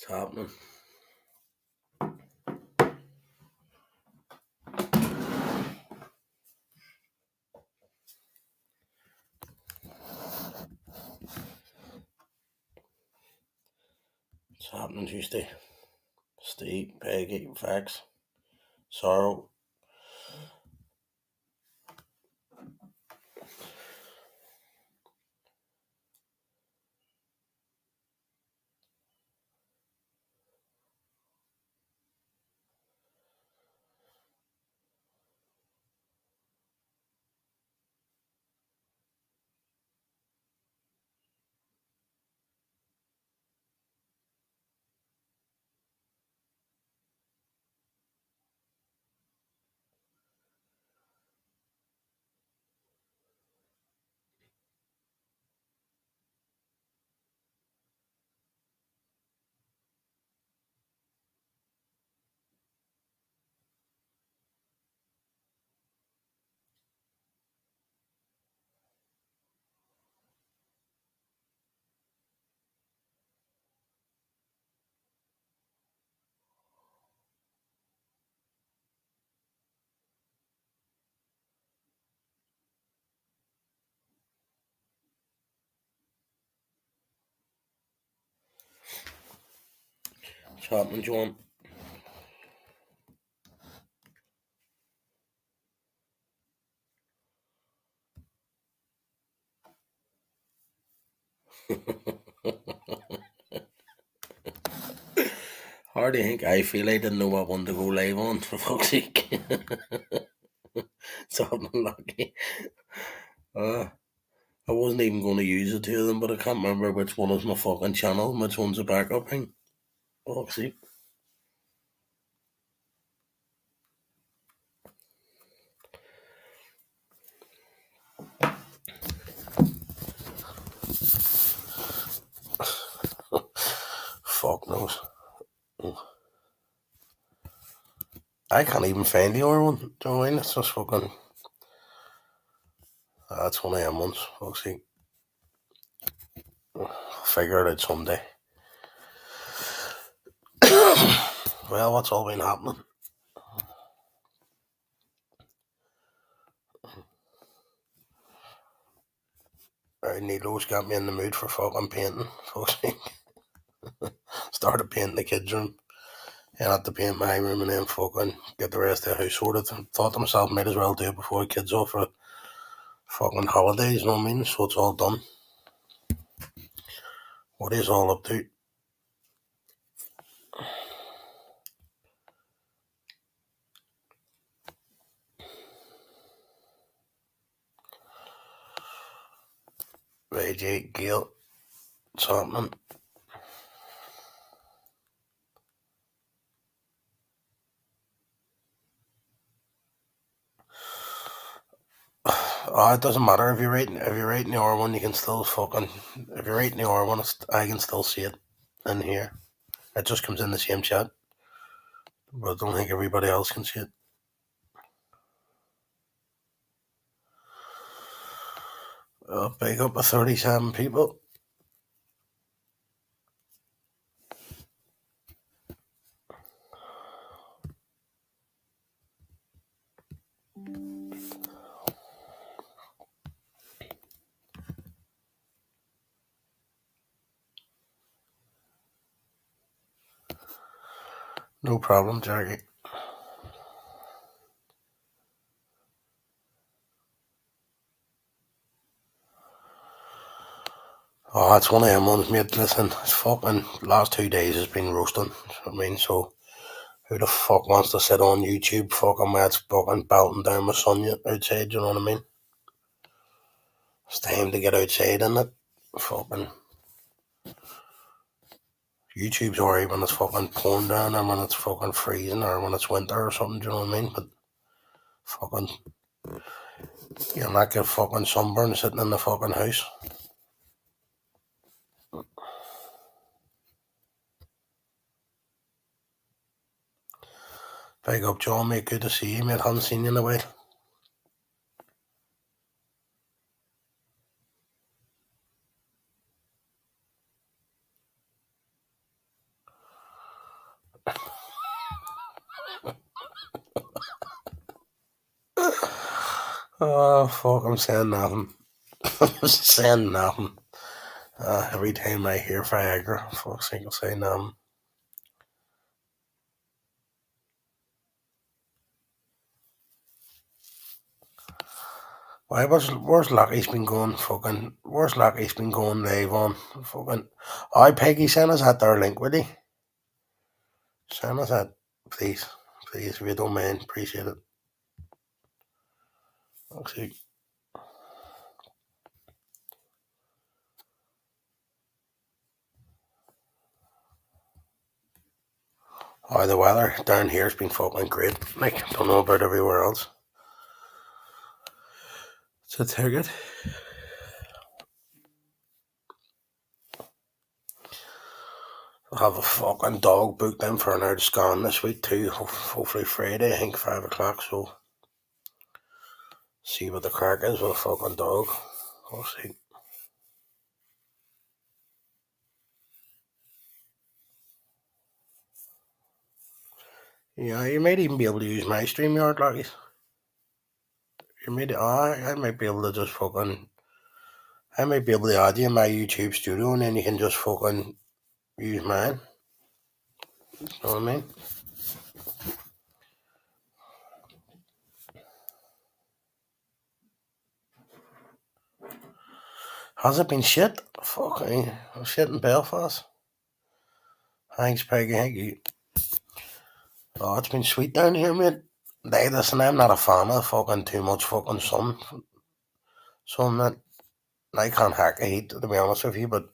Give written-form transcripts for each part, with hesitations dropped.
It's happening. It's happening Tuesday. Steve, Peggy, Fax, Sorrow. It's happening, John. How do you think I feel? I didn't know what one to go live on, for fuck's sake. So unlucky. I wasn't even going to use the two of them, but I can't remember which one is my fucking channel and which one's a backup thing. Fuck's sake. Fuck knows. I can't even find the other one. Do you know what I mean? It's just fucking. That's one of them ones. Fuck's sake. Figure it out someday. Well, what's all been happening? Nilo's got me in the mood for fucking painting. Fuck's sake. Started painting the kids' room. And had to paint my room and then fucking get the rest of the house sorted. Thought to myself, might as well do it before the kids off for fucking holidays, you know what I mean? So it's all done. What is all up to? Right, Jake, Gail, what's happening? It doesn't matter if you're writing the R one, you can still fucking. If you're writing the R one, I can still see it in here. It just comes in the same chat, but I don't think everybody else can see it. Big up of 37 people. No problem, Jackie. It's one of them ones, mate. Listen, it's fucking last 2 days has been roasting. I mean, so who the fuck wants to sit on YouTube fucking while it's fucking belting down with sun outside, you know what I mean? It's time to get outside, isn't it? Fucking YouTube's alright when it's fucking pouring down and when it's fucking freezing or when it's winter or something, do you know what I mean? But fucking, you'll not get fucking sunburn sitting in the fucking house. Big up, John, mate. Good to see you, mate. Haven't seen you in a while. Oh, fuck, I'm saying nothing. I'm saying nothing. Every time I hear Viagra, fuck's sake, I'll say nothing. Where's Lucky's been going fucking, where's Lucky's been going live on fucking, I Peggy, send us that there link, will you? Send us that, please. Please, if you don't mind, appreciate it. Okay. Oh, the weather down here's been fucking great. Like, don't know about everywhere else. It's a ticket. I have a fucking dog booked in for an out scan this week too. Hopefully Friday, I think 5 o'clock. So see what the crack is with a fucking dog. We'll see. Yeah, you might even be able to use my StreamYard, like you might. I might be able to just fucking. I might be able to add you in my YouTube studio, and then you can just fucking use mine. You know what I mean? Has it been shit? Fucking shit in Belfast. Thanks, Peggy. Thank you. Oh, it's been sweet down here, mate. Listen, I'm not a fan of fucking too much fucking sun. So I'm not. I can't hack a heat, to be honest with you, but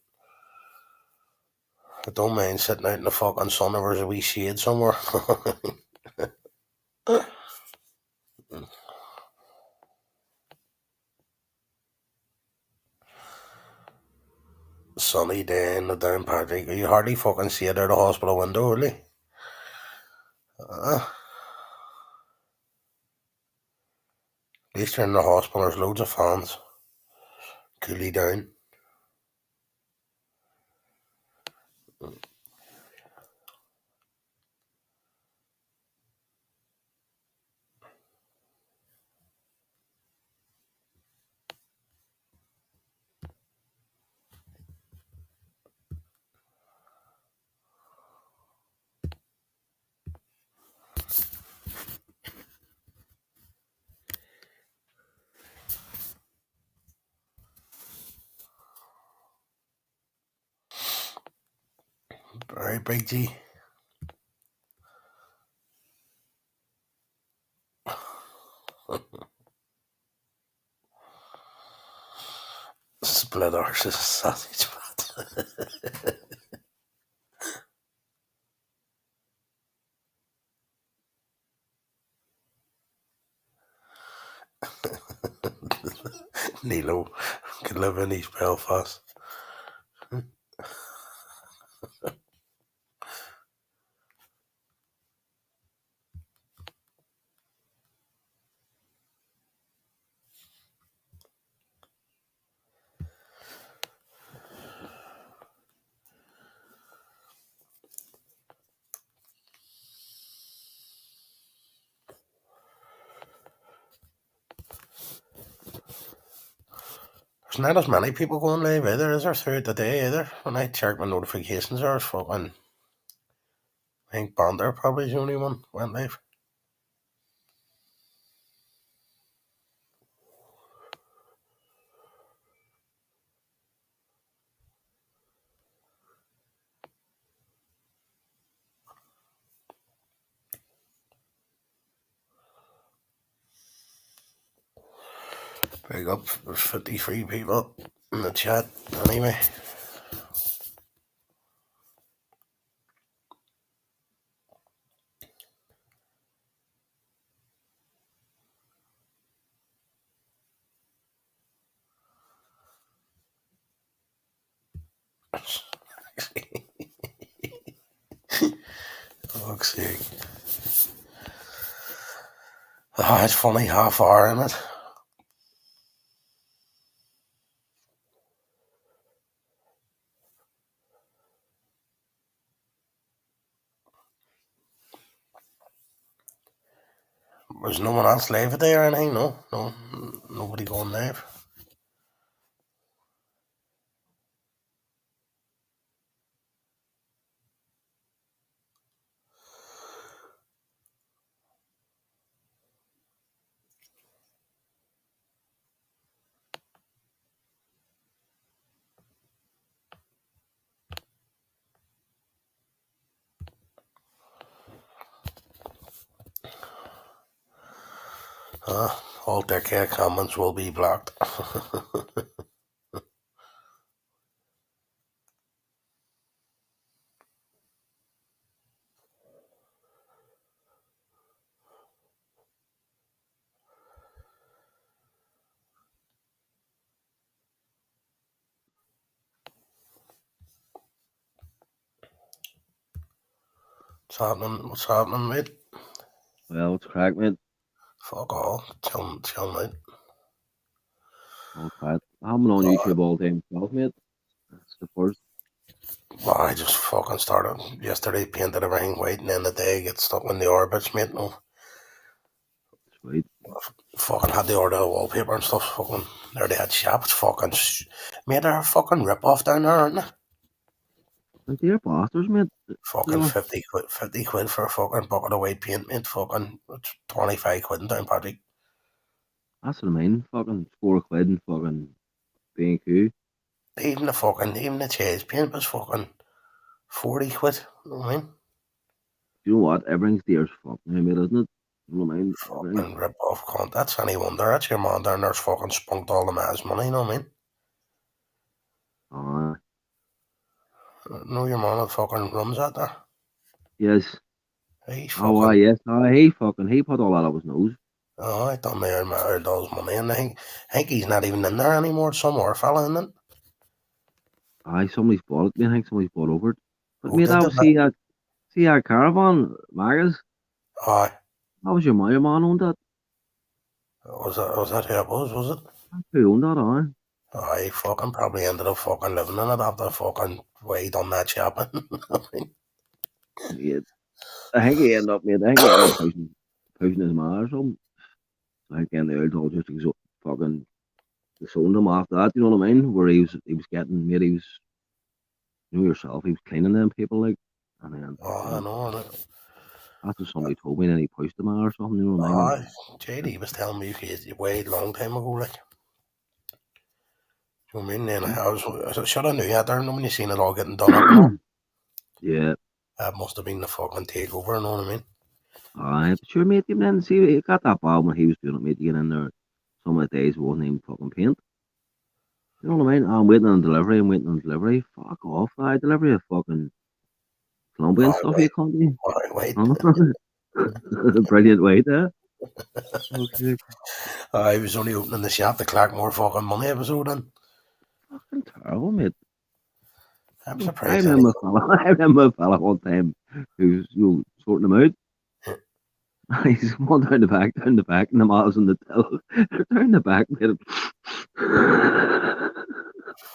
I don't mind sitting out in the fucking sun if there's a wee shade somewhere. Sunny day in the down Patrick. You hardly fucking see it out the hospital window, really. At least you're in the hospital, there's loads of fans. Cool you down. Alright, Big G. Split arses, sausage fat. Nilo could live in East Belfast. There's not as many people going live either, is there, throughout the day either? When I check my notifications, there's fucking. I think Bonder probably is the only one went live. Big up, there's 53 people in the chat anyway. Fuck's sake. Oh, it's funny, half hour in it. Was no one else live there or anything? No, nobody going live. All dickhead comments will be blocked. What's happening, mate? Well, it's crack, mate. Fuck all. Chilling out. All quiet. I'm on YouTube all day myself, mate. That's the first. Well, I just fucking started yesterday, painted everything white, and then the day get stuck in the orbits, mate. No, Sweet. fucking had the order of wallpaper and stuff. Fucking, there they had shops. Fucking, made a fucking rip off down there, aren't they? And they're bastards, mate. Fucking 50 quid for a fucking bucket of white paint, mate. Fucking, it's 25 quid in Downpatrick. That's what I mean. Fucking £4 and fucking B&Q. Even the chase paint was fucking 40 quid. You know what I mean? You know what? Everything's there as fuck now, mate, isn't it? You know what I mean? Fucking rip off cunt. That's any wonder. That's your man down there's fucking spunked all the man's money, you know what I mean? Know your man that fucking runs out there? Yes. He's fucking... yes. He put all that up his nose. Oh, I thought Mayor does money, and I think he's not even in there anymore. Somewhere fella in it. Aye, somebody's bought it. I think somebody's bought over it. But mate, I see our caravan, Magas. Aye. That was your man owned that. Was that who it was it? Who owned that, aye? Aye, he fucking probably ended up fucking living in it after fucking way he done that shopping. Yeah. I think he ended up pushing his man or something. I think in the old told just fucking disowned him after that, you know what I mean? Where he was getting, mate, he was, you know yourself, he was cleaning them people, like, and then... Oh, I know, that's what somebody told me, and then he pushed him or something, you know what I mean? JD was telling me he way long time ago, like. You know what I mean? Then I should have knew that there, when you seen it all getting done up. Yeah. That must have been the fucking takeover, you know what I mean? Aye, but sure, mate, even then, see, he got that bad when he was doing it, mate, to get in there. Some of the days wasn't even fucking paint. You know what I mean? I'm waiting on delivery. Fuck off, delivery of fucking Colombian stuff you can't do. Wait. Brilliant way there. Okay. I was only opening the shop to collect more fucking money I was owed. Fucking terrible, mate. I'm surprised. I remember a fella one time who was sorting them out. He's going down the back, and the models in the till. Down the back, mate.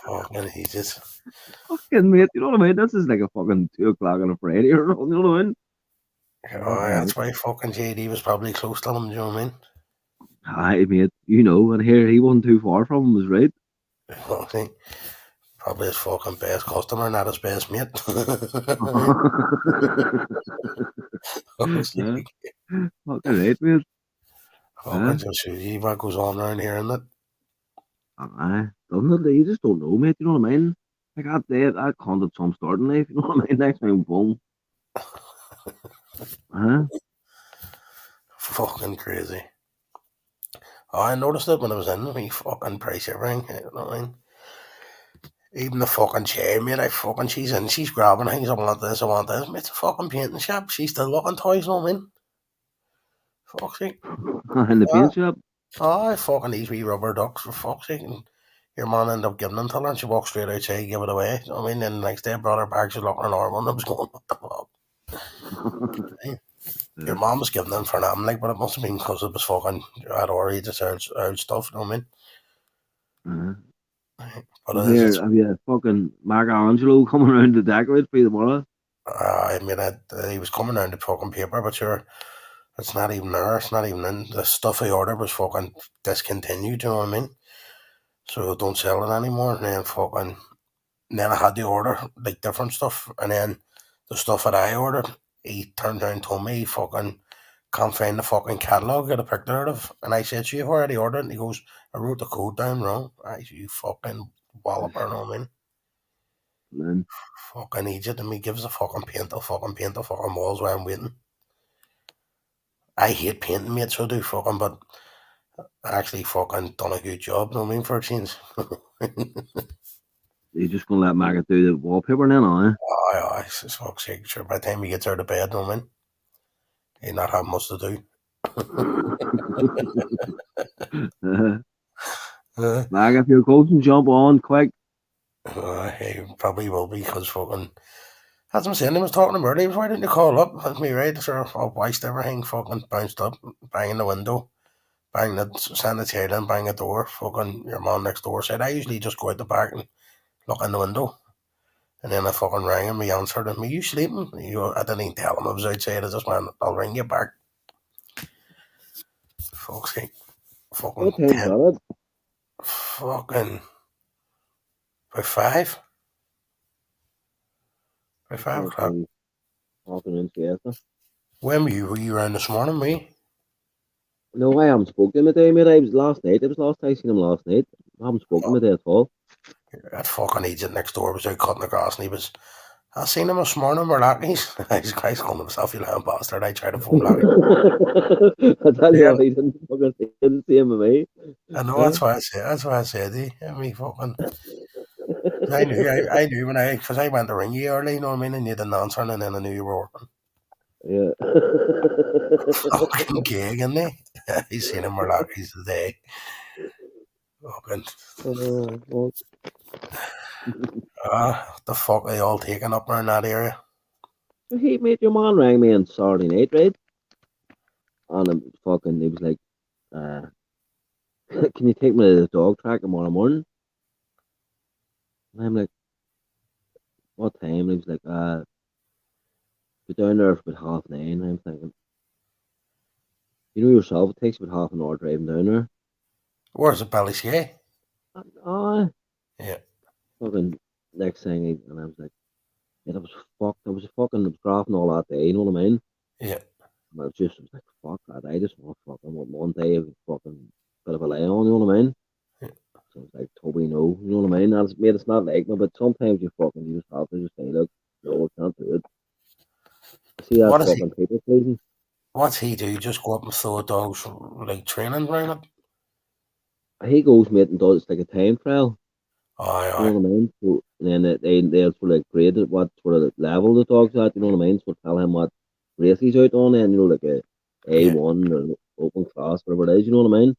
Fucking Jesus. Fucking mate, you know what I mean? This is like a fucking 2 o'clock on a Friday or something, you know what I mean? Oh, that's why fucking JD was probably close to him, do you know what I mean? Aye, mate, you know, and here he wasn't too far from him, was right. Okay. Probably his fucking best customer, not his best mate. Yeah. Fucking right, mate. Fucking just see what goes on around here, isn't it? Aye, doesn't it? You just don't know, mate, you know what I mean? Like I content some starting life, you know what I mean? Next time, boom. Fucking crazy. Oh, I noticed it when I was in the fucking price everything, you know what I mean? Even the fucking chair, mate, she's grabbing things, I want this, mate, it's a fucking painting shop, she's still looking toys, you know what I mean? Fuck's sake. In the paint shop? Oh, fucking these wee rubber ducks, for fuck's sake, and your man ended up giving them to her, and she walked straight outside, give it away, you know what I mean? Then the next day I brought her back, she was looking at an arm, and I was going, what the fuck? Your mom was giving them for them, like, but it must have been because it was fucking at our age, it's old stuff, you know what I mean? But have you fucking Michelangelo coming around to decorate for you tomorrow? I mean, he was coming around to fucking paper, but sure, It's not even there. It's not even in. The stuff I ordered was fucking discontinued. You know what I mean? So don't sell it anymore. And then I had to order like different stuff, and then the stuff that I ordered, he turned around and told me he fucking can't find the fucking catalogue got a picture out of. And I said, so you've already ordered it? And he goes, I wrote the code down wrong. I said, you fucking walloper, you know what I mean? Man, Fucking idiot. And he gives a fucking paint the fucking walls while I'm waiting. I hate painting, mate, so I do fucking, but I actually fucking done a good job, you know what I mean, for a change. you're just gonna let Maggot do the wallpaper then, are you? Aye, it's fuck's sake. Sure, by the time he gets out of bed, you know what I mean? He not have much to do. Mag, if you're coaching, jump on quick. He probably will be because fucking. As I'm saying, I was talking to him earlier. Why didn't you call up? That's me, right? Sir, I wasted everything. Fucking bounced up, banging the window, bang the sanitary in, bang the door. Fucking your man next door said, I usually just go out the back and look in the window. And then I fucking rang him. He answered him. Are you sleeping? I didn't even tell him I was outside. I just went, I'll ring you back. Fuck's sake. Fucking What time's 10. that? Fucking. By 5? By 5 o'clock. Afternoon siesta. When were you around this morning, me? No, I haven't spoken to him today, mate. I was last night. It was last I seen him last night. I haven't spoken to him today at all. That fucking agent next door was out cutting the grass and he was. I seen him this morning, we're lackeys. He's Christ calling himself, you little bastard. I tried to phone Larry. I tell you Yeah, what, he didn't see him with me. I know, Huh? that's why I said he. I mean, fucking. I knew because I went to ring you early, you know what I mean, and you didn't answer, and then I knew you were working. Yeah. Fucking gig, isn't he? He's seen him, we're lackeys today. Fucking. Well, The fuck are they all taking up around that area? so he made your man rang me on Saturday night, right? And he was like, uh, can you take me to the dog track tomorrow morning? And I'm like, what time? And he was like, be down there for about 9:30. And I'm thinking, you know yourself, it takes about half an hour driving down there. Where's the Ballyskay? Ah, Yeah. fucking next thing, and I was like, yeah, that was fucked. I was drafting all that day, you know what I mean? Yeah. And I was like, fuck that. I just want fucking one day of fucking bit of a lay on, you know what I mean? Yeah. So it's like, Toby, no, you know what I mean? And it's not like me, but sometimes you just have to just say, look, no, I can't do it. I see that What is he? fucking people pleasing. What's he do? Just go up and throw dogs like training around it? He goes, mate, and does like a time trial. Aye, You know aye. what I mean? So, and then they'll sort of grade it, what sort of level the dog's at. You know what I mean? So tell him what race he's out on, and like a Yeah. A1 or open class, whatever it is. You know what I mean?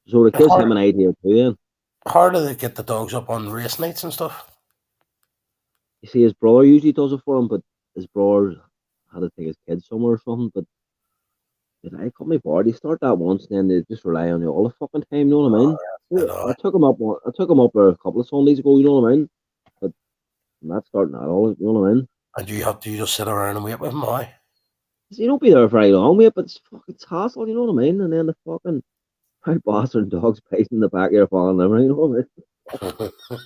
So it gives How, him an idea too. Then how do they get the dogs up on race nights and stuff? you see, his brother usually does it for him, but his brother had to take his kids somewhere or something. But I cut my board. He start that once, and then they just rely on you all the fucking time. You know what I mean? And, So I took him up. I took him up there a couple of Sundays ago. You know what I mean? But I'm not starting at all. You know what I mean? and you just sit around and wait with him, aye? You don't be there very long, mate, but it's hassle, you know what I mean? And then the fucking right bastard dogs pacing in the back of your falling over, you know what I mean?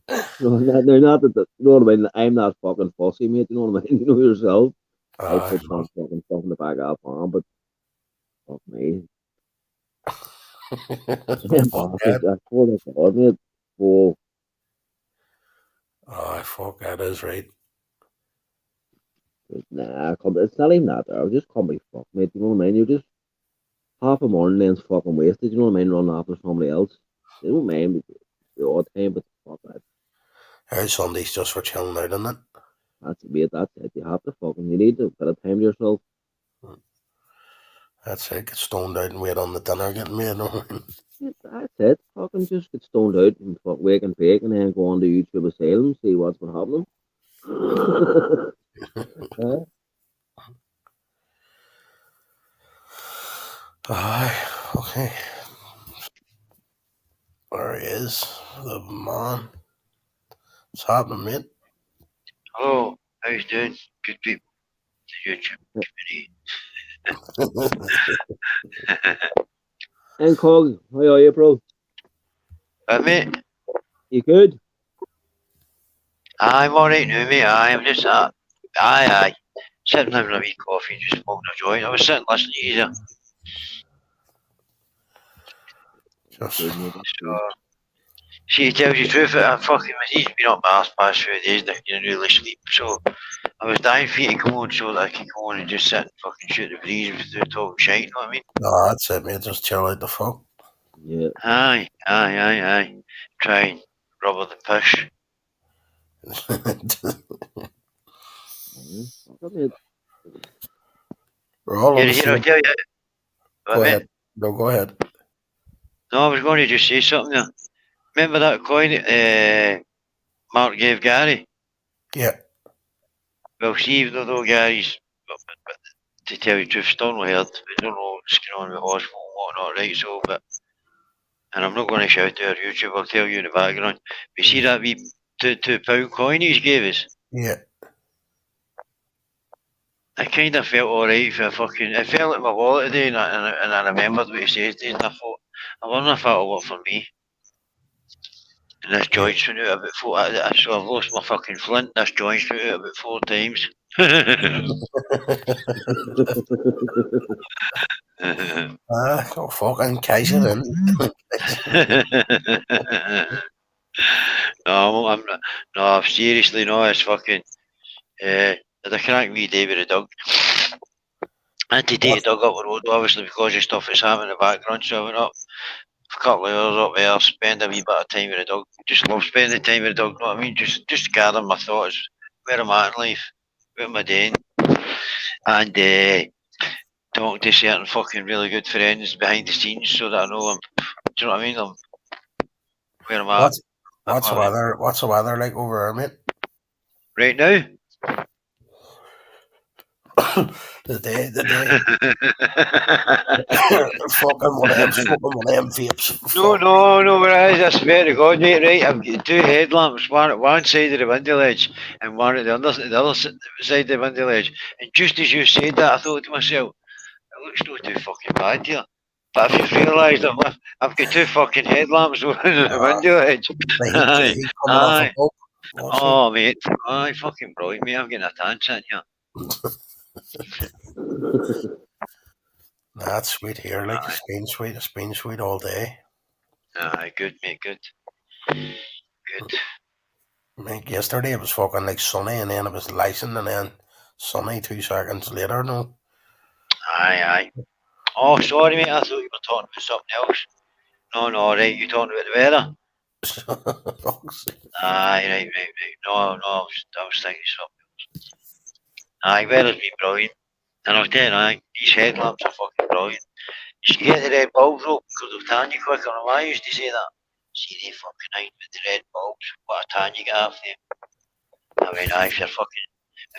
They're not that, you know what I mean? I'm not fucking fussy, mate, you know what I mean? You know yourself. I Aye, put some fucking stuff in the back of the farm, but fuck me. Them fuck bastards, that. I swear to God, mate. Oh, Aye, fuck that is right. nah, it's not even that there. Just can't be fucked, mate, you know what I mean? You're just half a morning then's fucking wasted, you know what I mean? Running after somebody else. They don't mind the odd time, but fuck that. How's Sundays just for chilling out, isn't it? That's it, mate. That's it. You have to fucking, you need a bit of time to yourself. That's it. Get stoned out and wait on the dinner getting made. Yeah, that's it. Fucking just get stoned out and fuck wake and bake and then go on to YouTube Asylum, see what's been happening. uh, Aye, okay. There he is, the man. What's happening, mate? Hello, how you doing? Good people. the YouTube And Cog, how are you, bro? But mate, You good? I'm alright now, mate. I'm just aye. Sitting having a wee coffee, just smoking a joint. I was sitting listening to you. Just Good, mate. That's So, good. see, to tell you the truth, I'm fucking with he's been up my arse past few days that I didn't really sleep. So I was dying for you to come on so that I could go on and just sit and fucking shoot the breeze with the talking shit, you know what I mean? no, that's it, mate. Just chill out the fuck. Yeah. Aye. Try and rubber the push. Fuck, mate. We're all on the Here, I'll same. tell you. Go What, mate? ahead. No, go ahead. No, I was going to just say something there. Remember that coin Mark gave Gary? Yeah. Well, see, even though Gary's, to tell you the truth, still not heard. We don't know what's going on with Oswald and whatnot, right? So, but, and I'm not going to shout to our YouTube, I'll tell you in the background. We see that wee £2 coin he gave us. Yeah. I kind of felt alright for fucking. I felt like my wallet today, and I remembered what he said today, and I thought, I wonder if that'll work for me. And this joint's went out about 4. So I've lost my fucking flint. This joint's went out about 4 times. Oh, fucking cash it in. No, I'm not. No, seriously, no, it's fucking. There's a crack me day with a dog. I had to take the dog up the road, obviously, because of stuff that's happening in the background. So I went up a couple of hours up there, spend a wee bit of time with the dog. Just love spending time with the dog, you know what I mean? Just gather my thoughts. Where am I in life? What am I doing? And talking to certain fucking really good friends behind the scenes so that I know I'm. Do you know what I mean? Where am I? What's the weather like over there, mate? Right now? the day. fucking one of them vapes. No, where is I swear to God, mate, right? I've got 2 headlamps, one at one side of the window ledge and one at the other side of the window ledge. And just as you said that, I thought to myself, it looks not too fucking bad here. But if you've realised I've got 2 fucking headlamps over the window ledge. The heat coming off a bulb. Oh, mate. Aye, fucking brilliant, mate. I'm getting a tan in here. That's sweet here, like it's been sweet all day. Aye, good, mate, good. Like yesterday it was fucking like sunny and then it was licing and then sunny 2 seconds later, no. Aye. Oh, sorry, mate. I thought you were talking about something else. No, right. You're talking about the weather? Aye, right. No, I was thinking something else. Aye, weather's been brilliant. And I'll tell you, aye, these headlamps are fucking brilliant. You should get the red bulbs up because they'll tan you quicker. I used to say that. See the fucking night with the red bulbs, what a tan you get off them. I mean, aye, if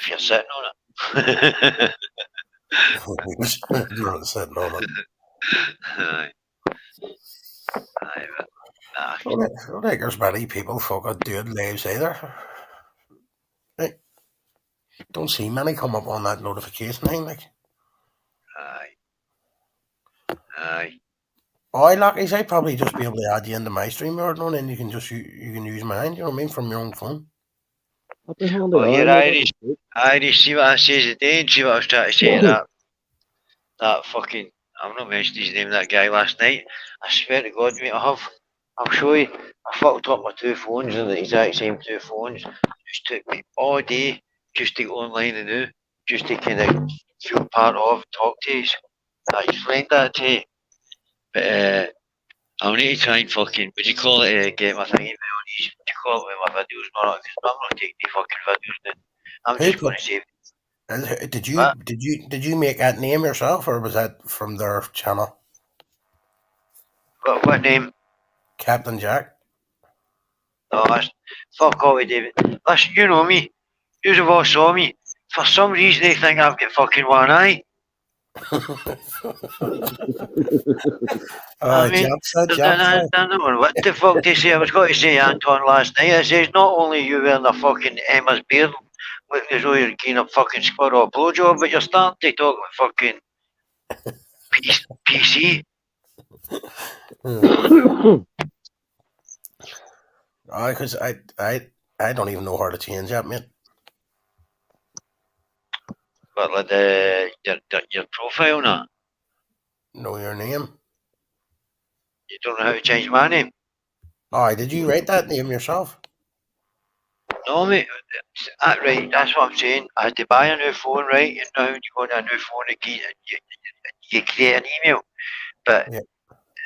you're sitting on it. You're sitting on it. Aye, but I don't think there's many people fucking doing lives either. Like, don't see many come up on that notification thing, like. Aye. Oh, Lucky's, I'd probably just be able to add you into my stream or and then you can use mine, you know what I mean, from your own phone. Oh, you're Irish, see what I says today and see what I was trying to say to that fucking, I'm not mentioning his name, that guy last night. I swear to God, mate, I'll show you. I fucked up my 2 phones on the exact same 2 phones. It just took me all day just to go online and do, just to kind of feel part of, talk to you. I explained that to you. But I'll need to try and fucking, would you call it, get my thing email on these, would you call it with my videos, because I'm not taking the fucking videos now. I'm just going to save. Did you make that name yourself or was that from their channel? What name? Captain Jack. No, that's fuck all with David. Listen, you know me. You have all saw me. For some reason they think I've got fucking one eye. I mean, what the fuck they say? I was going to say Anton last night. I says not only you wearing a fucking Emma's beard look as though you're getting a fucking squirrel blowjob, but you're starting to talk about fucking PC. Because I don't even know how to change that, mate. But like your profile now, Know your name. you don't know how to change my name. Oh, did you write that name yourself? No, mate. Right, that's what I'm saying. I had to buy a new phone, right? And now when you go to a new phone, you create an email. But Yeah.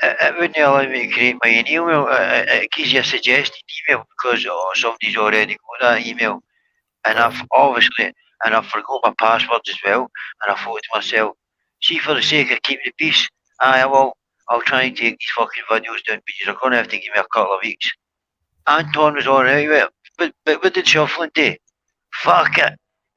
it wouldn't allow me to create my own email. It gives you a suggested email because somebody's already got that email. And I've forgot my password as well. And I thought to myself, see, for the sake of keeping the peace, I'll try and take these fucking videos down, but you're going to have to give me a couple of weeks. Anton was alright with it, but what did Shuffling do? Fuck it.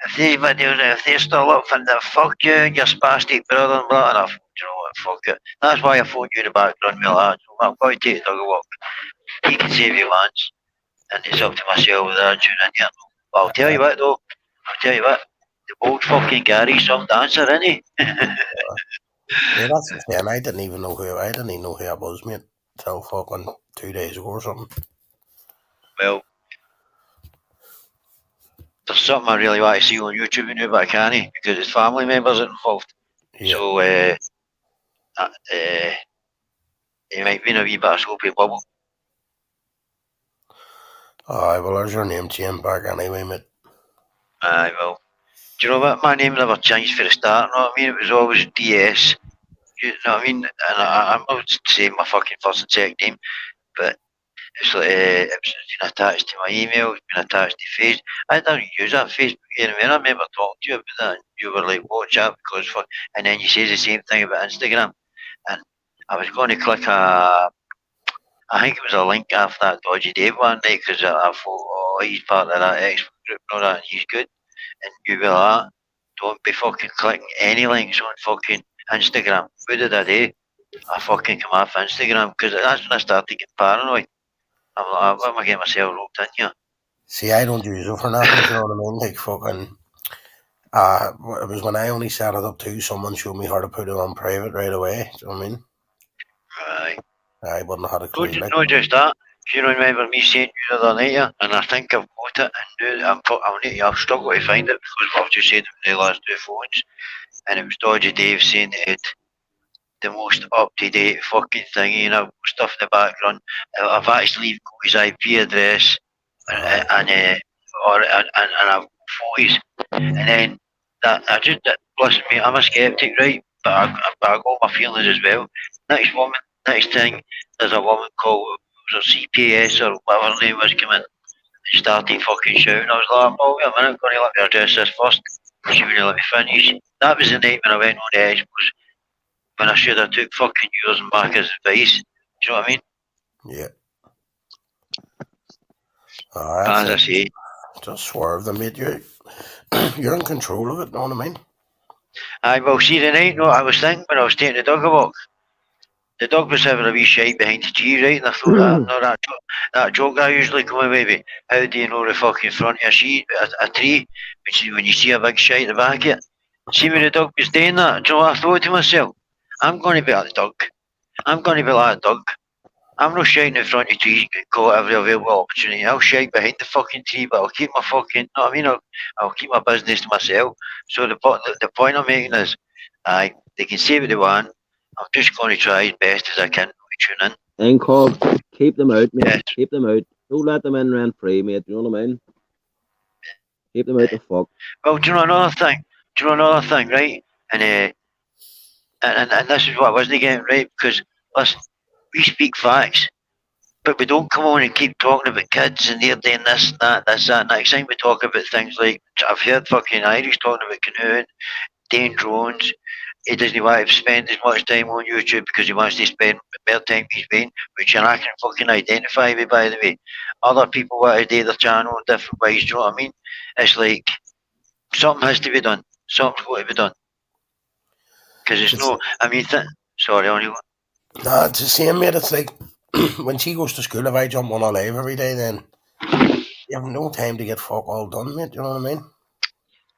If these videos, if they're still up for the fuck you and your spastic brother and blah, and I thought, you know what, fuck it. That's why I phoned you in the background, me like, I'm going to take a dog a walk. He can save you once, and it's up to myself whether I tune in yet. But I'll tell you what, though, the old fucking Gary's some dancer, isn't he? Yeah, that's the thing. I didn't even know who I was, mate, till fucking 2 days ago or something. Well, there's something I really want to see on YouTube now, but I can't because it's family members involved. Yeah. So, it might be in a wee bit of soapy bubble. Aye, well, there's your name change back anyway, mate. Aye, well, do you know what? My name never changed for the start, you know what I mean? It was always DS, you know what I mean? And I'm not saying my fucking first and second name, but it's like, it's been attached to my email, it's been attached to Facebook. I don't use that Facebook anymore. I remember talking to you about that, and you were like, watch out, because and then you say the same thing about Instagram. And I was going to click I think it was a link after that Dodgy Dave one day, because I thought, oh, he's part of that expert group and all that, and he's good. And you were like, don't be fucking clicking any links on fucking Instagram. What did I do? I fucking come off Instagram, because that's when I started getting paranoid. I'm like, what am I getting myself roped in here? See, I don't use it for nothing, you know what I mean? Like, fucking, it was when I only set it up too, someone showed me how to put it on private right away, do you know what I mean? Right. I wouldn't have had a clue. Not just that. You remember me saying to you the other night, and I think I've got it, and I'll struggle to find it because I've just said the last two phones, and it was Dodgy Dave saying that it had the most up-to-date fucking thing, you know, stuff in the background. I've actually got his IP address and I've photos, and then listen, mate, I'm a skeptic, right? But I got my feelings as well. Next thing, there's a woman called CPS or whatever her name was coming and started fucking shouting. I was like, oh, wait a minute, I'm going to let me address this first. She wouldn't let me finish. That was the night when I went on the edge, was when I should have took fucking yours and back as advice. Do you know what I mean? Yeah. As I say. Just swerve them, mate. You're in control of it, know what I mean? Aye, well, see, the night, no, I was thinking when I was taking the dog a walk, the dog was having a wee shite behind the tree, right? And I thought, that joke I usually come away with, how do you know the fucking front of a tree, when you see a big shite at the back of it? See, when the dog was doing that, do you know what I thought to myself? I'm going to be like the dog. I'm going to be like a dog. I'm not shouting in front of trees and call every available opportunity. I'll shout behind the fucking tree, but I'll keep my fucking, know what I mean? I'll keep my business to myself. So the point I'm making is, they can say what they want. I'm just going to try as best as I can to tune in. And Cobb, keep them out, mate. Yes. Keep them out. Don't let them in rent free, mate. You know what I mean? Keep them out the fuck. Well, do you know another thing, right? And this is what I wasn't getting, right? Because, listen, we speak facts, but we don't come on and keep talking about kids and they're doing this, that. Next time we talk about things like, I've heard fucking Irish talking about canoeing, doing drones. He doesn't want to spend as much time on YouTube because he wants to spend more time he's been, which I can fucking identify with, by the way. Other people want to do their channel in different ways, do you know what I mean? It's like, something has to be done. Something's got to be done. Because it's no, I mean, sorry, only No, it's the same, mate. It's like when she goes to school, if I jump on her live every day, then you have no time to get fuck all done, mate. You know what I mean?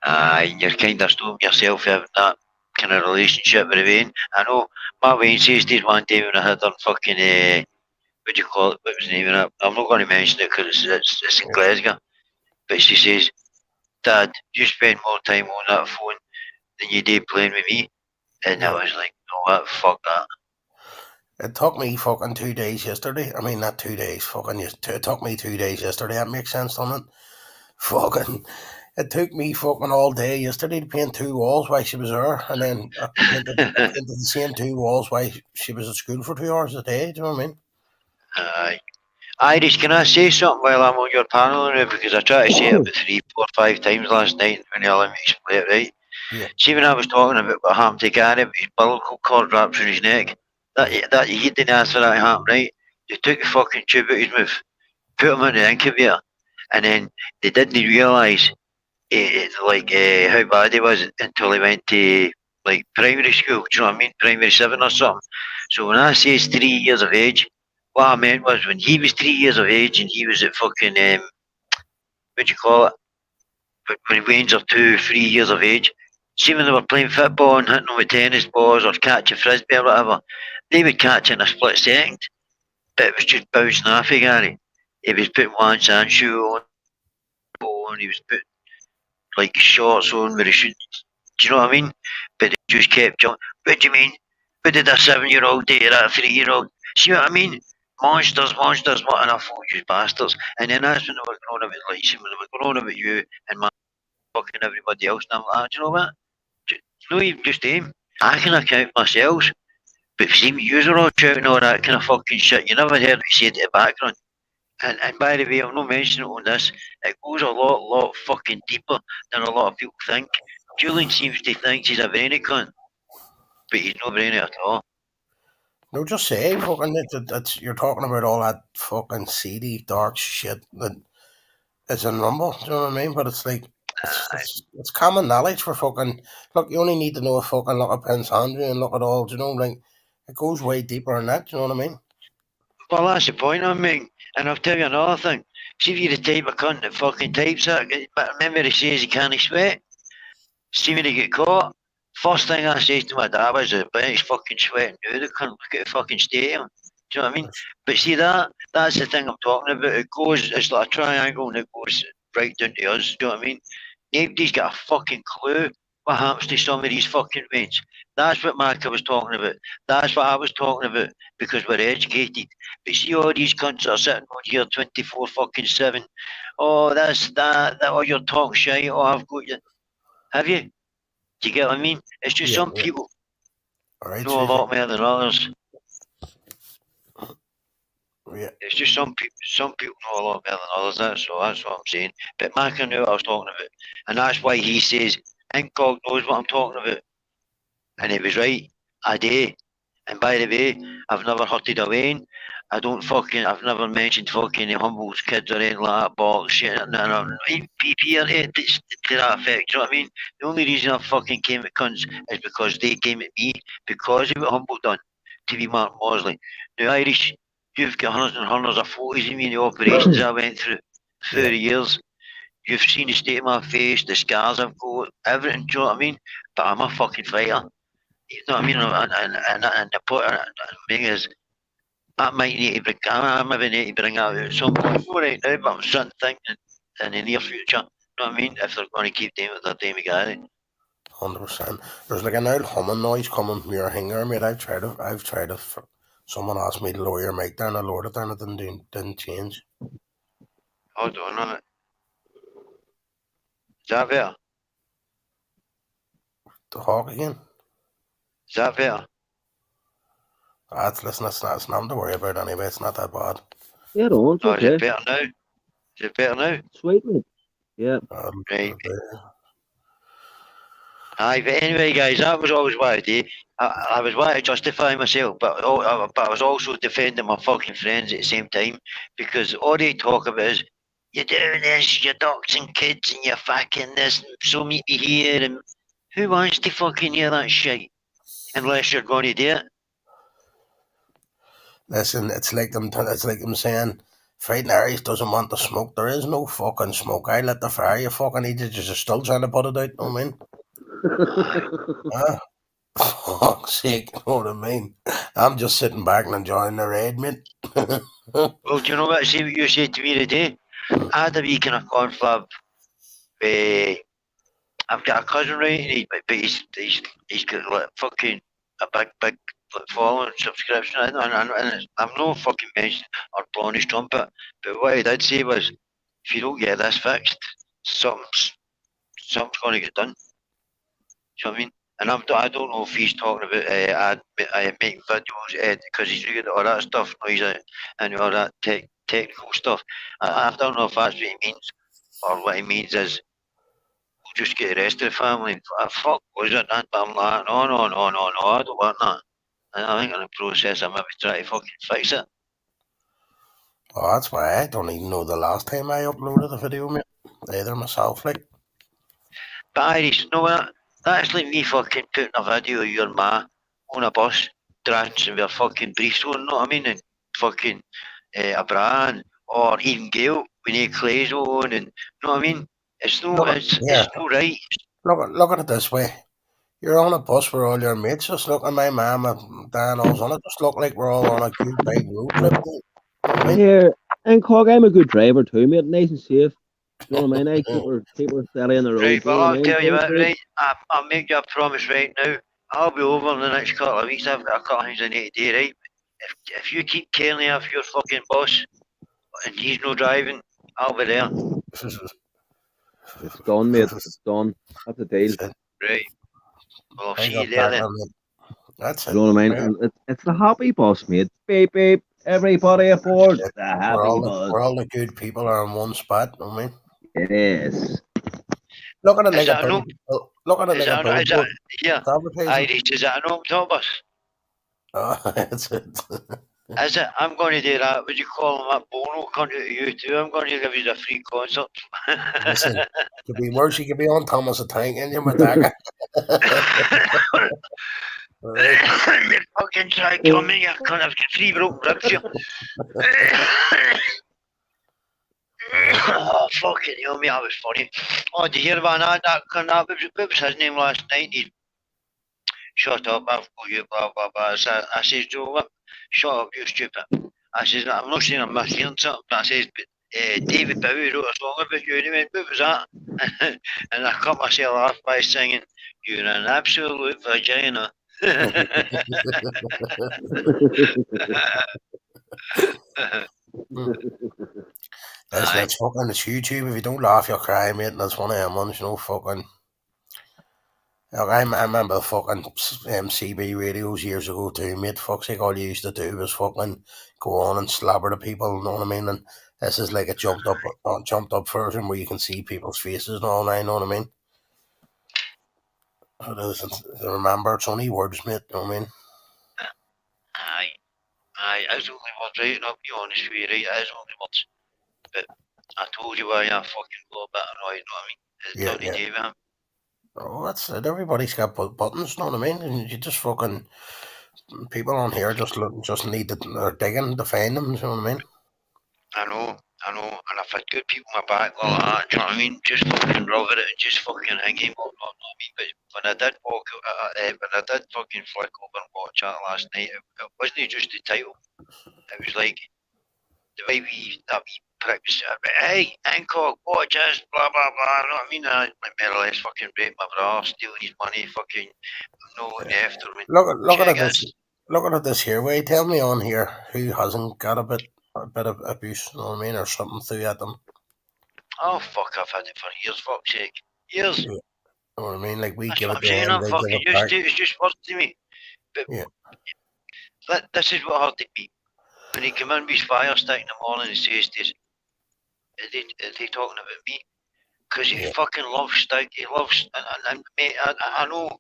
You're kind of stopping yourself having that kind of relationship with Wayne. I know Matt Wayne says to one day when I had done fucking, what do you call it? What was the name of it? I'm not going to mention it because it's in Glasgow. But she says, Dad, you spend more time on that phone than you do playing with me. And I was like, no, what? Fuck that. It took me fucking 2 days yesterday. I mean, not 2 days. It took me 2 days yesterday. That makes sense, doesn't it? Fucking. It took me fucking all day yesterday to paint 2 walls while she was there, and then I painted the same 2 walls while she was at school for 2 hours a day. Do you know what I mean? Aye. Irish, can I say something while I'm on your panel now? Because I tried to say it about 3, 4, 5 times last night when you let me explain it, right? Yeah. See, when I was talking about what happened to Gary, his umbilical cord wrapped around his neck, that he didn't ask for that to happen, right? They took the fucking tube out of his mouth, put him in the incubator, and then they didn't realise how bad he was until he went to like primary school. Do you know what I mean? Primary 7 or something. So when I say he's 3 years of age, what I meant was when he was 3 years of age and he was at fucking what do you call it? When Wayne's are 2, 3 years of age. See when they were playing football and hitting them with tennis balls or catching frisbee or whatever, they would catch in a split second. But it was just bouncing off of Gary. He was putting one sand shoe on, he was putting like shorts on where he should. Do you know what I mean? But they just kept jumping. What do you mean? What did a 7-year-old do to that 3-year-old? See what I mean? Monsters, what? And I thought, you bastards. And then that's when they were going on about, like, when they were going on about you and my fucking everybody else. And I'm like, do you know what? It's not even just him. I can account for myself. But see, you are all shouting all that kind of fucking shit. You never heard me say it in the background. And by the way, I'm not mentioning it on this. It goes a lot fucking deeper than a lot of people think. Julian seems to think he's a brainy cunt, but he's no brainy at all. No, just say fucking you're talking about all that fucking seedy, dark shit that is in Rumble. Do you know what I mean? But it's like it's common knowledge for fucking. Look, you only need to know a fucking look at Prince Andrew and look at all. Do you know, like it goes way deeper than that. Do you know what I mean? Well, that's the point I'm making. And I'll tell you another thing. See if you're the type of cunt that fucking types that, but remember he says he can't sweat. See when he get caught. First thing I says to my dad was, but he's fucking sweating now, the cunt, look at the fucking state of him. Do you know what I mean? But see that's the thing I'm talking about. It's like a triangle and it goes right down to us, do you know what I mean? Nobody's got a fucking clue what happens to some of these fucking mates. That's what Marka was talking about. That's what I was talking about, because we're educated. But see all these cunts are sitting on here 24 fucking 7. Oh, that, oh, you're talking shit. Oh, I've got you. Have you? Do you get what I mean? It's just some people know a lot more than others. Yeah. It's just some people know a lot more than others. That's what I'm saying. But Marka knew what I was talking about. And that's why he says, Incog knows what I'm talking about. And he was right. I do. And by the way, I've never hurted a Wayne. I've never mentioned fucking Humble's kids or anything like that, bullshit. No, PP or anything to that effect. Do you know what I mean? The only reason I fucking came at cunts is because they came at me because of what Humble done to be Mark Mosley. Now, Irish, you've got hundreds and hundreds of photos of me in the operations I went through the years. You've seen the state of my face, the scars I've got, everything. Do you know what I mean? But I'm a fucking fighter. You know what I mean? And the thing is, I maybe need to bring out at some point right now, but I'm starting to think in the near future. You know what I mean? If they're going to keep doing what they're doing with Gary. 100%. There's like an old humming noise coming from your hanger, mate. I've tried it. Someone asked me to lower your mic down. I lowered it down. It didn't change. Hold on a minute. Is that better? The hawk again. Is that better? Listen, it's nothing to worry about anyway. It's not that bad. Yeah, no, it's okay. Is it better now? Is it better now? Sweet, mate. Yeah. Right. Aye, but anyway, guys, that was always what I did. I was wanting to justify myself, but I was also defending my fucking friends at the same time, because all they talk about is, you're doing this, you're doxing kids, and you're fucking this, and so meet me here, and who wants to fucking hear that shit? Unless you're going to do it. Listen, it's like them saying Fighting Aries doesn't want the smoke. There is no fucking smoke. I lit the fire, you fucking idiots. You're still trying to put it out, you know what I mean? Ah, fuck's sake, you know what I mean? I'm just sitting back and enjoying the raid, mate. Well, do you know what? See what you said to me today? I had a wee kind of conflab. I've got a cousin, right? But he's got like fucking a big like, following subscription. And I'm no fucking mentioning or blowing his trumpet. But what he did say was, if you don't get this fixed, something's going to get done. Do you know what I mean? And I don't know if he's talking about making videos because he's really all that stuff. No, he's and all that technical stuff. I don't know if that's what he means, or what he means is we'll just get the rest of the family. Fuck, was it that? But I'm like, no, I don't want that. And I think in the process, I maybe try to fucking fix it. Oh, that's why I don't even know the last time I uploaded a video, mate. Either myself, like. But Irish, no, that's like me fucking putting a video of your ma on a bus, dancing with her fucking briefs on, you know what I mean? And fucking a bra, or even Gail with no clothes on, and you know what I mean? It's no, it's no right. Look at it this way. You're on a bus with all your mates. Just look at my mum and Dan. All's on it. Just look like we're all on a good big road trip. You know what I mean? Here, and Cog, I'm a good driver too, mate. Nice and safe. You know what I mean? I keep her steady on the road. Right, but I'll tell you what, right? I'll make you a promise right now. I'll be over in the next couple of weeks. I've got a couple of things I need to do, right? If you keep Kelly off your fucking boss and he's no driving, I'll be there. It's done, mate. It's done. That's a deal. Right. Well, I'll see you there then. That's it. You know what I mean? And it's the happy boss, mate. Beep, beep. Everybody aboard. The happy boss. We're all the good people are in one spot, you know what I mean? It is. Look at it like a billboard. Look at it like a billboard. Yeah. Irish, is that an open bus? Oh, that's it. Is it? I'm going to do that. Would you call him that Bono? Can't do you too? I'm going to give you a free concert. Listen, could be worse. You could be on Thomas the Tank Engine with that. You fucking try to kill me. I can't have free broke ribs here. Oh, fucking hell, me, that was funny. Oh, did you hear about that? What was his name last night? He, shut up, I've got you, blah, blah, blah. I says, Joe, what? Shut up, you stupid. I says, I'm not saying I'm mishearing something, but I says, David Bowie wrote a song about you, and he went, what was that? And I cut myself off by singing, you're an absolute vagina. That's fucking, it's YouTube. If you don't laugh, you'll cry, mate. And that's one of them ones, you know, fucking. Like, I remember fucking CB radios years ago too, mate. Fuck's sake, all you used to do was fucking go on and slobber the people, you know what I mean? And this is like a jumped up version where you can see people's faces and all that, you know what I mean? Remember, it's only words, mate, you know what I mean? Aye, it's only words, right? And I'll be honest with you, right? It is only words. But I told you why I fucking got a bit annoyed, you know what I mean? It's yeah. Oh, that's it. Everybody's got buttons, you know what I mean? And you just fucking, people on here just need to, they're digging to find them, you know what I mean? I know, and I've had good people on my back like that, do you know what I mean? Just fucking rub it and just fucking hang him up, you know what I mean? But when I did fucking flick over and watch that last night, it wasn't just the title. It was like, the way that wee prick was, hey, Hancock, watch this, blah, blah, blah, you know what I mean? I more or less fucking break my bra, stealing his money, fucking, no looking after him. Look at this here way. Tell me on here who hasn't got a bit of abuse, you know what I mean, or something through at them. Oh fuck, I've had it for years, fuck's sake. Years. Yeah. You know what I mean? Like, we That's give what it to them, it's just worse to me. But this is what hurted me. When he came in with his fire stick in the morning and says to us, are they talking about me? Because he fucking loves Stig. He loves, and mate, I know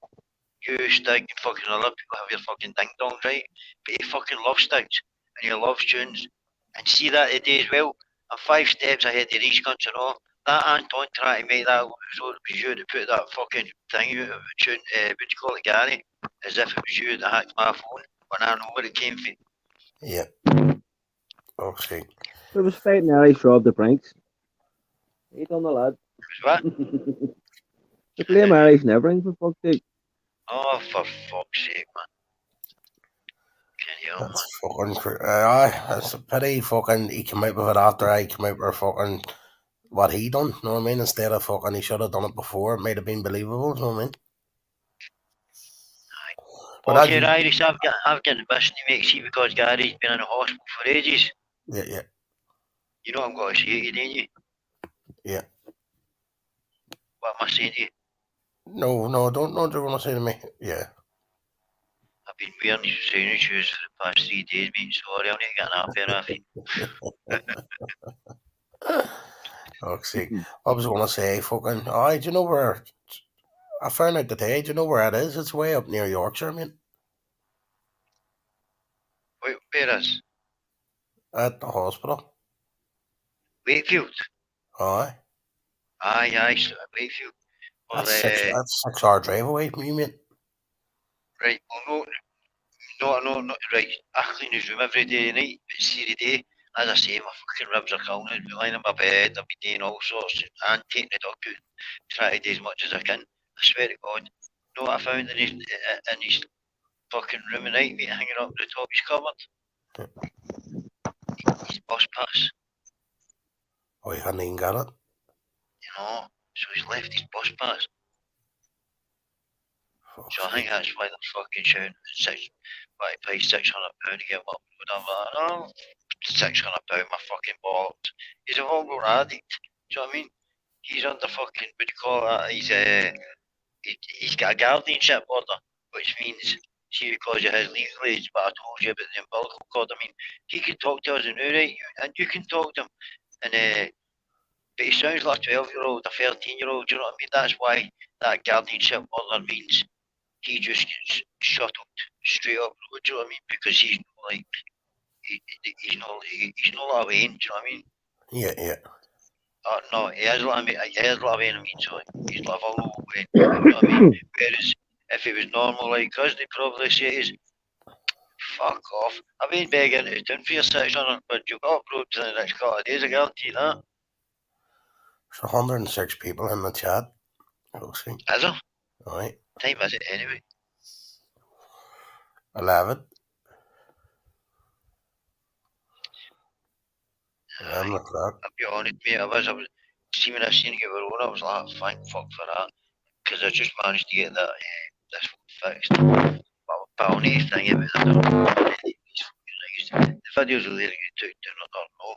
you, Stig, and fucking other people have your fucking ding dongs, right? But he fucking loves Stigs, and he loves tunes. And see that today as well. I'm 5 steps ahead of these cunts and all. That Anton trying to make that so it was you to put that fucking thing out of a tune, what do you call it, Gary? As if it was you that hacked my phone when I know where it came from. Yeah. Okay. There was fighting Irish Rob the Pranks. He done the lad. What? The blame Irish and everything for fuck's sake. Oh, for fuck's sake, man. Can you? That's fucking aye, it's a pity fucking he came out with it after I came out with fucking what he done, you know what I mean? Instead of fucking he should have done it before, it might have been believable, you know what I mean? But Okay, Irish, I've got a mission to make, see, because Gary's been in the hospital for ages. yeah. You know I'm going to say to you, don't you? Yeah. What am I saying to you? No, don't know what you're gonna say to me. Yeah. I've been wearing these training shoes for the past 3 days, mate. Sorry, I'll need to get an pair of feet. Oh, see, I was gonna say fucking. Oh, do you know where? I found out today. Do you know where it is? It's way up near Yorkshire, I mean. Wait, where is? At the hospital. Wakefield. Aye. Aye, so Wakefield. Well, That's 6 hour drive away from you, mate. right, well, no, right. I clean his room every day and night, but see the day, as I say, my fucking ribs are killing me. I'll be lying in my bed, I'll be doing all sorts, and taking the dog out, try to do as much as I can. I swear to God. You know what I found in his fucking room at night, mate, hanging up the top of his cupboard? His bus pass. Oh, you hadn't even got it? You know, so he's left his bus pass. Fuck. So I think that's why they're fucking shouting why I pay £600 to get him up, whatever. Oh, £600, my fucking bollocks. He's a vulgar addict. Do you know what I mean? He's under fucking, what do you call that? He's got a guardianship order, which means, see, because of his legal age, but I told you about the umbilical cord. I mean, he can talk to us and right, and you can talk to him, and but he sounds like a 12-year-old, a 13-year-old. Do you know what I mean? That's why that guardianship order means he just gets shuttled straight up. Do you know what I mean? Because he's not like he's not away. Do you know what I mean? Yeah. No, he is like me. He is like I mean, sorry, he's like a low way. You know what I mean? Whereas if he was normal like us, they'd probably say is fuck off. I've been begging to town for your 600, but you got approved in the next couple of days. I guarantee that. There's 106 people in the chat. We'll see. Is there? Alright. Time is it anyway? 11. 11 o'clock. I'll be honest, mate. I was see when I seen you were on, I was like, thank fuck for that, because I just managed to get that this fixed. But I'll need to think about that. The videos will either get took down or no.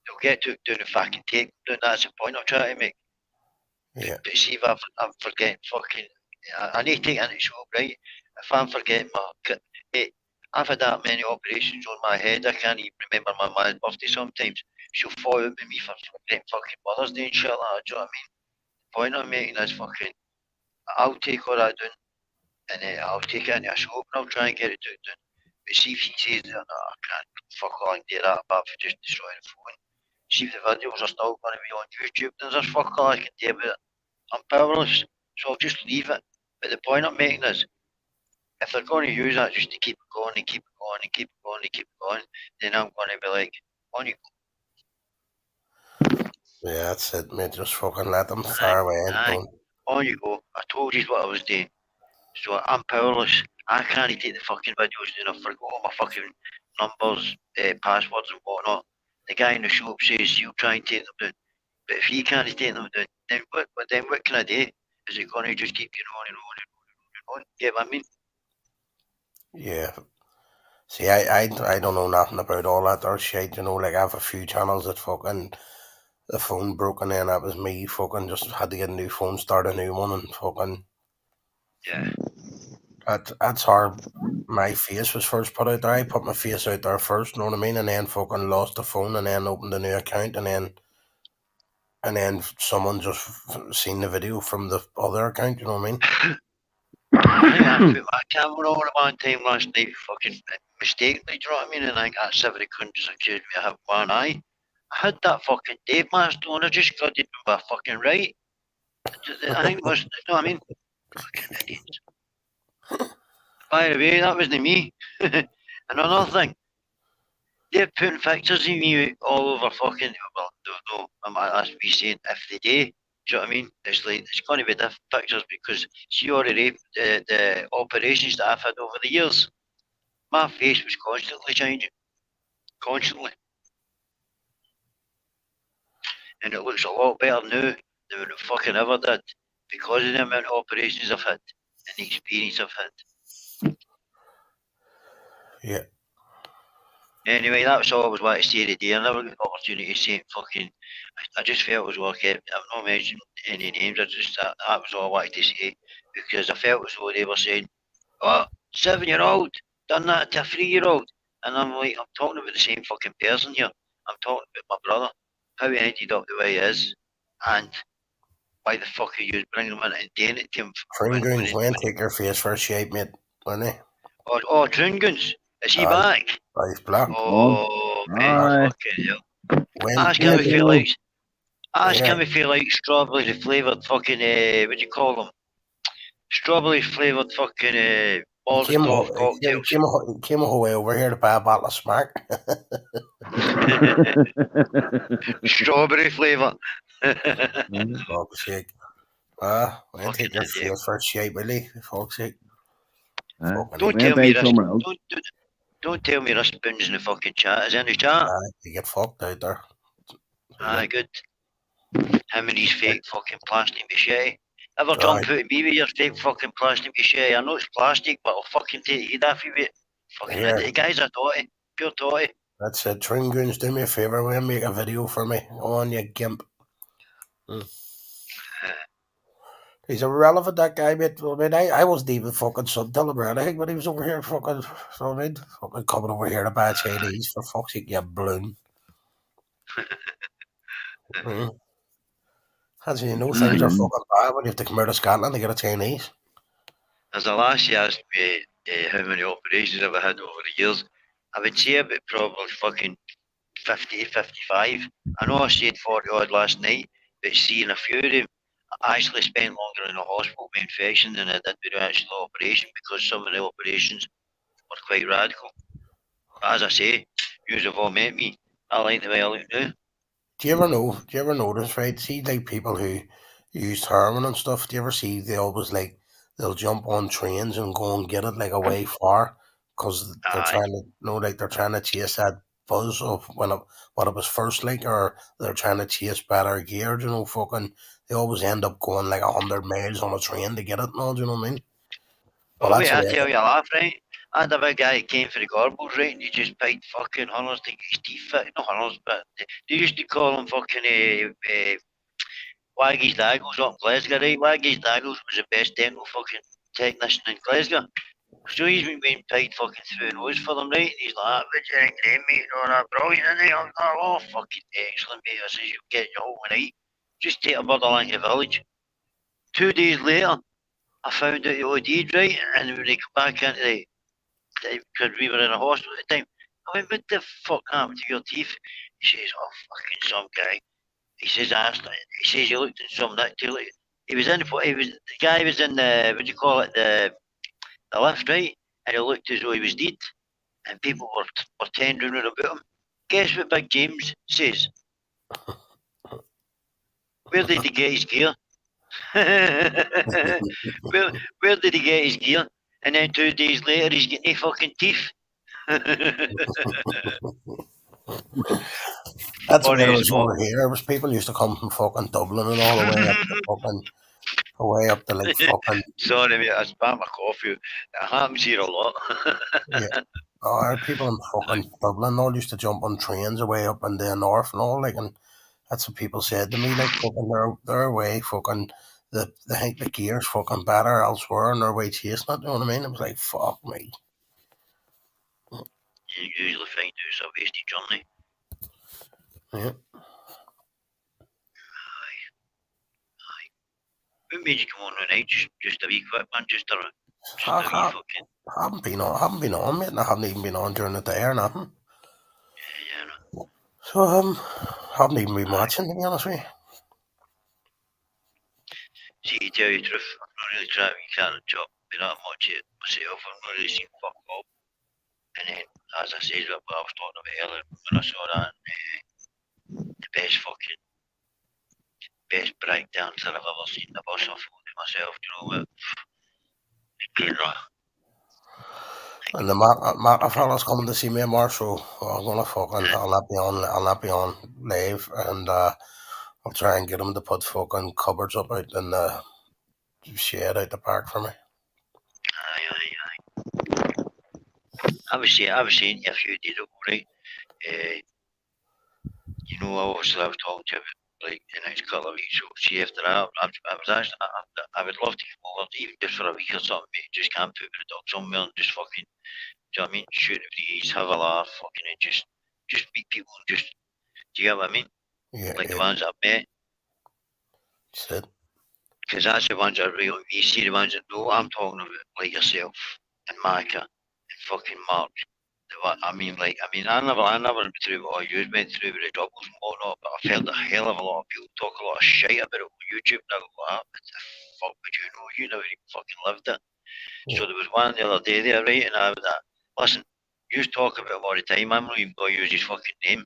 They'll get took down if I can take them down. That's the point I'm trying to make. Yeah. But see if I'm forgetting fucking. I need to take it into shop, right? If I'm forgetting I've had that many operations on my head, I can't even remember my mum's birthday sometimes. She'll fall out with me for forgetting fucking Mother's Day and shit like that, do you know what I mean? The point I'm making is fucking, I'll take all that down, and then I'll take it into a shop and I'll try and get it down. But see if he says that, no, I can't fuck all and do that apart from just destroying the phone. See if the videos are still going to be on YouTube, then there's fuck all I can do about it. I'm powerless, so I'll just leave it. But the point I'm making is, if they're going to use that just to keep it going and keep it going and keep it going and keep it going, then I'm going to be like, on you go. Yeah, that's it, mate. Just fucking let them fire away. On you go. I told you what I was doing. So I'm powerless. I can't take the fucking videos down. I forgot all my fucking numbers, passwords and whatnot. The guy in the shop says he'll try and take them down. But if he can't take them down, then what can I do? Is it going to just keep going on and on and on and on? Get what I mean? Yeah. See, I don't know nothing about all that or shit, you know, like I have a few channels that fucking the phone broke and then that was me fucking just had to get a new phone, start a new one and fucking yeah. That's how my face was first put out there. I put my face out there first, you know what I mean? And then fucking lost the phone and then opened a new account and then someone just seen the video from the other account, you know what I mean? I put my camera on at one time last night, fucking mistakenly, do you know what I mean? And I got 70 countries accused me. I have one eye. I had that fucking Dave mask on. I just got it by fucking right. I think it was, you know what I mean? Fucking idiots. By the way, that wasn't me. And another thing, they're putting pictures of me all over fucking. Well, no, that's me saying if they do. Do you know what I mean? It's like it's going to be different pictures because see all the operations that I've had over the years. My face was constantly changing, constantly, and it looks a lot better now than when it fucking ever did because of the amount of operations I've had and the experience I've had. Yeah. Anyway, that's all I was wanting to say today. I never got the opportunity to say it fucking. I just felt it was working. I'm not mentioning any names. That was all I wanted to say because I felt as though they were saying, "Oh, 7-year-old done that to a 3-year-old," and I'm like, I'm talking about the same fucking person here. I'm talking about my brother, how he ended up the way he is, and why the fuck are you bringing him in and doing it to him? Tringoons went take your face for a shape, mate, weren't they? Oh, Tringuns, is he back? He's black. Oh, man, Aye. fucking hell. When Ask him if he Hello. likes. Ask Yeah. him if he likes strawberry flavoured fucking, what do you call them? Strawberry flavoured fucking balls of cocktails. came a whole way over here to buy a bottle of Smack. Strawberry flavour. Fuck's sake. Went take your Fucking face for a shape, really. Fuck's sake. Don't tell me this. Don't tell me this spoon's in the fucking chat. Is it in the chat? You get fucked out there. Aye, good. Him and his fake fucking plastic machete. Ever jump out of me with your fake fucking plastic machete? I know it's plastic, but I'll fucking take you off of it. Fucking idiot. The guy's a totty. Pure totty. That's it. Tringoons, do me a favour, will you make a video for me? Go on, you gimp. He's irrelevant, that guy, mate. I mean, I wasn't even fucking subtle about anything, but he was over here fucking, so I mean, fucking coming over here to buy Chinese, for fuck's sake, you balloon. As you know, things are fucking bad when you have to come out of Scotland to get a Chinese. As the last year asked me how many operations I've had over the years, I would say about probably fucking 50, 55. I know I said 40 odd last night, but seeing a few of them, I actually spent longer in the hospital with infection than I did with the actual operation because some of the operations were quite radical. But as I say, you have all met me. I like the way I look now. Do you ever notice, right? See, like people who use heroin and stuff, do you ever see they always like, they'll jump on trains and go and get it like away far because they're trying to, they're trying to chase that buzz of what it was first like, or they're trying to chase better gear, fucking, they always end up going like 100 miles on a train to get it and all, do you know what I mean? Well, wait, I tell you a laugh, right? I had a big guy that came for the Gorbals, right? And he just paid fucking hunters to get his teeth fit. Not hunters, but they used to call him fucking Waggy's Daggles up in Glasgow, right? Waggy's Daggles was the best dental fucking technician in Glasgow. So he's been being paid fucking through the nose for them, right? And he's like, what do you think, mate? You know, that brilliant, isn't he? I'm like, oh, fucking excellent, mate. I says, you'll get your whole night. Just take a bird along the village. 2 days later, I found out he OD'd, right? And when they come back into the because we were in a hospital at the time, I went, what the fuck happened to your teeth? He says, oh, fucking some guy. He says, he says, he looked at some that too. The guy was in the, what do you call it, the lift, right? And he looked as though he was dead. And people were tendering about him. Guess what Big James says? Where did he get his gear? where did he get his gear? And then 2 days later, he's getting fucking teeth. That's what it was over here. There was people used to come from fucking Dublin and all the way up to fucking, away up to like fucking. Sorry, mate, I spam my coffee. It happens here a lot. Yeah. People in fucking Dublin all used to jump on trains away up in the north and all, like, and that's what people said to me, like, fucking they're away fucking, they think the gear's fucking better elsewhere and they're away chasing it, you know what I mean? It was like, fuck me. You usually find it's a wasted journey. Yeah. Aye. What made you come on tonight? Just a wee quick one, just a wee fucking. I haven't been on, mate, and I haven't even been on during the day or nothing. Yeah, no. So, haven't even been watching, to be honest with you. See, to tell you the truth, I'm not really trying to be kind of job, but not much it myself. I've not really seen fuck all. And then, as I said, what I was talking about earlier, when I saw that, the best breakdowns that I've ever seen. The boss of myself, you know what? Good, right? And the Mac fella's coming to see me tomorrow, so I'm gonna I'll not be on live, and I'll try and get him to put fucking cupboards up out in the shed out the park for me. Aye. I was saying if you did it right, you know, I was talking to you about, like, the next couple of weeks. So see after that, I would love to come over even just for a week or something, mate. Just camp out with the dog somewhere and just fucking, do you know what I mean? Shoot the breeze, have a laugh, fucking, and just meet people and just, do you get what I mean? Yeah, Like the yeah. ones I've met. Said. Because that's the ones that really, you see the ones that know what I'm talking about, like yourself and Micah and fucking Mark. I mean, I never went through what you went through with the doubles and whatnot, but I've heard a hell of a lot of people talk a lot of shit about it on YouTube. And I go, what the fuck would you know? You never even fucking lived it. Yeah. So there was one the other day there, right? And I was like, listen, you talk about it all the time. I'm not even going to use his fucking name.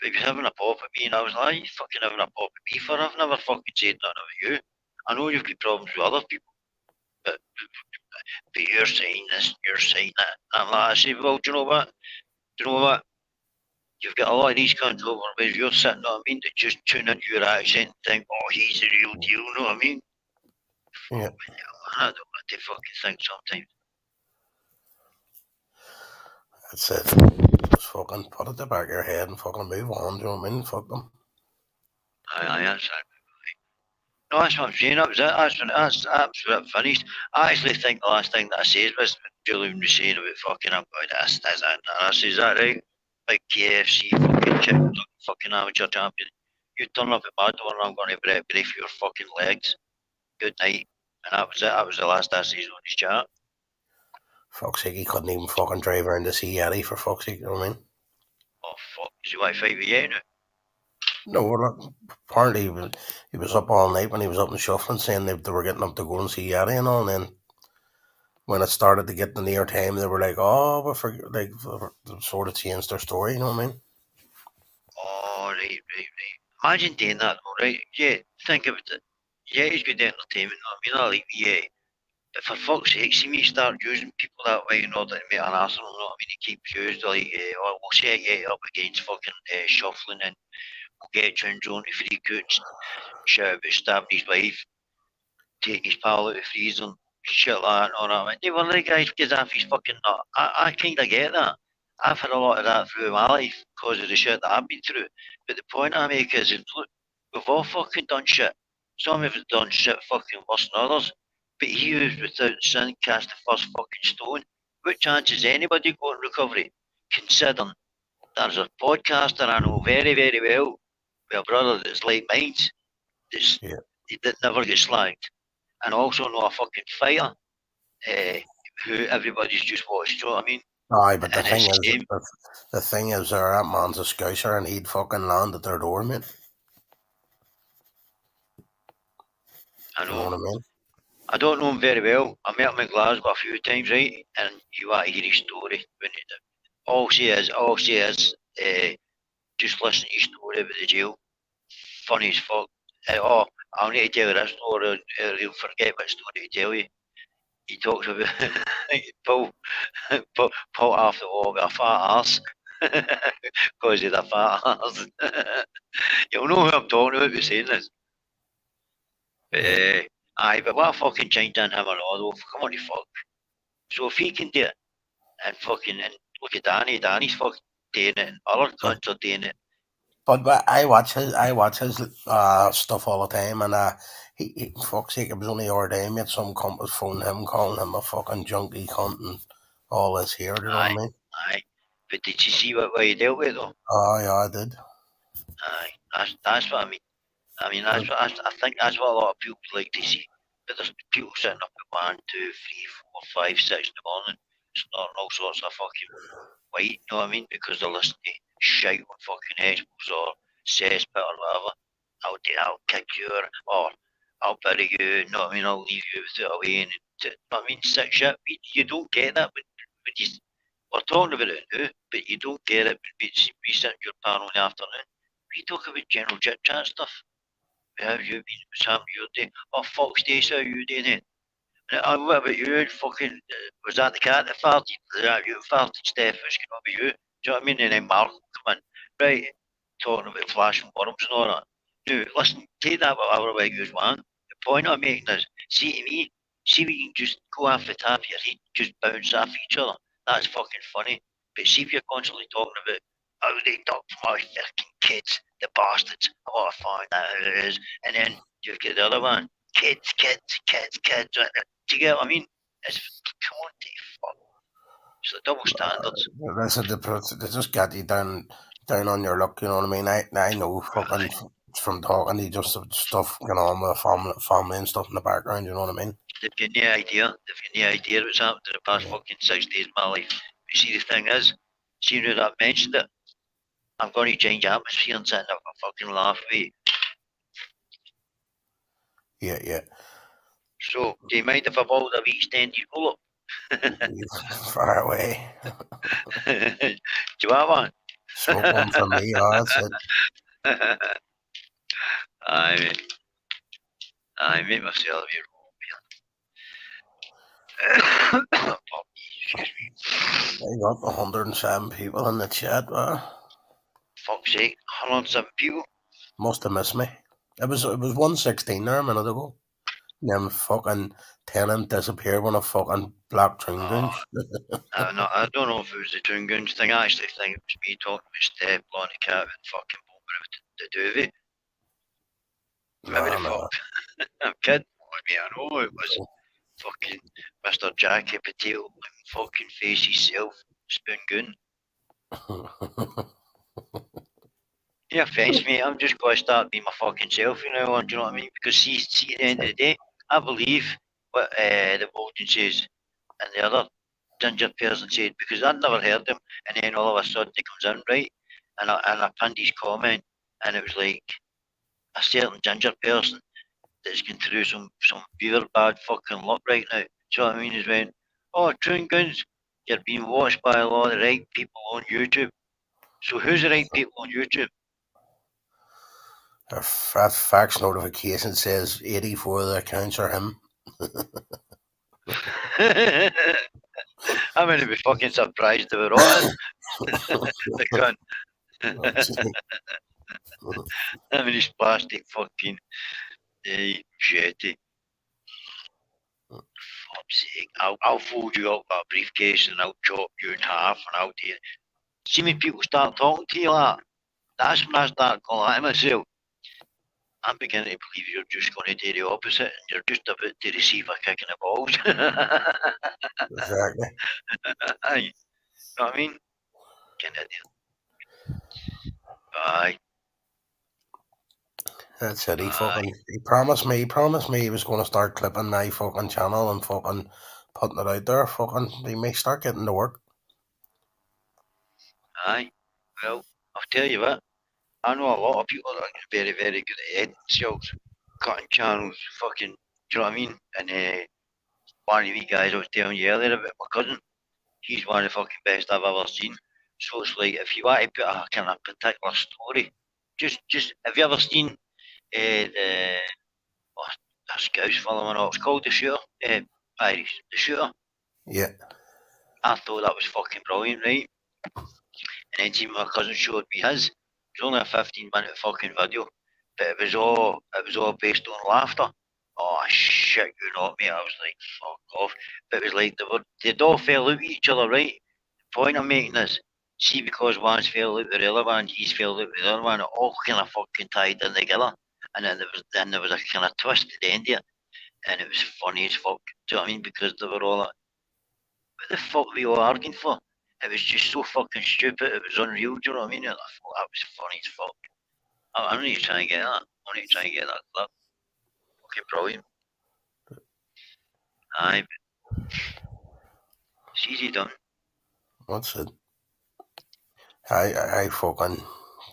But he was having a pop at me, and I was like, you fucking having a pop at me for? I've never fucking said nothing about you. I know you've got problems with other people, but you're saying this, you're saying that. And I'm like, I say, well, do you know what? Do you know what? You've got a lot of these cunts over where you're sitting, know what I mean, that just tune into your accent and think, oh, he's the real deal, know what I mean? Yeah. I don't know what they fucking think sometimes. That's it. Just fucking put it at the back of your head and fucking move on, do you know what I mean? Fuck them. Aye, that's it. No, that's what I'm saying. That was it. That's where it finished. I actually think the last thing that I said was Julian was saying about fucking up about this, and I says, is that right? Like KFC fucking chicken fucking amateur champion. You turn up at my door and I'm going to break your fucking legs. Good night. And that was it. That was the last I said on his chat. Fuck's sake, he couldn't even fucking drive around the sea Yeti for fuck's sake, you know what I mean? Oh fuck. Is he like 5 a.m. now? No, well, apparently he was up all night when he was up in Shuffling saying they were getting up to go and see Yeti and all, and then when it started to get the near time, they were like, oh, we forget, like, they sort of changed their story, you know what I mean? Oh, right. Imagine doing that though, right? Yeah, think about it. Yeah, it's good entertainment. I mean, I like yeah. But for fuck's sake, see me start using people that way in order to make an arsenal, you know what I mean? He keeps used like, oh, we'll set you up against fucking Shuffling and we'll get Jones on to free coots, shout about stabbing his wife, taking his pal out of freeze and shit like that and all that. They were like guys because off his fucking nut. I kind of get that. I've had a lot of that through my life because of the shit that I've been through. But the point I make is, look, we've all fucking done shit. Some of us done shit fucking worse than others. But he who's without sin cast the first fucking stone. What chance is anybody got in recovery? Considering there's a podcaster I know very, very well, with a brother that's like mine, that never gets slagged. And also know a fucking fighter who everybody's just watched. You know what I mean? Aye, but the And it's thing the is, same. that man's a scouser and he'd fucking land at their door, mate. I You know what know. I mean? I don't know him very well. I met him in Glasgow a few times, right? And you want to hear his story. All she is, just listen to his story about the jail. Funny as fuck. Oh, I'll need to tell you this story, or he'll forget what story to tell you. He talks about Paul, Paul after all got a fat arse. Because he's a fat arse. You'll know who I'm talking about by saying this. Aye, but what a fucking giant in him and all though. Come on, you fuck. So if he can do it, and fucking, and look at Danny's fucking doing it, and other cunts are doing it. But I watch his stuff all the time, and he fuck's sake, it was only our day, mate. Some cunt was phoning him, calling him a fucking junkie cunt and all this here. Do you know what I mean? Aye. But did you see what he dealt with though? Oh yeah, I did. Aye, that's what I mean. I mean, I think that's what a lot of people like to see. But there's people sitting up at 1, 2, 3, 4, 5, 6 in the morning, snorting all sorts of fucking white, you know what I mean? Because they're listening to shite on fucking Xbox or cesspit or whatever. I'll kick you or I'll bury you, you know what I mean? I'll leave you without a way. And, you know what I mean? Sick shit. You don't get that when We're talking about it now, but you don't get it. We sit in your panel in the afternoon. We talk about general chit chat stuff. How have you been? What's happened your day? Oh, fuck, Stacey, how you doing then? What about you? Fucking, was that the cat that farted? Was that you farted, Steph? What's going on with you? Do you know what I mean? And then Mark come in. Right, talking about Flash and Worms and all that. Now, listen, take that whatever way you want. The point I'm making is, see to me, see we can just go off the top of your head, just bounce off each other. That's fucking funny. But see if you're constantly talking about how they ducked my fucking kids, the bastards, oh, fine, that it is. And then you've got the other one, kids. Do you get what I mean? It's, come on, fuck. It's the double standards. They just got you down on your luck, you know what I mean? I know fucking from talking to just stuff going on with family and stuff in the background, you know what I mean? They've got no idea. What's happened in the past fucking 6 days of my life. But see, the thing is, seeing how that mentioned it, I'm going to change the atmosphere and sit up and fucking laugh with you. Yeah. So, do you mind if I bought a wee extended roll up? Far away. Do you want one? Smoke one for me, that's it. I made myself a roll beer. Excuse me. I got 107 people in the chat, Fuck's sake, 107 people? Must have missed me. It was 116 there a minute ago. And then fucking 10 and disappeared when a fucking black Toongoons. I don't know if it was the Toongoons thing. I actually think it was me talking to Steph, blowing the cat and fucking bumping out the duvet. Maybe the fuck. I'm kidding. I know it was fucking Mr. Jackie Potato fucking face himself, Spoon Goon. Yeah, offense me. I'm just going to start being my fucking self, you know. Do you know what I mean? Because see, at the end of the day, I believe what the Bolton says and the other ginger person said, because I'd never heard them, and then all of a sudden he comes in, right? And I pinned his comment, and it was like a certain ginger person that's going through some real bad fucking luck right now. So I mean, he's went, oh, Toongoons, you're being watched by a lot of the right people on YouTube. So who's the right people on YouTube? A fax notification says 84 of the accounts are him. I'm going to be fucking surprised if we're on. The cunt. I mean, his plastic fucking jetty. Fuck's sake. I'll fold you up that briefcase and I'll chop you in half and I'll do it. See when people start talking to you like that, that's when I start calling at myself. I'm beginning to believe you're just going to do the opposite and you're just about to receive a kick in the balls. Exactly. Aye. You know what I mean? Aye. That's it. He promised me he was going to start clipping my fucking channel and fucking putting it out there. Fucking, he may start getting to work. Aye. Well, I'll tell you what. I know a lot of people that are very, very good at editing skills, cutting channels, fucking, do you know what I mean? And one of the guys I was telling you earlier about, my cousin, he's one of the fucking best I've ever seen. So it's like, if you want to put a kind of particular story, just have you ever seen the Scouse film or not? It's called The Shooter, Irish, The Shooter. Yeah. I thought that was fucking brilliant, right? And then see my cousin showed me his. It was only a 15-minute fucking video, but it was all based on laughter. Oh shit, you know me. I was like, fuck off. But it was like they'd all fell out with each other, right? The point I'm making is, see, because one's fell out with the other one, he's fell out with the other one, it all kind of fucking tied in together. And then there was a kind of twist at the end of it, and it was funny as fuck. Do you know what I mean? Because they were all like, what the fuck were we all arguing for? It was just so fucking stupid. It was unreal. Do you know what I mean? And I thought that was funny as fuck. I need to try and get that. I need to try and get that clip. Okay, brilliant. Aye. It's easy done. That's it. I fucking,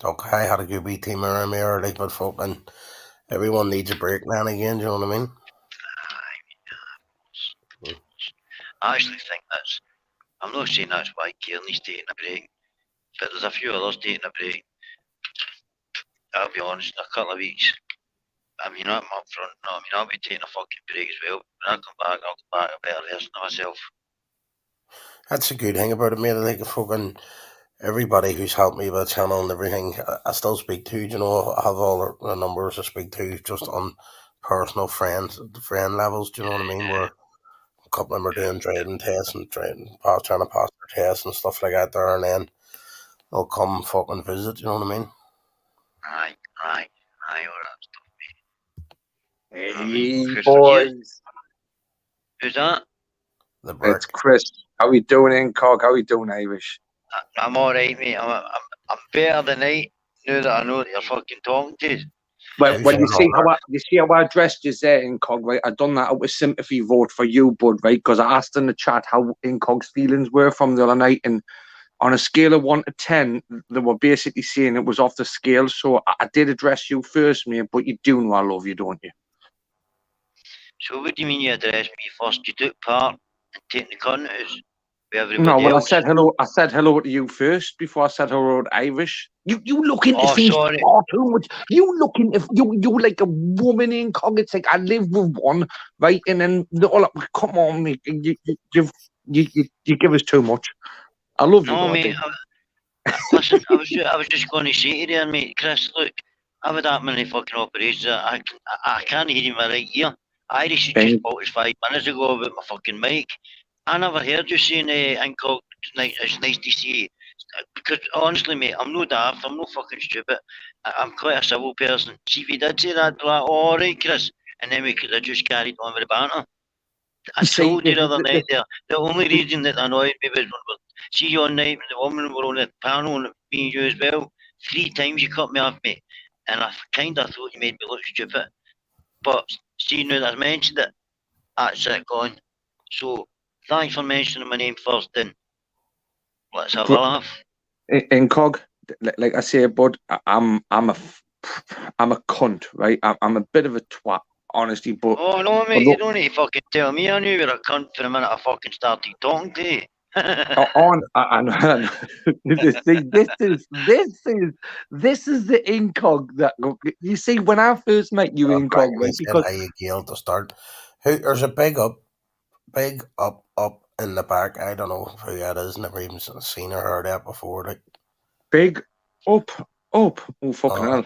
look, I had a good wee team around me early, but fucking everyone needs a break now and again. Do you know what I mean? I actually think that's I'm not saying that's why Kearney's taking a break, but there's a few others taking a break. I'll be honest, in a couple of weeks, I mean, I'm up front. No, I mean, I'll be taking a fucking break as well. When I come back, I'll come back a better version of myself. That's a good thing about it, mate. I think fucking everybody who's helped me with the channel and everything, I still speak to. You know, I have all the numbers I speak to just on personal friend levels. Do you know what I mean? Where a couple of them are doing driving tests and trying to pass their tests and stuff like that there, and then they'll come fucking visit. You know what I mean? Aye, all that stuff, mate. Hey, boys. Who's that? The brick. It's Chris. How we doing, Incog? How we doing, Irish? I'm alright, mate. I'm better than I now that I know that you're fucking talking to. Well, you see how I dressed you there, Incog, right? I done that out of sympathy vote for you, bud, right? Because I asked in the chat how Incog's feelings were from the other night, and on a scale of 1 to 10, they were basically saying it was off the scale. So I did address you first, mate, but you do know I love you, don't you? So what do you mean you addressed me first? You took part in taking the cunt out with everybody No, well, else. I said hello to you first before I said hello to Irish. You look into things sorry. far too much. You look into you like a woman, Incog. It's like I live with one, right? And then come on, mate. You give us too much. I love you. No, though, mate. Listen, I was just going to say to you there, mate, Chris. Look, I've had that many fucking operations. I can't hear in my right ear. Irish just bought us 5 minutes ago about my fucking mic. I never heard you saying Incog. It's nice to see you. Because honestly, mate, I'm no daft. I'm no fucking stupid. I'm quite a civil person. See, if you did say that, like, all right, Chris, and then we could have just carried on with the banter. I told you the other night there, the only reason that annoyed me was when see you on night when the woman were on the panel and me and you as well. 3 times you cut me off, mate, and I kind of thought you made me look stupid. But see, now that I mentioned it, that's it gone. So thanks for mentioning my name first, then let's have a laugh. Incog, like I say, bud, I'm a cunt, right? I'm a bit of a twat. Honestly, but oh no, mate, you don't need to fucking tell me. I knew you were a cunt for the minute I fucking started talking to you. This is the Incog that you see when I first met you, Incog, right? Because Gail to start. There's a big up in the back. I don't know who that is. Never even seen or heard that before. Like big up. Oh fucking hell!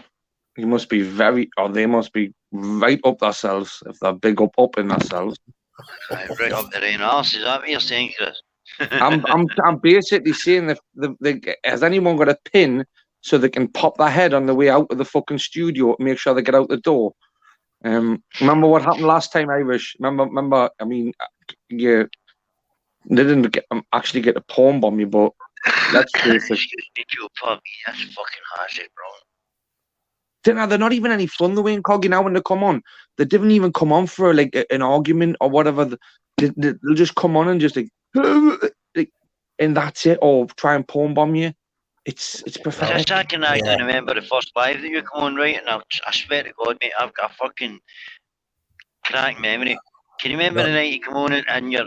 You must be they must be right up themselves if they're big up in themselves. Right up their own arse. Is that what you're saying, Chris? I'm basically saying that has anyone got a pin so they can pop their head on the way out of the fucking studio to make sure they get out the door. Remember what happened last time, Irish? Remember. I mean, you didn't actually get a porn bomb you, but let's face it. Excuse me, Joe Puppy. That's fucking harsh, bro. They're not even any fun the way in Coggy now when they come on. They didn't even come on for like an argument or whatever. They'll just come on and just like, and that's it. Or try and porn bomb you. It's pathetic. I can actually remember the first live that you come on, right? And I swear to God, mate, I've got a fucking crack memory. Can you remember the night you come on and your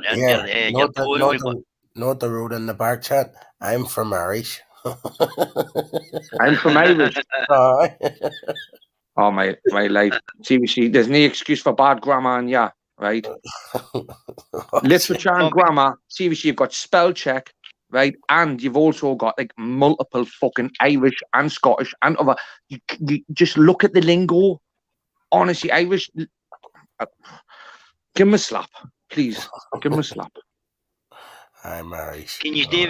Note the road in the back chat. I'm from Irish. I'm from Irish. Oh my life. See, there's no excuse for bad grammar and right? Literature and grammar. Seriously, you've got spell check, right? And you've also got like multiple fucking Irish and Scottish and other. You just look at the lingo. Honestly, Irish. Give him a slap, please. Give him a slap. I'm Irish. Can you do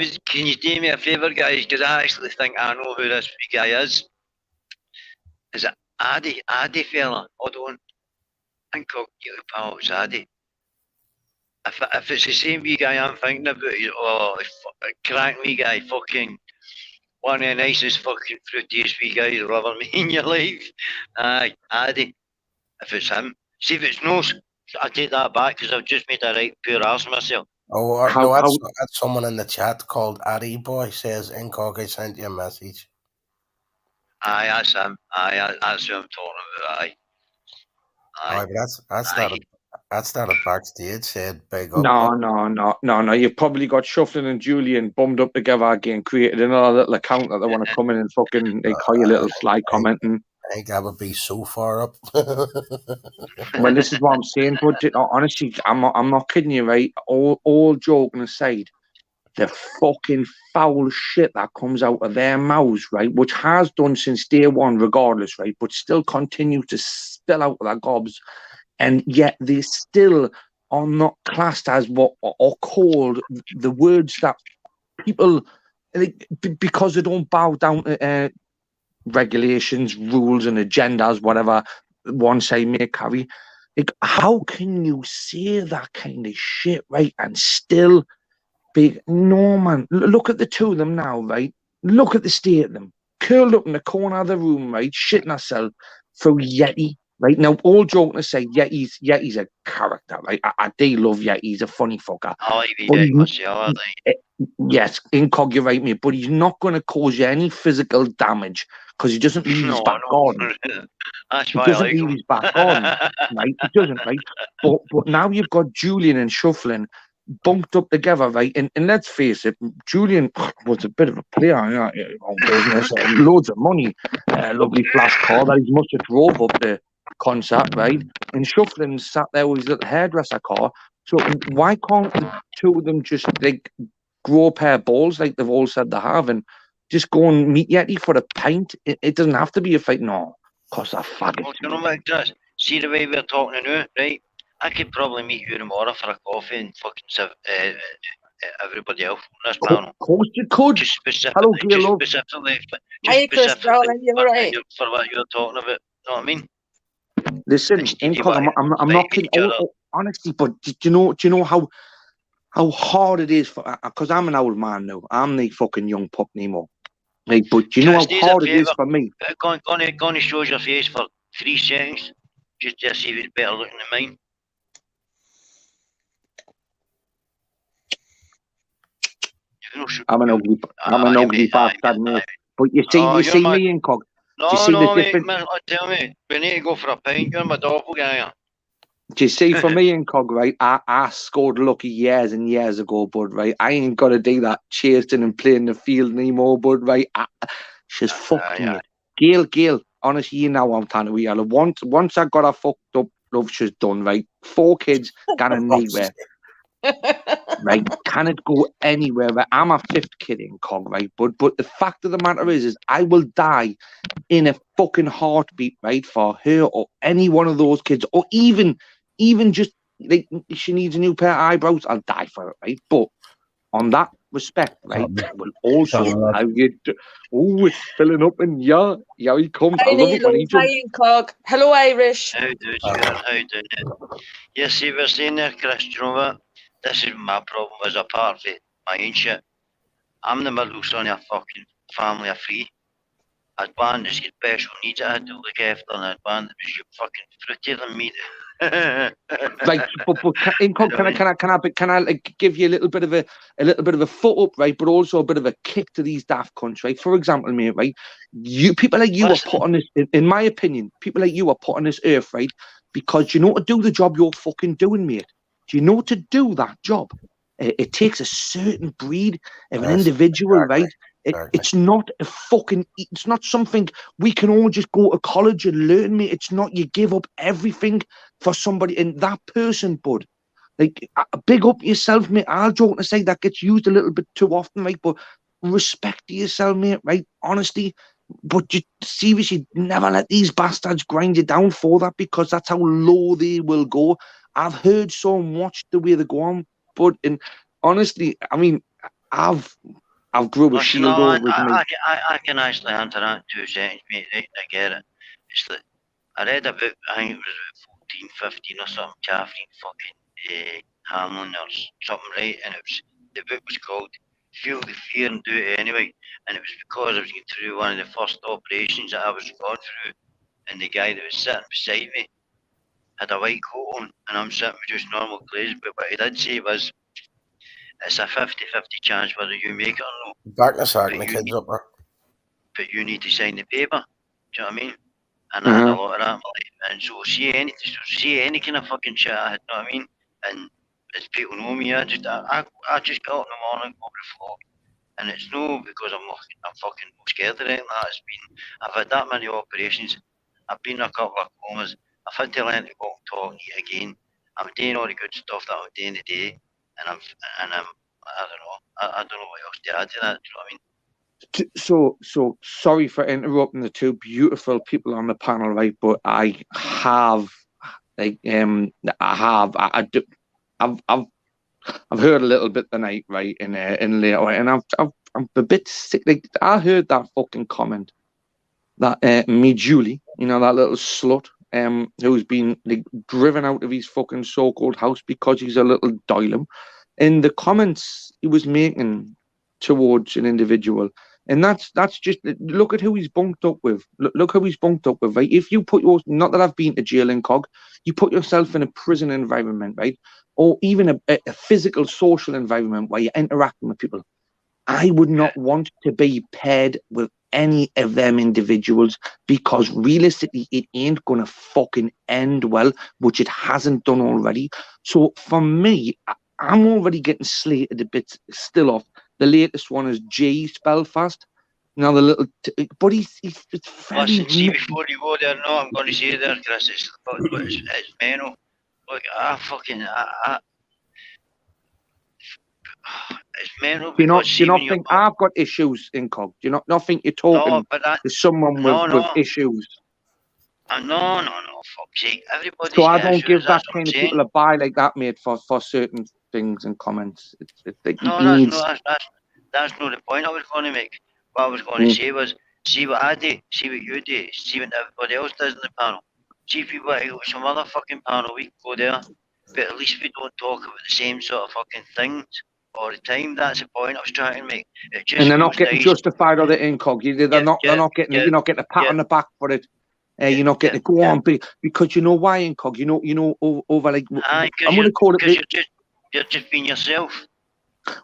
me a favour, guys? Because I actually think I know who this guy is. Is it Addy fella? I don't think you pal, it's Addy. If it's the same wee guy I'm thinking about, crank wee guy, fucking one of the nicest fucking fruitiest wee guys you've ever met in your life. Aye, Addy. If it's him. See if it's no, I take that back because I've just made a right poor arse myself. Oh, that's someone in the chat called Addy Boy says Incog, I sent you a message. Aye, that's him. Aye, that's who I'm talking about. Aye. But I'd started backstage, said big up. No. You've probably got Shuffling and Julian bummed up together again, created another little account that they want to come in and fucking call you a little sly comment. And I think I would be so far up. well, this is what I'm saying, but honestly, I'm not kidding you, right? All joking aside, the fucking foul shit that comes out of their mouths, right, which has done since day one, regardless, right, but still continue to spill out of their gobs, and yet they still are not classed as what are called the words that people, because they don't bow down to regulations, rules, and agendas, whatever one side may carry. Like, how can you say that kind of shit, right, and still be, no, man, look at the two of them now, right? Look at the state of them, curled up in the corner of the room, right, shitting herself for Yeti, right? Now, all joking aside, Yeti's a character, right? I do love Yeti, he's a funny fucker. Yes, Incog, you're right, mate, but he's not going to cause you any physical damage because he doesn't leave his back garden. He doesn't leave his back garden, right? He doesn't, right? But now you've got Julian and Shuffling bunked up together, right? And let's face it, Julian was a bit of a player, own business, loads of money, lovely flash car that he must have drove up the concert, right? And Shuffling sat there with his little hairdresser car. So why can't the two of them just like grow a pair of balls like they've all said they have and just go and meet Yeti for a pint? It doesn't have to be a fight, no. Cause that faggot. Well, you know what, Chris? See the way we're talking now, right? I could probably meet you tomorrow for a coffee and fucking everybody else on this panel. Of course you could. Just Hello, specifically Hey, Chris, darling, you're right. For what you're talking about. You know what I mean? Listen, I'm not kidding. Honestly, but do you know how hard it is for? Because I'm an old man now. I'm the fucking young pup anymore. Like, but do you know how hard it is for me? Go on and show your face for 3 seconds. Just to see if it's better looking than mine. I'm an ugly bastard, mate. But you see me, Incog. No, mate, tell me, we need to go for a pint. You're my doppelganger. Do you see, for me, Incog, right, I scored lucky years and years ago, bud, right? I ain't got to do that chasing and playing the field anymore, bud, right? She's fucked me. Gail, honestly, you know I'm telling you, once I got her fucked up, love, she's done, right? 4 kids, gonna anywhere. Right, can it go anywhere? Right? I'm a 5th kid, Incog, right? But the fact of the matter is I will die in a fucking heartbeat, right, for her or any one of those kids, or even just like she needs a new pair of eyebrows, I'll die for it, right? But on that respect, right, I will also it's filling up, and yeah, he comes. I love it when he jumps. Incog. Hello, Irish. How do it? You see, we're saying there, Chris, you know what? This is my problem as a part of my own shit. I'm the middle son of a fucking family of 3. I had one that's got special needs I had to look after, and I had one that was fucking fruitier than me. Right, but Incog, can I like give you a little bit of a foot up, right? But also a bit of a kick to these daft cunts, right? For example, mate, right? People like you are put on this, in my opinion, people like you are put on this earth, right? Because you know to do the job you're fucking doing, mate. Do you know to do that job? It takes a certain breed of an individual, right? It's not it's not something we can all just go to college and learn, mate. It's not you give up everything for somebody, and that person, bud. Like, big up yourself, mate. I'll joke to say that gets used a little bit too often, right? But respect to yourself, mate, right? Honesty. But you seriously never let these bastards grind you down for that, because that's how low they will go. I've heard so much the way they go on, but honestly, I mean, I've grew a shield over with me. I can actually answer that in 2 seconds, mate. Right, I get it. It's like, I read a book, I think it was 14, 15 or something, Catherine fucking Hamlin or something, right? And the book was called Feel the Fear and Do It Anyway. And it was because I was going through one of the first operations that I was going through, and the guy that was sitting beside me had a white coat on, and I'm sitting with just normal clothes. But what he did say was, it's a 50-50 chance whether you make it or not. Back in a second, the kids up there. But you need to sign the paper. Do you know what I mean? And I had a lot of that in my life. and so see any kind of fucking shit, you know what I mean? And as people know me, I just get up in the morning, go to the floor, and it's no because I'm fucking scared of anything. I've had that many operations, I've been in a couple of comas, I've had to learn to walk, talk, eat again. I'm doing all the good stuff that I'm doing today, and I'm I don't know, I don't know what else to add to that. Do you know what I mean? So sorry for interrupting the two beautiful people on the panel, right? But I have, like, I've heard a little bit tonight, right? In later, and I'm a bit sick. Like, I heard that fucking comment that me Julie, you know, that little slut, who's been like driven out of his fucking so-called house because he's a little doylem. In the comments he was making towards an individual. And that's just, look at who he's bunked up with. Look who he's bunked up with, right? If you put not that I've been to jail in Cog, you put yourself in a prison environment, right? Or even a physical, social environment where you're interacting with people. I would not want to be paired with any of them individuals, because realistically, it ain't going to fucking end well, which it hasn't done already. So for me, I'm already getting slated a bit still off. The latest one is Jay's Belfast. Now the little, but it's very. Listen, see, before you go there, no, I'm going to say there, Chris, it's mental. Look, it's mental. Do you not think I've got issues in Cog? Do you not think you're talking to someone with issues? No, fuck's sake. Everybody's so I don't issues, give that kind of people a buy like that, mate, for certain things and comments. It's like that's not the point I was going to make. What I was going to say was, see what I do, see what you do, see what everybody else does in the panel. See if we want to go to some other fucking panel, we can go there. But at least we don't talk about the same sort of fucking things all the time. That's the point I was trying to make. And they're not getting justified on the incog. They're not getting. You're not getting a pat on the back for it. You're not getting to go on, because you know why, incog. You know over like. I'm going to call it. You're just being yourself.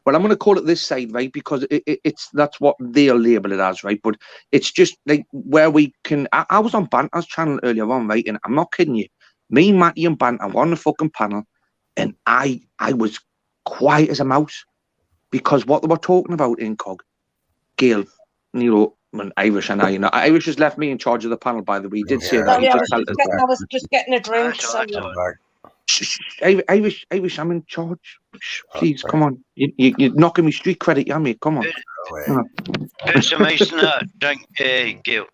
Well, I'm going to call it this side, right? Because that's what they'll label it as, right? But it's just like where we can. I was on Banter's channel earlier on, right? And I'm not kidding you. Me, Matty, and Banter were on the fucking panel, and I was quiet as a mouse, because what they were talking about, incog, Gail, you know, and Irish and I, you know, Irish has left me in charge of the panel, by the way. He did say that. I was just getting a drink. Irish, I'm in charge. Please, come on. You're knocking me street credit, yeah, mate. Come on. Put some ice in that drink, Gail.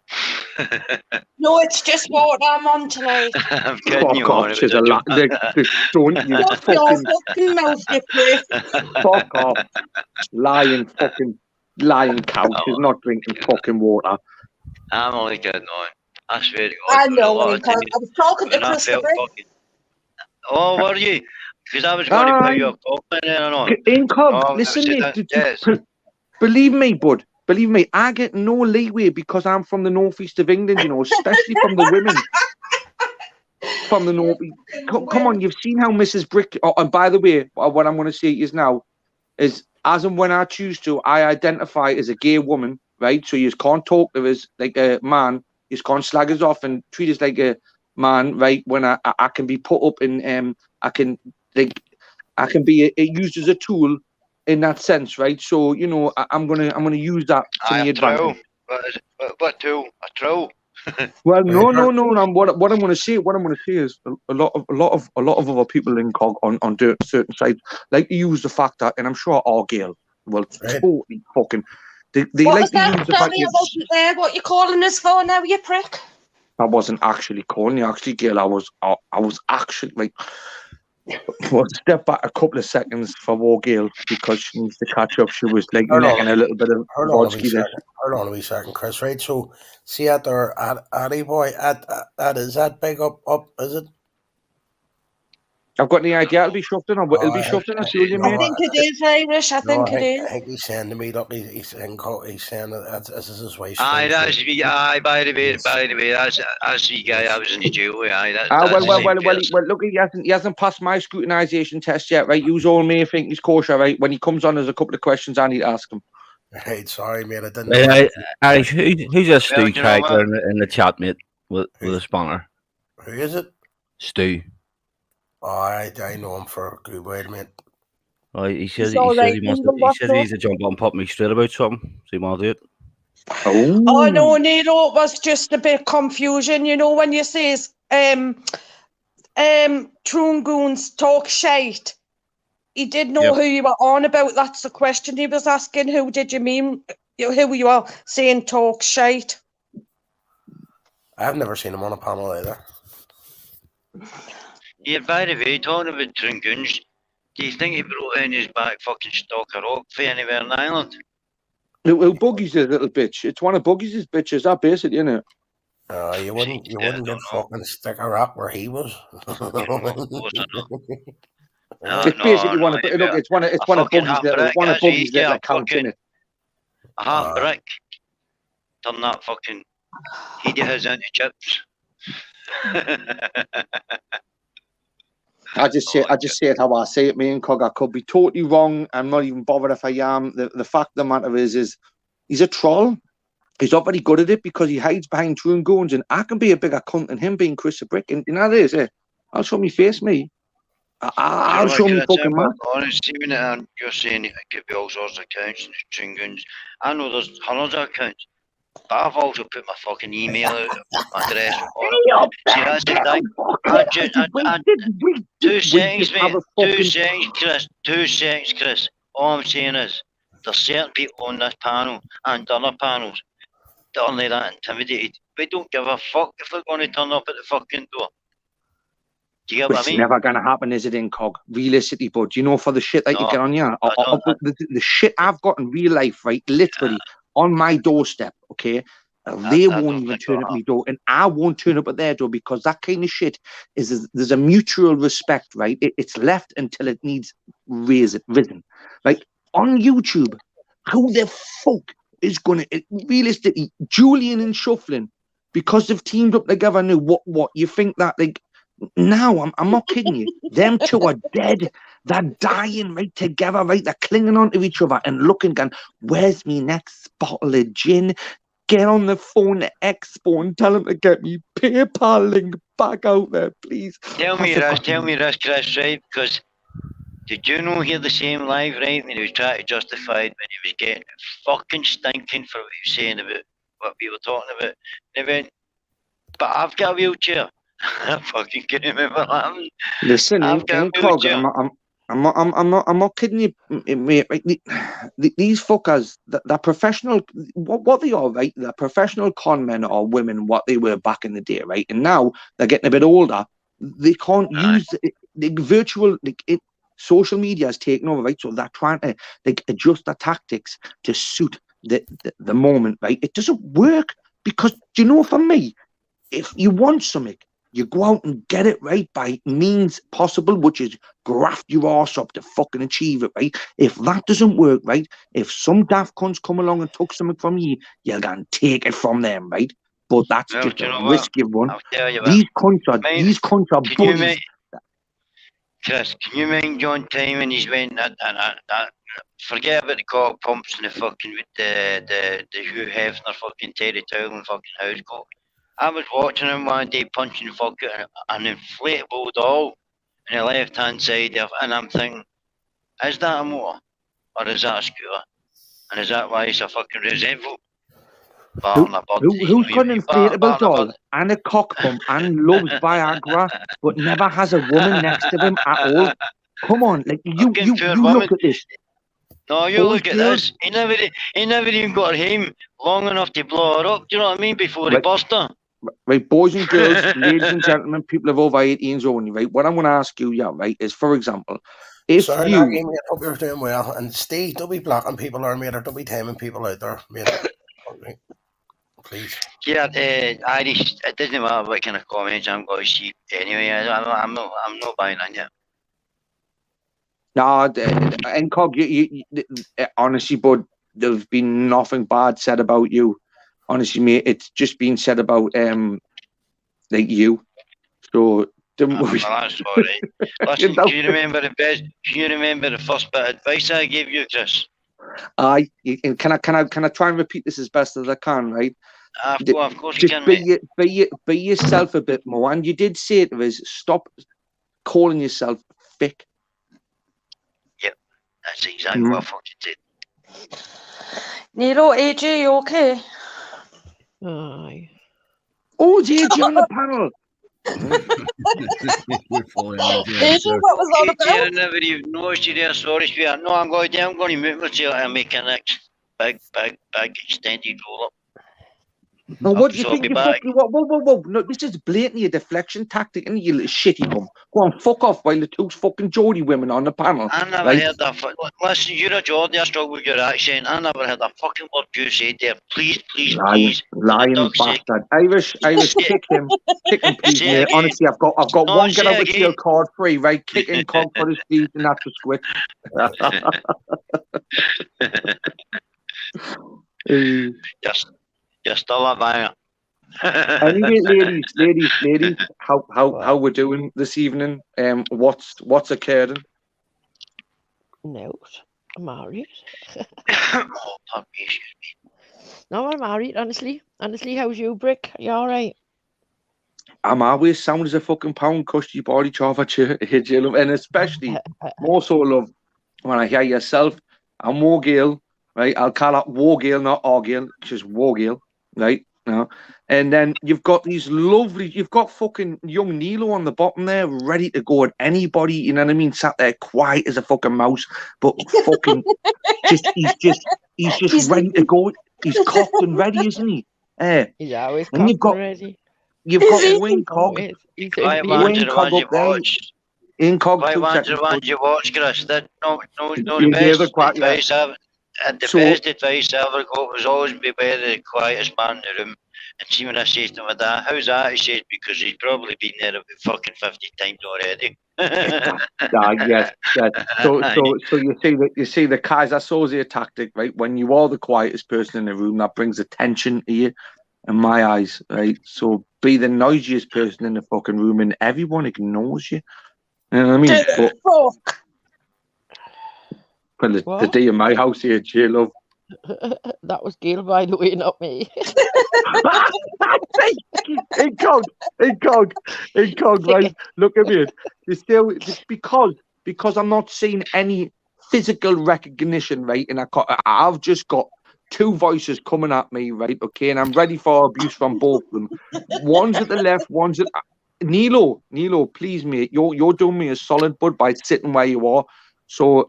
No, it's just water I'm on tonight. I'm kidding you on. She's a lot. Don't you fucking mouth, you prick. Fuck off. Lying cow. She's not drinking fucking water. I'm only kidding on. I swear to God. I know, because I was talking to Christopher. Oh, were you? Because I was going to put your comment in and on. Incog, listen, mate. Believe me, bud. Believe me, I get no leeway because I'm from the northeast of England, you know, especially from the women. From the northeast. Come on, you've seen how Mrs. Brick. Oh, and by the way, what I'm going to say is now is, as and when I choose to, I identify as a gay woman, right? So you can't talk to us like a man. You can't slag us off and treat us like a man, right? When I can be put up in I can be used as a tool in that sense, right? So you know, I'm gonna use that to my advantage. What tool? A troll. Well, no. What I'm gonna say is a lot of other people in COG on certain sites like to use the fact that, and I'm sure Argyle will totally fucking. They what like was that? to use the fact I wasn't there. What you calling us for now, you prick? I wasn't actually calling you, actually, Gail. I was actually like, well, step back a couple of seconds for War Gail because she needs to catch up. She was like making a little bit of vodka there. Hold on a wee second, Chris. Right, so see at there, Addy boy, that is that big up, is it? I've got the idea. It'll be shoved in. It'll be shoved in. I think it is Irish. I think it is. I think he's saying to me that he's saying that this is his wife. Aye, that's me. Aye, by the way, that's the guy I was in the jail with. Aye, well. Look, he hasn't passed my scrutinisation test yet, right? You all may think he's kosher, right? When he comes on, there's a couple of questions I need to ask him. Right, sorry, mate. I didn't. Irish, who's a Stu character in the chat, mate, with a spanner? Who is it? Stu. I know him for a good while, mate. He says He's all right, he wants Neil, he what's says up? he's a jump on pop me straight about something. So you want to do it? Oh no, Nero, it was just a bit confusion, you know, when you says Troongoons talk shite. He did know who you were on about. That's the question he was asking. Who did you mean? Who you are saying talk shite? I've never seen him on a panel either. Yeah, by the way, talking about Troongoons, do you think he brought in his back fucking stock of rock for anywhere in Ireland? Who Buggy's a little bitch? It's one of Buggy's bitches, that basically, isn't it? You wouldn't get fucking stick a rock where he was. It's basically one of it's one of Buggy's little accounts, isn't it? A hot brick. Turn that fucking he'd his into chips. I just say it how I say it, me and Cog. I could be totally wrong. I'm not even bothered if I am. The fact of the matter is he's a troll. He's not very good at it because he hides behind Troongoons, and I can be a bigger cunt than him being Chris the Brick. And you know it is, I'll show me face, me. I'll show me fucking man. Honestly, when you're saying it could be all sorts of accounts and Troongoons, I know there's hundreds of accounts. But I've also put my fucking email address on it. See, that's the thing. 2 seconds, mate. 2 seconds, Chris. 2 seconds, Chris. All I'm saying is, there's certain people on this panel and other panels that are like that intimidated. We don't give a fuck if they're going to turn up at the fucking door. Do you get what I mean? It's never going to happen, is it, in Cog? Realistically, but you know, for the shit that you get on here, the shit I've got in real life, right, literally, on my doorstep, okay? They won't even turn up my door, and I won't turn up at their door because that kind of shit there's a mutual respect, right? It's left until it needs risen. Like on YouTube, who the fuck is gonna realistically Julian and Shuffling, because they've teamed up together now? What you think that like? Now I'm not kidding you. Them two are dead. They're dying right together, right? They're clinging onto each other and looking, going, "Where's me next bottle of gin?" Get on the phone to Expo and tell them to get me PayPal link back out there, please. Tell me this, Chris, right? Because did you know hear the same live, right? When he was trying to justify it, when he was getting fucking stinking for what he was saying about what we were talking about. And he went, "But I've got a wheelchair." I fucking can't remember that. Listen, I'm not kidding you, mate. Right? These fuckers, they're professional. What they are, right? They're professional con men or women. What they were back in the day, right? And now they're getting a bit older. They can't use the virtual. Social media has taken over, right? So they're trying to adjust their tactics to suit the moment, right? It doesn't work because you know, for me, if you want something, you go out and get it, right, by means possible, which is graft your arse up to fucking achieve it, right? If that doesn't work, right, if some daft cunts come along and took something from you, you're going to take it from them, right? But that's just a risky one. These cunts are bullies. Chris, can you mind John Time when he's went and forget about the cock pumps and the fucking with the Hugh Hefner fucking Terry Towell and fucking house coat? I was watching him one day punching fucking an inflatable doll on the left hand side of, and I'm thinking, is that a motor? Or is that a scooter? And is that why he's a fucking resentful? Who's got an inflatable doll and a cock pump and loves Viagra but never has a woman next to him at all? Come on, like you look at this. No, you look at this. He never even got her home long enough to blow her up. Do you know what I mean? Before he bust her. Right, boys and girls, ladies and gentlemen, people of over 18s only, right? What I'm going to ask you, right, is, for example, if sorry, you... Naggy, mate, hope you're doing well. And Steve, don't be blocking people or mate, or don't be timing people out there, mate. Please. Yeah, Irish, it doesn't matter what kind of comments I'm going to see anyway. I'm not buying on you. No, Incog, you honestly, bud, there's been nothing bad said about you. Honestly, mate, it's just been said about like you. So don't worry. That's all right. Listen, do you remember the first bit of advice I gave you, Chris? Can I try and repeat this as best as I can, right? Of course you Just can, mate. be yourself a bit more. And you did say to us, stop calling yourself thick. That's exactly what I fucking did. Nero, AJ, you okay? Aye. Oh, it's AJ on the panel. AJ, what was all I about? never even noticed you there. Sorry, sweetheart. No, I'm going to move myself and make a next big extended roll up. No, what do you So think? I'll be You back. fucking whoa! No, this is blatantly a deflection tactic, and you little shitty bum. Go on, fuck off while the two fucking Geordie women on the panel. I never Right? heard that. Listen, you're a Geordie. I struggle with your accent. I never heard a fucking word you said there. Please, Lying bastard. Irish, kick him, please, Say mate. again. Honestly, I've got No, one get say out of jail again. card free, right? Kicking cog for his feet, and that's a squid. You're still a banger. Anyway, ladies, how we're doing this evening? What's occurring? No, I'm married. Oh, pardon me, excuse me. No, I'm married, honestly. Honestly, how's you, Brick? You alright? I'm always sound as a fucking pound cushy body chopper, love, and especially more so, love, when I hear yourself and Wargale, right? I'll call it Wargale, not Argale, just Wargale, right? No. And then you've got you've got fucking young Nilo on the bottom there, ready to go at anybody, you know what I mean? Sat there quiet as a fucking mouse, but fucking he's just ready to go. He's cocked and ready, isn't he? He's always and you've got ready. You've got Wayne Cog. Quite ones are the ones you watch. Incog Quite 2 ones are seconds. the ones you watch, Chris. That no, You the hear the best quack, yeah. advice I've and the So- best advice I ever got was always beware the quietest man in the room. And see when I say to my dad, how's that? He says, because he's probably been there about fucking 50 times already. Yes. So you see the Kaiser Soze tactic, right? When you are the quietest person in the room, that brings attention to you, in my eyes, right? So be the noisiest person in the fucking room, and everyone ignores you. You know what I mean? But Fuck. well, the What? day in my house here, Jill, love. That was Gail, by the way, not me. Incog, right? Look at me. It's because I'm not seeing any physical recognition, right? And I've just got two voices coming at me, right? Okay, and I'm ready for abuse from both of them. One's at the left, one's at Nilo, please, mate. You're doing me a solid, bud, by sitting where you are. So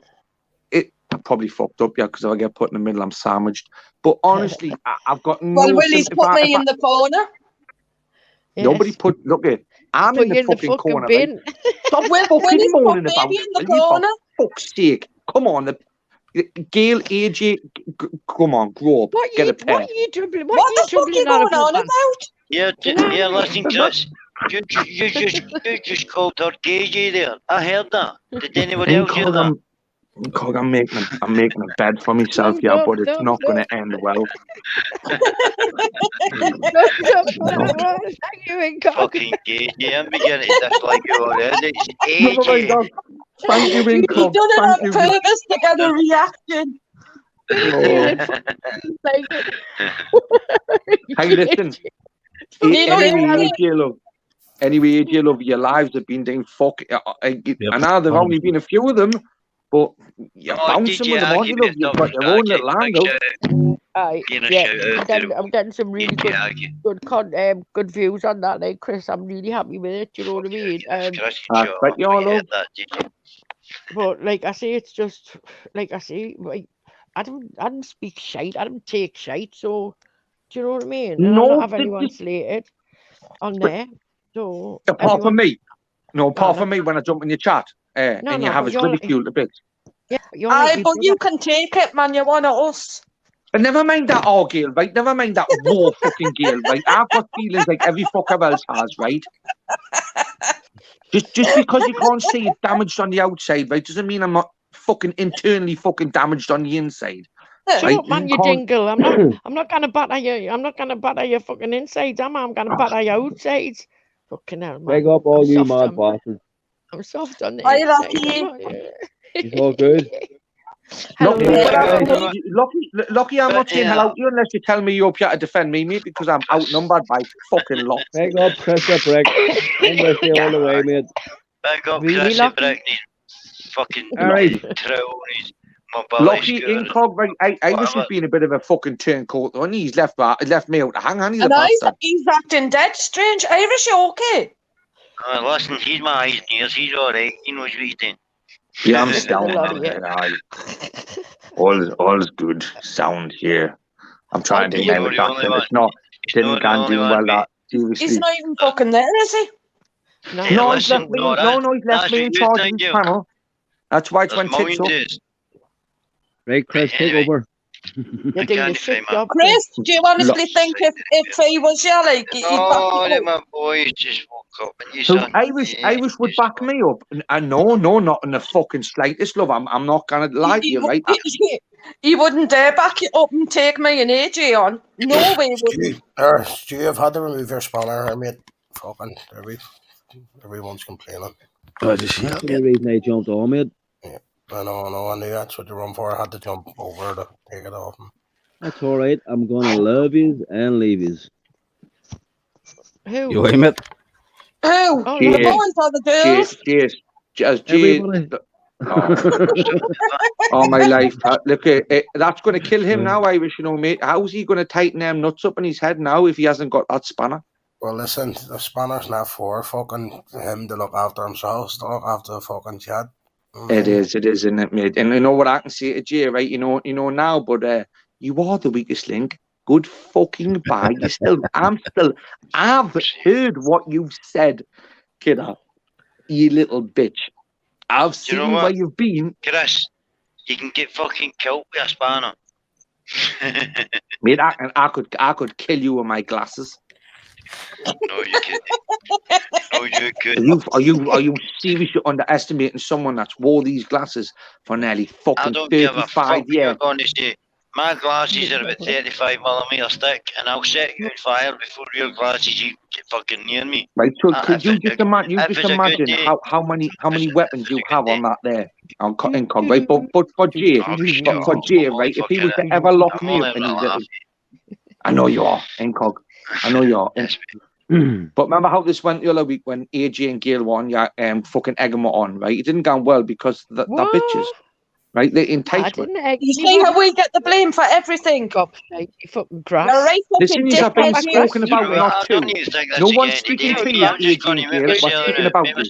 I probably fucked up, yeah, because if I get put in the middle, I'm sandwiched. But honestly, I've got no. Well, Willie's put me in the corner. Nobody put. Look at. I'm Put in the you in the fucking fucking corner. bin. Right? Stop Willie's fucking put moaning me about in it. the Will you, corner. for fuck's sake, come on, Gail, AJ, come on, grow up, get a pair. What are you dribbling? What the fuck are you going on man? about? Yeah, listen, Chris. You just called her KJ there. I heard that. Did anybody else hear that? I'm making a bed for myself, yeah, but it's not going to end well. Thank you, Incog. Fucking KJ, I'm beginning to dislike you already. It's Never mind, AJ. dog. Thank you, He Incog. done it Thank on you. purpose to get a reaction. Hey, listen. Anyway, AJ, love, your lives have been doing fuck. I know there've only been a few of them, but you're bouncing with them, aren't you, love? You've got your own little angle. I'm getting some really good views on that, like Chris. I'm really happy with it. You know what I mean? But you all love. But like I say, it's just like I say, like I don't speak shite. I don't take shite. So do you know what I mean? And I don't have anyone slated on there. So apart from me, apart from me when I jump in your chat, and you have us ridiculed a bit. Yeah, but you can take it, man. You're one of us. But never mind that Gail, right? Never mind that war fucking Gail, right? I've got feelings like every fucker else has, right? Just because you can't see it damaged on the outside, right, doesn't mean I'm not fucking internally fucking damaged on the inside. Shut up, man, you dingle. I'm not gonna batter you. I'm not gonna batter your fucking insides, am I? I'm gonna batter your outsides. Fucking hell, man. Big up all you mad bastards. I'm soft on the Hi, inside. Lucky. It's all good. Hello, Lucky, Yeah. lucky I'm not saying Yeah. hello to you unless you tell me you're up here to defend me, mate, because I'm outnumbered by fucking lot. Big up, Chris Brick. I'm with you all the way, mate. Big up Really, Chrissy Lockie? Brickney. Fucking All right. Trownies. Mobility Lucky scooters. incog, right? I wish Whatever. he's been a bit of a fucking turncoat, and he's left me out to hang, hasn't he, the And bastard? he's acting dead strange. Irish, you okay? Listen, he's my eyes and ears. He's alright. He knows what he's doing. Yeah, I'm There's a sound. lot of you. All's good. Sound here. I'm trying to He's nail not it the back, only and one. it's not. He's Didn't not the go only doing one, well. mate. That seriously. He's not even fucking there, is he? No. Hey, No, he's listen, left me. no, No, he's left that's me what in you charge of think, his you. panel. That's why it's There's went tits up. mountains. Right, Chris, take Anyway. over. You're I doing a can't shit defend job. Chris, do you honestly Look. think if he was here, like, he'd back Oh, you up? my boys just woke up and you So son. Irish would back me up. And no, not in the fucking slightest, love. I'm not gonna lie to you, right? He wouldn't dare back you up and take me and AJ on. No way would he. Stu, I've had to remove your spanner, mate. Fucking everyone's complaining. I just see That's that, the mate. reason I jumped on, mate. I know, I knew that's what you run for. I had to jump over to take it off. That's all right. I'm gonna love yous and leave yous. Who? You right, mate? Who? Oh, The yeah. boys or the girls? Cheers. Everybody. Oh my life. Look, that's going to kill him now, Irish, you know, mate. How's he going to tighten them nuts up in his head now if he hasn't got that spanner? Well, listen, the spanner's not for fucking him to look after himself, to look after the fucking chat. It is, isn't it, mate? And you know what I can say to Jay, right? You know now, but you are the weakest link. Good fucking bye. I've heard what you've said, kiddo. You little bitch. I've seen know what? where you've been. Chris, you can get fucking killed with a spanner. Mate, I could kill you with my glasses. No, you couldn't. No, you couldn't. Are you seriously underestimating someone that's wore these glasses for nearly I fucking don't give a fuck 35 what you're years? going to say. My glasses are about 35mm thick, and I'll set you on fire before your glasses you get fucking near me. Right, so If could you it's just a- imagine? if it's a good Imagine day. how many weapons you it's a have good on that there on incog, right? But for Jay, for Jay, right? If he was to ever lock me up in his little, I know you are incog. I know you are. But remember how this went the other week when AJ and Gail won, fucking Eggman on, right? It didn't go well because they're bitches, right? The I enticement. didn't egg You see how we get the blame for everything? up, like, you fucking grass. You're right Listen, fucking you have been dickhead. spoken about, not two. No one's speaking to you, AJ and Gail. We're speaking about you.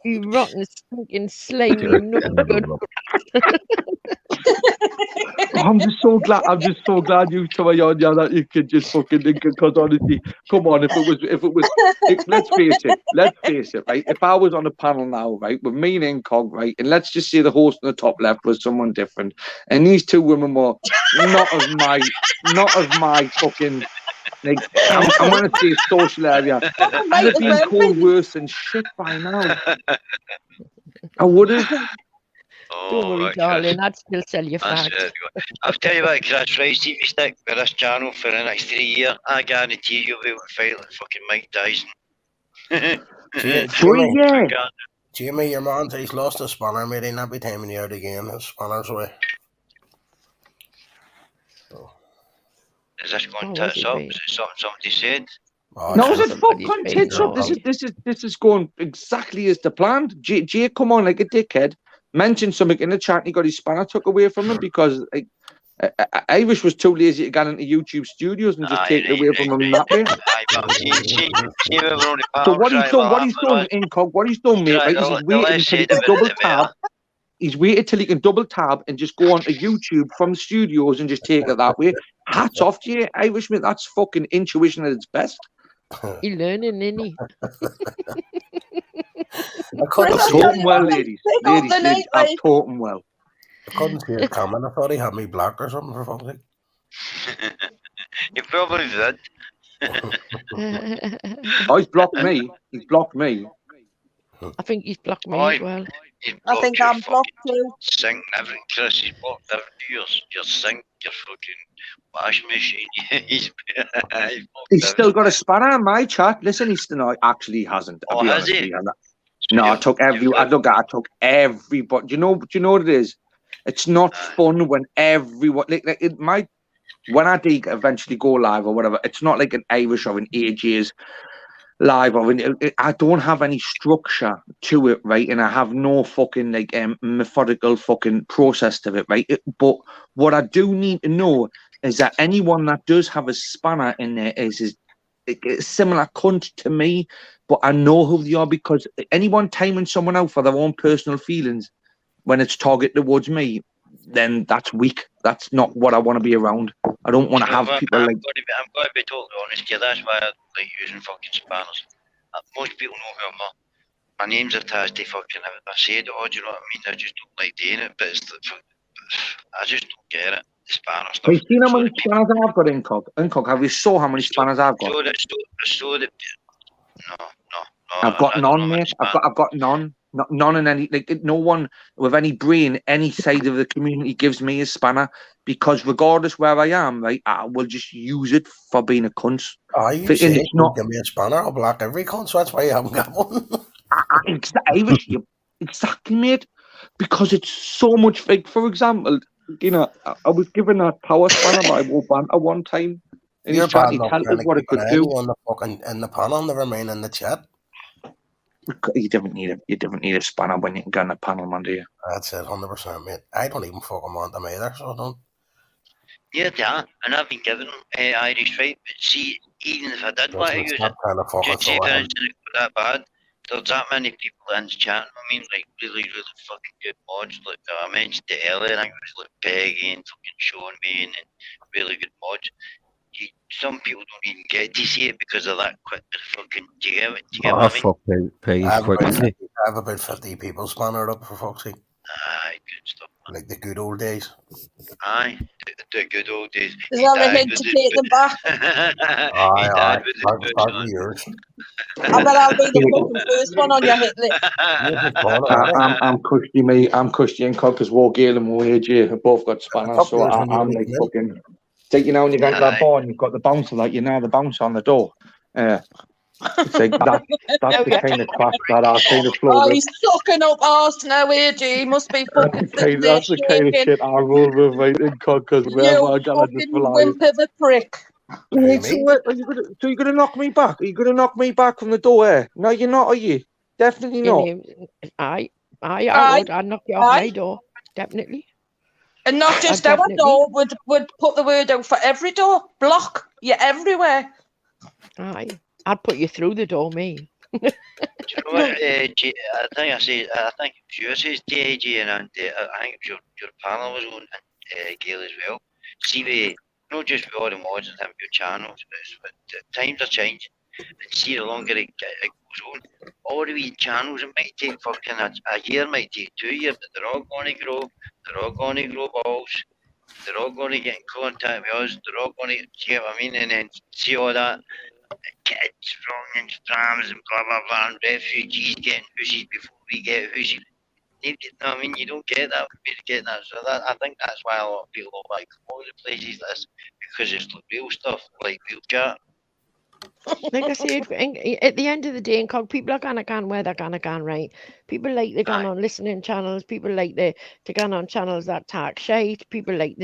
You rotten, stinking, slimy, no good. I'm just so glad you two are on that you could just fucking think, because honestly, come on, if it was let's face it, right? If I was on a panel now, right, with me and Incog, right, and let's just say the host on the top left was someone different, and these two women were not of my fucking, like, I'm gonna say social area. I'd have been called worse than shit by now. I would have. Don't worry, darling, I'd still sell you That's facts. it. I'll tell you what, Chris, right, see if you stick with this channel for the next 3 years, I guarantee you'll be able to fight like fucking Mike Tyson. Jamie, your man, he's lost his spanner, mate. He'll not be timing you out again. His spanner's away. Is this going Oh, tits what's it up? been? Is it something somebody said? Oh, No, it's is it Somebody's fucking been tits up? wrong. This is going exactly as the planned. Jay come on like a dickhead, mentioned something in the chat, and he got his spanner took away from him because like, Irish was too lazy to get into YouTube studios and just take it away from him that way. So what he's done, Incog, what he's done, mate, right, is he's waited until he can double tab. He's waited till he can double tab and just go onto YouTube from the studios and just take it that way. Hats off to you, Irishman. That's fucking intuition at its best. You're learning, isn't he? I couldn't I've see taught it. him well, ladies. I've taught him well. I couldn't see it coming. I thought he had me blocked or something for fuck's sake. You probably did. Oh, he's blocked me. He's blocked me. I think he's blocked me Oi. as well. I think I'm blocked too. Sink, everything, Chris, he's blocked everything. Your sink, your fucking wash machine. he's He's still got a spanner in my chat. Listen, no, actually he hasn't. I'll be has honest he? with you. No, I took every. But do you know what it is? It's not fun when everyone like it might. When I do eventually go live or whatever, it's not like an Irish or an AJ's live or I don't have any structure to it, right? And I have no fucking like methodical fucking process to it, right? But what I do need to know is that anyone that does have a spanner in there is a similar cunt to me, but I know who they are because anyone timing someone out for their own personal feelings when it's targeted towards me, then that's weak. That's not what I want to be around. I don't want to have people like. I'm going to be totally honest here. That's why I like using fucking spanners. Most people know who I am. My name's attached to fucking. I say it all. Do you know what I mean? I just don't like doing it, but I just don't get it. The spanner stuff. Have you seen how many spanners I've got in Cog? Have you saw how many spanners I've got? No. I've got none, mate. I've got none. None in any like no one with any brain, any side of the community gives me a spanner because regardless where I am, right, I will just use it for being a cunt. You say it's not give me a spanner, I'll block every cunt, so that's why you haven't got one. Exactly, mate. Because it's so much like for example, you know, I was given that power spanner by Woban at one time. And he's trying to tell us what it could do. On the fucking in the panel, never mind in the chat. You don't need a spanner when you can go on the panel, man, do you? That's it, 100%, mate. I don't even fucking want them either, so I don't. Yeah, and I've been given Irish right, but see, even if I did want to use it, just say for instance it got that bad, there's that many people in the chat, I mean, like really fucking good mods, like I mentioned it earlier, I think it was like Peggy and fucking Sean Main and really good mods. Some people don't even get to see it because of that quick fucking. Do you get what I mean? Fuck Peggy's quick. I have about 50 people spannered up for fuck's sake. Aye, good stuff. Man. Like the good old days. Aye, the good old days. Is that a hint to take them back? Aye. Start with yours. I bet I'll be the fucking first one on your hit list. I'm Cushy, mate. I'm Cushy and Cog because War Gale and War AJ have both got spanners, so I'm like fucking. Take, you know, when you go to that bar and you've got the bouncer, like, you know, the bouncer on the door. It's like that's the kind of class that I kind of flow with. He's sucking up arse now, AJ. He must be fucking that's the kind of shit I roll with, right, in Cog, because wherever I go, I just fly. Wimp of a prick. So you're going to knock me back? Are you going to knock me back from the door, eh? No, you're not, are you? Definitely not. I would. I'd knock you off my door. Definitely. And not just our door, would put the word out for every door. Block you everywhere. Aye. I'd put you through the door, me. Do you know what? I think you says DAG and I think your panel was on and Gail as well. See, not just with all the mods and having your channels, but times are changing. And see, the longer it goes on, all the wee channels, it might take fucking a year, might take 2 years, but they're all going to grow. They're all going to grow balls. They're all going to get in contact with us. They're all going to, see what I mean? And then see all that kids from Instagrams and blah, blah, blah, and refugees getting hoosies before we get hoosies. I mean, you don't get that. We get that. So I think that's why a lot of people don't like all the places like this, because it's real stuff, like real chat. Like I said, at the end of the day, in Cog, people are gonna where they're gonna right. People like the gun on listening channels. People like the gun on channels that talk shite. People like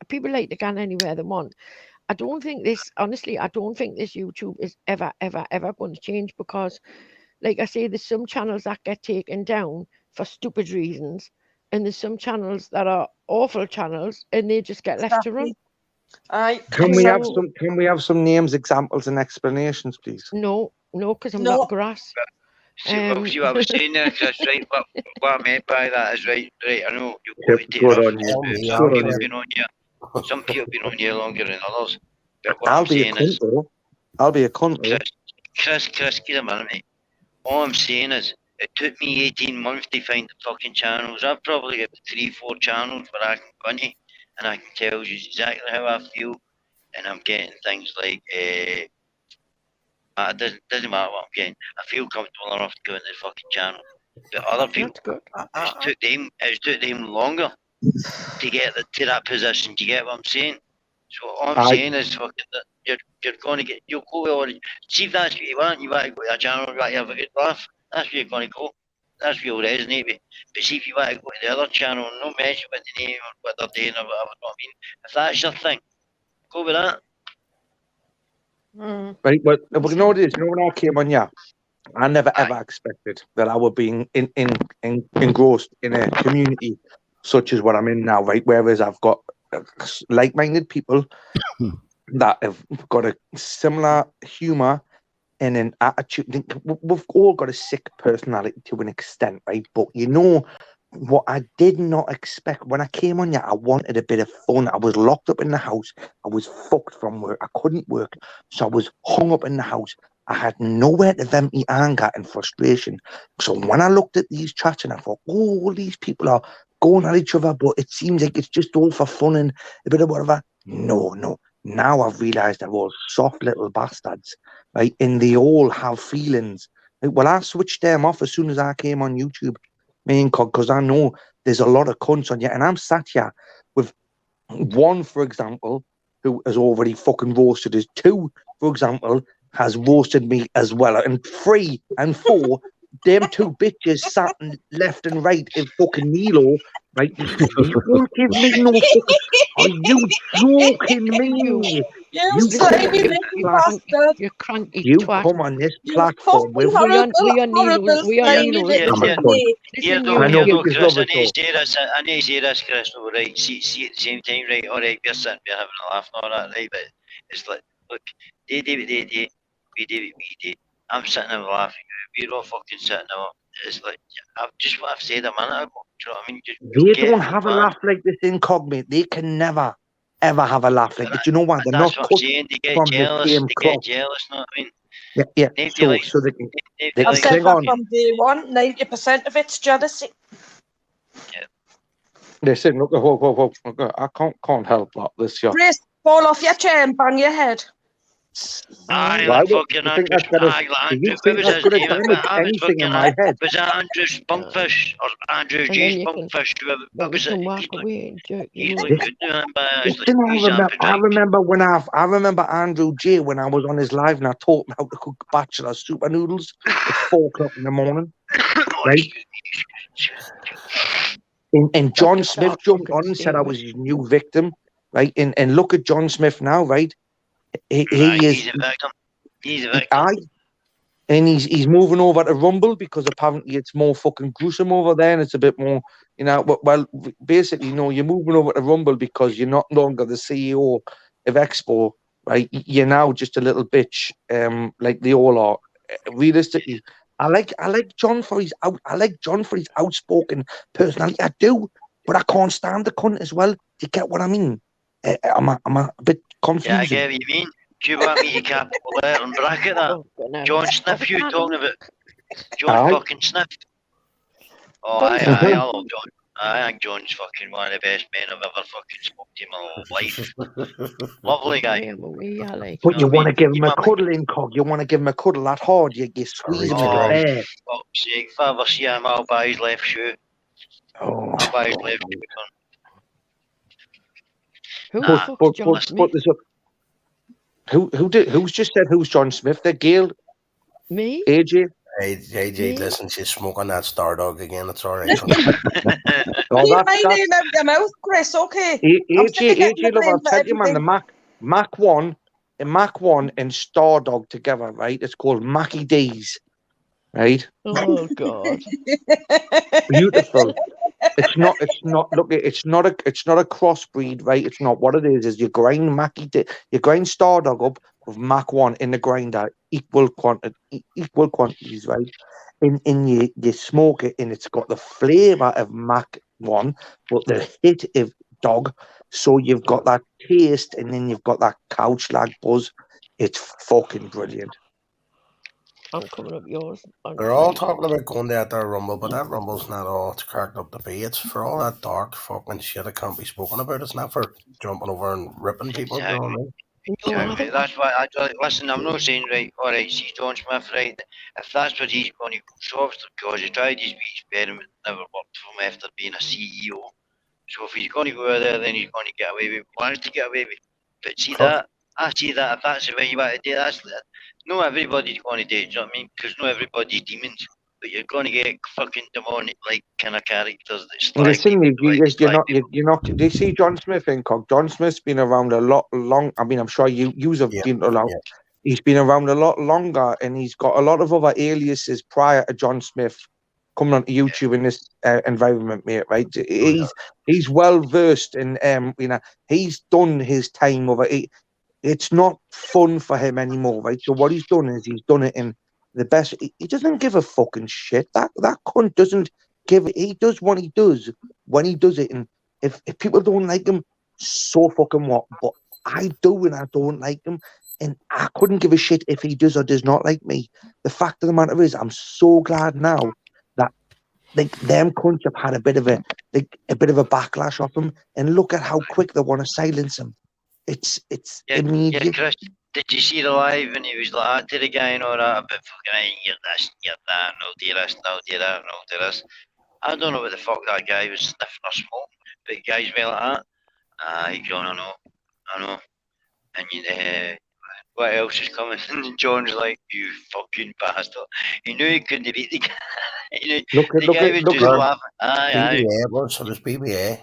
people like the gun anywhere they want. I don't think this YouTube is ever going to change because, like I say, there's some channels that get taken down for stupid reasons, and there's some channels that are awful channels, and they just get left to run. Can we have some names, examples, and explanations, please? No, because I'm not grass. See what I was saying there, Chris, right? What I meant by that is right. I know you've got to take off. Some people have been on here. Some people have been on here longer than others. But what I'm saying is, I'll be a cunt. Chris, get a minute, mate. All I'm saying is, it took me 18 months to find the fucking channels. I've probably got 3-4 channels where I can go into and I can tell you exactly how I feel. And I'm getting things like, it doesn't matter what I'm getting. I feel comfortable enough to go into the fucking channel. But other people, it took them longer to get to that position. Do you get what I'm saying? So all I'm saying is fucking that you're going to get, you'll go with all the, see if that's what you want to go to a channel, you want to have a good laugh, that's where you're going to go. that's real resonate. But see if you want to go to the other channel, no mention what the name or what they're doing or whatever. Know what I mean? If that's your thing, go with that. Right, but you know what it is? You know when I came on, yeah, I never ever expected that I would be engrossed in a community such as what I'm in now, right? Whereas I've got like-minded people that have got a similar humour and an attitude. We've all got a sick personality to an extent, right? But you know what I did not expect when I came on, yeah, I wanted a bit of fun. I was locked up in the house. I was fucked from work. I couldn't work, so I was hung up in the house. I had nowhere to vent my anger and frustration. So when I looked at these chats and I thought, oh, all these people are going at each other, but it seems like it's just all for fun and a bit of whatever. No. Now I've realised they're all soft little bastards, right? And they all have feelings. Well, I switched them off as soon as I came on YouTube, because I know there's a lot of cunts on you. And I'm sat here with one, for example, who has already fucking roasted us. Two, for example, has roasted me as well. And 3 and 4, them 2 bitches sat left and right in fucking Nilo, right? You won't give me no fucking... Are you joking me? You Listen, slimy you little bastard. you cranky You twat. come on this You platform with... fucking We are horrible, Nero's. slimy little Yeah. snake. Here Listen, though, I know, here though, but you Chris, love I it, need to say this, I need to say this, Chris, no, right, see at the same time, right, alright, we're sitting, we're having a laugh and all that, right, but it's like, look, they do what they do, we do what we do, I'm sitting there laughing, we're all fucking sitting there, it's like, just what I've said a minute ago, do you know what I mean? They don't have a laugh like this incognito. They can never, ever have a laugh like this. You know why? They're not That's what I'm cut saying, they get from the jealous, same cloth. know what I mean? Yeah. Nobody likes, So they can... nobody They I've likes, said cling that on. from day one. 90% of it's jealousy. Listen, look, whoa. Look, I can't help that this year. Chris, fall off your chair and bang your head. aye, Why like would fucking you think Andrew, that's gonna... aye, like Do you Andrew, what think was that's his gonna name? damage I was anything in fucking, my head? was that Andrew Spunkfish or Andrew And G then you can, Spunkfish? What then you was it? can walk away and jerk He's your like wood. good now, but it's like Listen, I remember Andrew J when I was on his live and I taught him how to cook bachelor super noodles at 4 o'clock in the morning. Right? And John Smith jumped on and said I was his new victim, right? And look at John Smith now, right? He is... He's a victim. He's a victim. And he's moving over to Rumble because apparently it's more fucking gruesome over there and it's a bit more, you know, well, basically, no, you're moving over to Rumble because you're not longer the CEO of Expo, right? You're now just a little bitch, like they all are. Realistically, I like John for his outspoken personality. I do, but I can't stand the cunt as well. Do you get what I mean? I'm a bit confused. Yeah, I get what you mean. Do you want me to capital letter and bracket that? John Sniff, you talking about? John fucking Sniff. Oh, I love John. I think John's fucking one of the best men I've ever fucking spoken to in my whole life. Lovely guy. But you want to give him a cuddle, Incog. You want to give him a cuddle that hard. You squeeze him in the bear. Fuck's sake. If I ever see him, I'll buy his left shoe. I'll buy his left shoe. Who's just said who's John Smith? They're Gail. Me? AJ. AJ, listen, she's smoking that Stardog again. It's all right. Keep my name out your mouth, Chris, okay? AJ, look, I'll tell you, man, the Mac 1 and Stardog together, right? It's called Mackie D's, right? Oh, God. Beautiful. It's not a crossbreed, right? It's not. What it is you grind Stardog up with Mac 1 in the grinder, equal quantities, right? And you smoke it, and it's got the flavour of Mac 1, but the hit of dog. So you've got that taste, and then you've got that couch lag buzz. It's fucking brilliant. I'm coming up yours. They're all talking about going to that Rumble, but that Rumble's not all it's cracked up to be. It's for all that dark fucking shit that can't be spoken about. It's not for jumping over and ripping people. You know what I mean? Exactly. That's why listen, I'm not saying right, alright, see John Smith, right? If that's what he's going to go, so obviously because he tried his experiment, never worked for him after being a CEO. So if he's going to go there, then he's going to get away with it. Wants to get away with it. But see that, I see that if that's the way you want to do it, that's not everybody's going to do it, do you know what I mean? Because not everybody's demons. but you're going to get fucking demonic like kind of characters that Listen, you're not. people. You're not. Do you see John Smith in Cock? John Smith's been around a lot long. I mean, I'm sure you have Yeah, been around. yeah. He's been around a lot longer, and he's got a lot of other aliases prior to John Smith coming onto YouTube in this environment, mate. Right? He's well versed in. You know, he's done his time over. It's not fun for him anymore, right? So what he's done is he's done it in the best. He doesn't give a fucking shit. That cunt doesn't give. He does what he does when he does it, and if people don't like him, so fucking what? But I do, and I don't like him, and I couldn't give a shit if he does or does not like me. The fact of the matter is, I'm so glad now that like them cunts have had a bit of a backlash off him, and look at how quick they want to silence him. It's immediate. Yeah, Chris, did you see the live when he was like to the guy and all that about fucking you're this, you're that, no do this, no do that, no do this. I don't know what the fuck that guy was sniffing or smoking, but the guys were like that. Aye, John, I know. And what else is coming? And John's like, you fucking bastard. He knew he couldn't beat the guy. Look at just laughing. Aye. BBA, once it was BBA.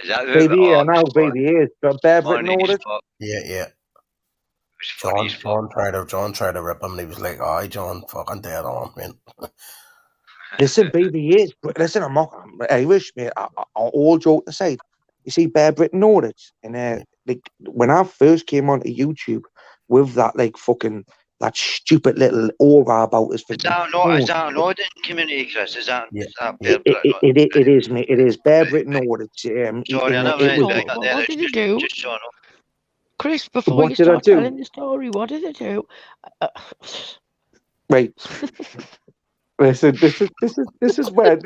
Is that who? BBA, now BBA, but Bear Britain ordered. Yeah. John tried to rip him, and he was like, "Aye, John, fucking dead on, man." Listen, BBA, listen, I'm not Irish, mate. All joke aside, you see, Bear Britain ordered, and like when I first came onto YouTube with that, like fucking that stupid little aura about us. Is that an Northern community, Chris? Is that it is, mate. It is Bear Britain ordered. What did you do? Just so I know. Chris, before you start telling the story, what did it do? Right. Listen, this is where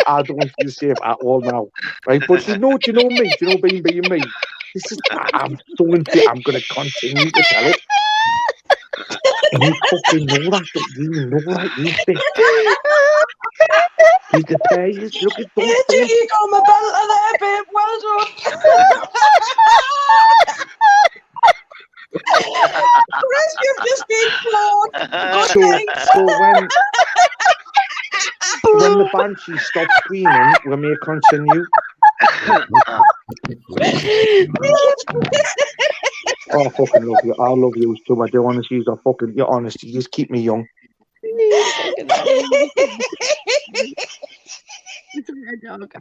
I don't feel safe at all now, right? But you know me, being me. This is I'm going to continue to tell it. And you fucking know that, you think. He's the players, look at those. You got my belt there, babe. Well done. Chris, you've just been flawed. So when the Banshee stopped screaming, we may continue. Oh, I fucking love you. I love you too. I don't want to use your honesty. You just keep me young.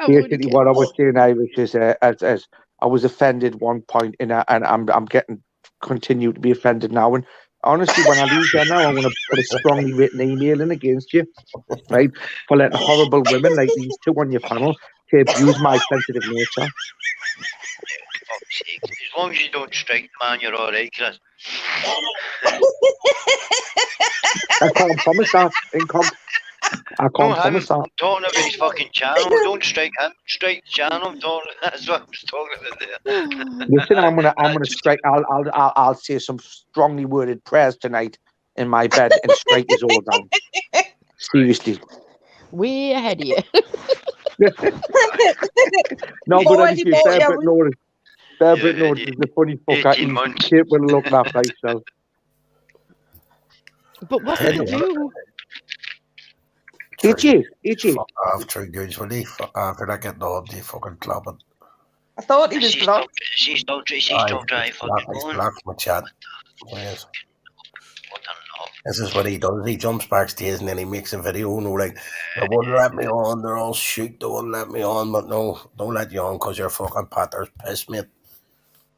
Basically, what I was saying, Irish, is as I was offended one point, and I'm getting continue to be offended now. And honestly, when I leave there now, I'm going to put a strongly written email in against you, right, for letting horrible women like these two on your panel to abuse my sensitive nature. As long as you don't strike the man, you're all right, Chris. I can't promise that. I can't promise that. Talking about his fucking channel, don't strike him. Strike the channel. Don't. That's what I was talking about there. Listen, I'm gonna strike. I'll say some strongly worded prayers tonight in my bed and strike his all down. Seriously. Way ahead of you. No, but honestly, Bear Britain Norris is the funny fucker. He's capable of looking after himself. But what did you do? Itchy. Fuck off, True Goods, will he? Fuck off, you're not getting on the fucking club. I thought he was blocked. She's still trying fucking He's going. blocked my chat. Yes. This is what he does. He jumps backstage and then he makes a video. No, like, they wouldn't let me on. They're all shoot. They wouldn't let me on. But no, don't let you on because you're fucking Patter's piss, mate.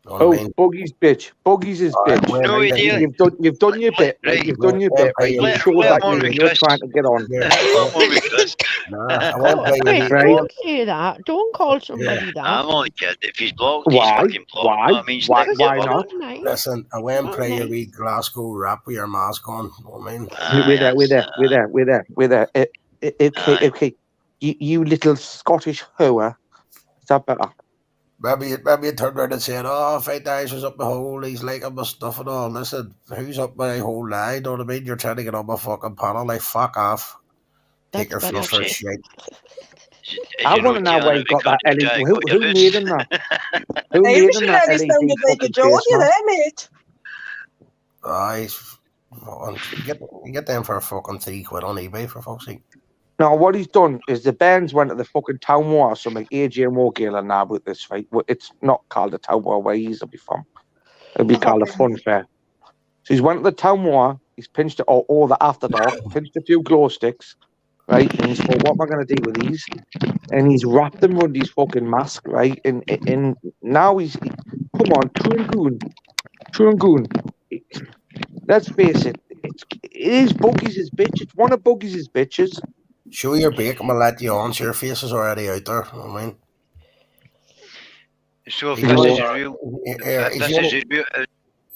You know what I mean? Buggy's bitch. Buggy's his bitch. No idea. You've done your bit. Right? You've done your bit. Right? You showed that you're trying to get on. I won't play Chris, don't say that. Don't call somebody that. I'm only kidding. If he's blocked, Why? he's fucking blocked. Why not? Listen, I went and play a wee Glasgow rap with your mask on. You know what I mean? We're there. Okay. You little Scottish hoe. Is that better? Maybe you turned around and said, "Oh, Fight Eyes was up my hole. He's liking my stuff and all." Listen, who's up my whole line? You know what I mean? You're trying to get on my fucking panel. Like, fuck off. Take your face for a shit. I want to know where you got that, Ellie. Who made him that? Who made him that, Ellie? Sounded like a Geordie there, mate. Aye, You get them for a fucking £3 on eBay, for fuck's sake. Now, what he's done is the bands went to the fucking town war, so like AJ Morgale and now with this, right? Well, it's not called the town war where he's to be from. It'll be called a fun fair. So he's went to the town war, he's pinched it all the after dark, pinched a few glow sticks, right? And he's thought, what am I going to do with these? And he's wrapped them around his fucking mask, right? And now come on, Trungoon. Let's face it, it is Boogie's bitch. It's one of Boogie's bitches. Show your bake, I'm gonna let you on, so your face is already out there. I mean, So if he's this one is of- real, if if he's this one is of- a real,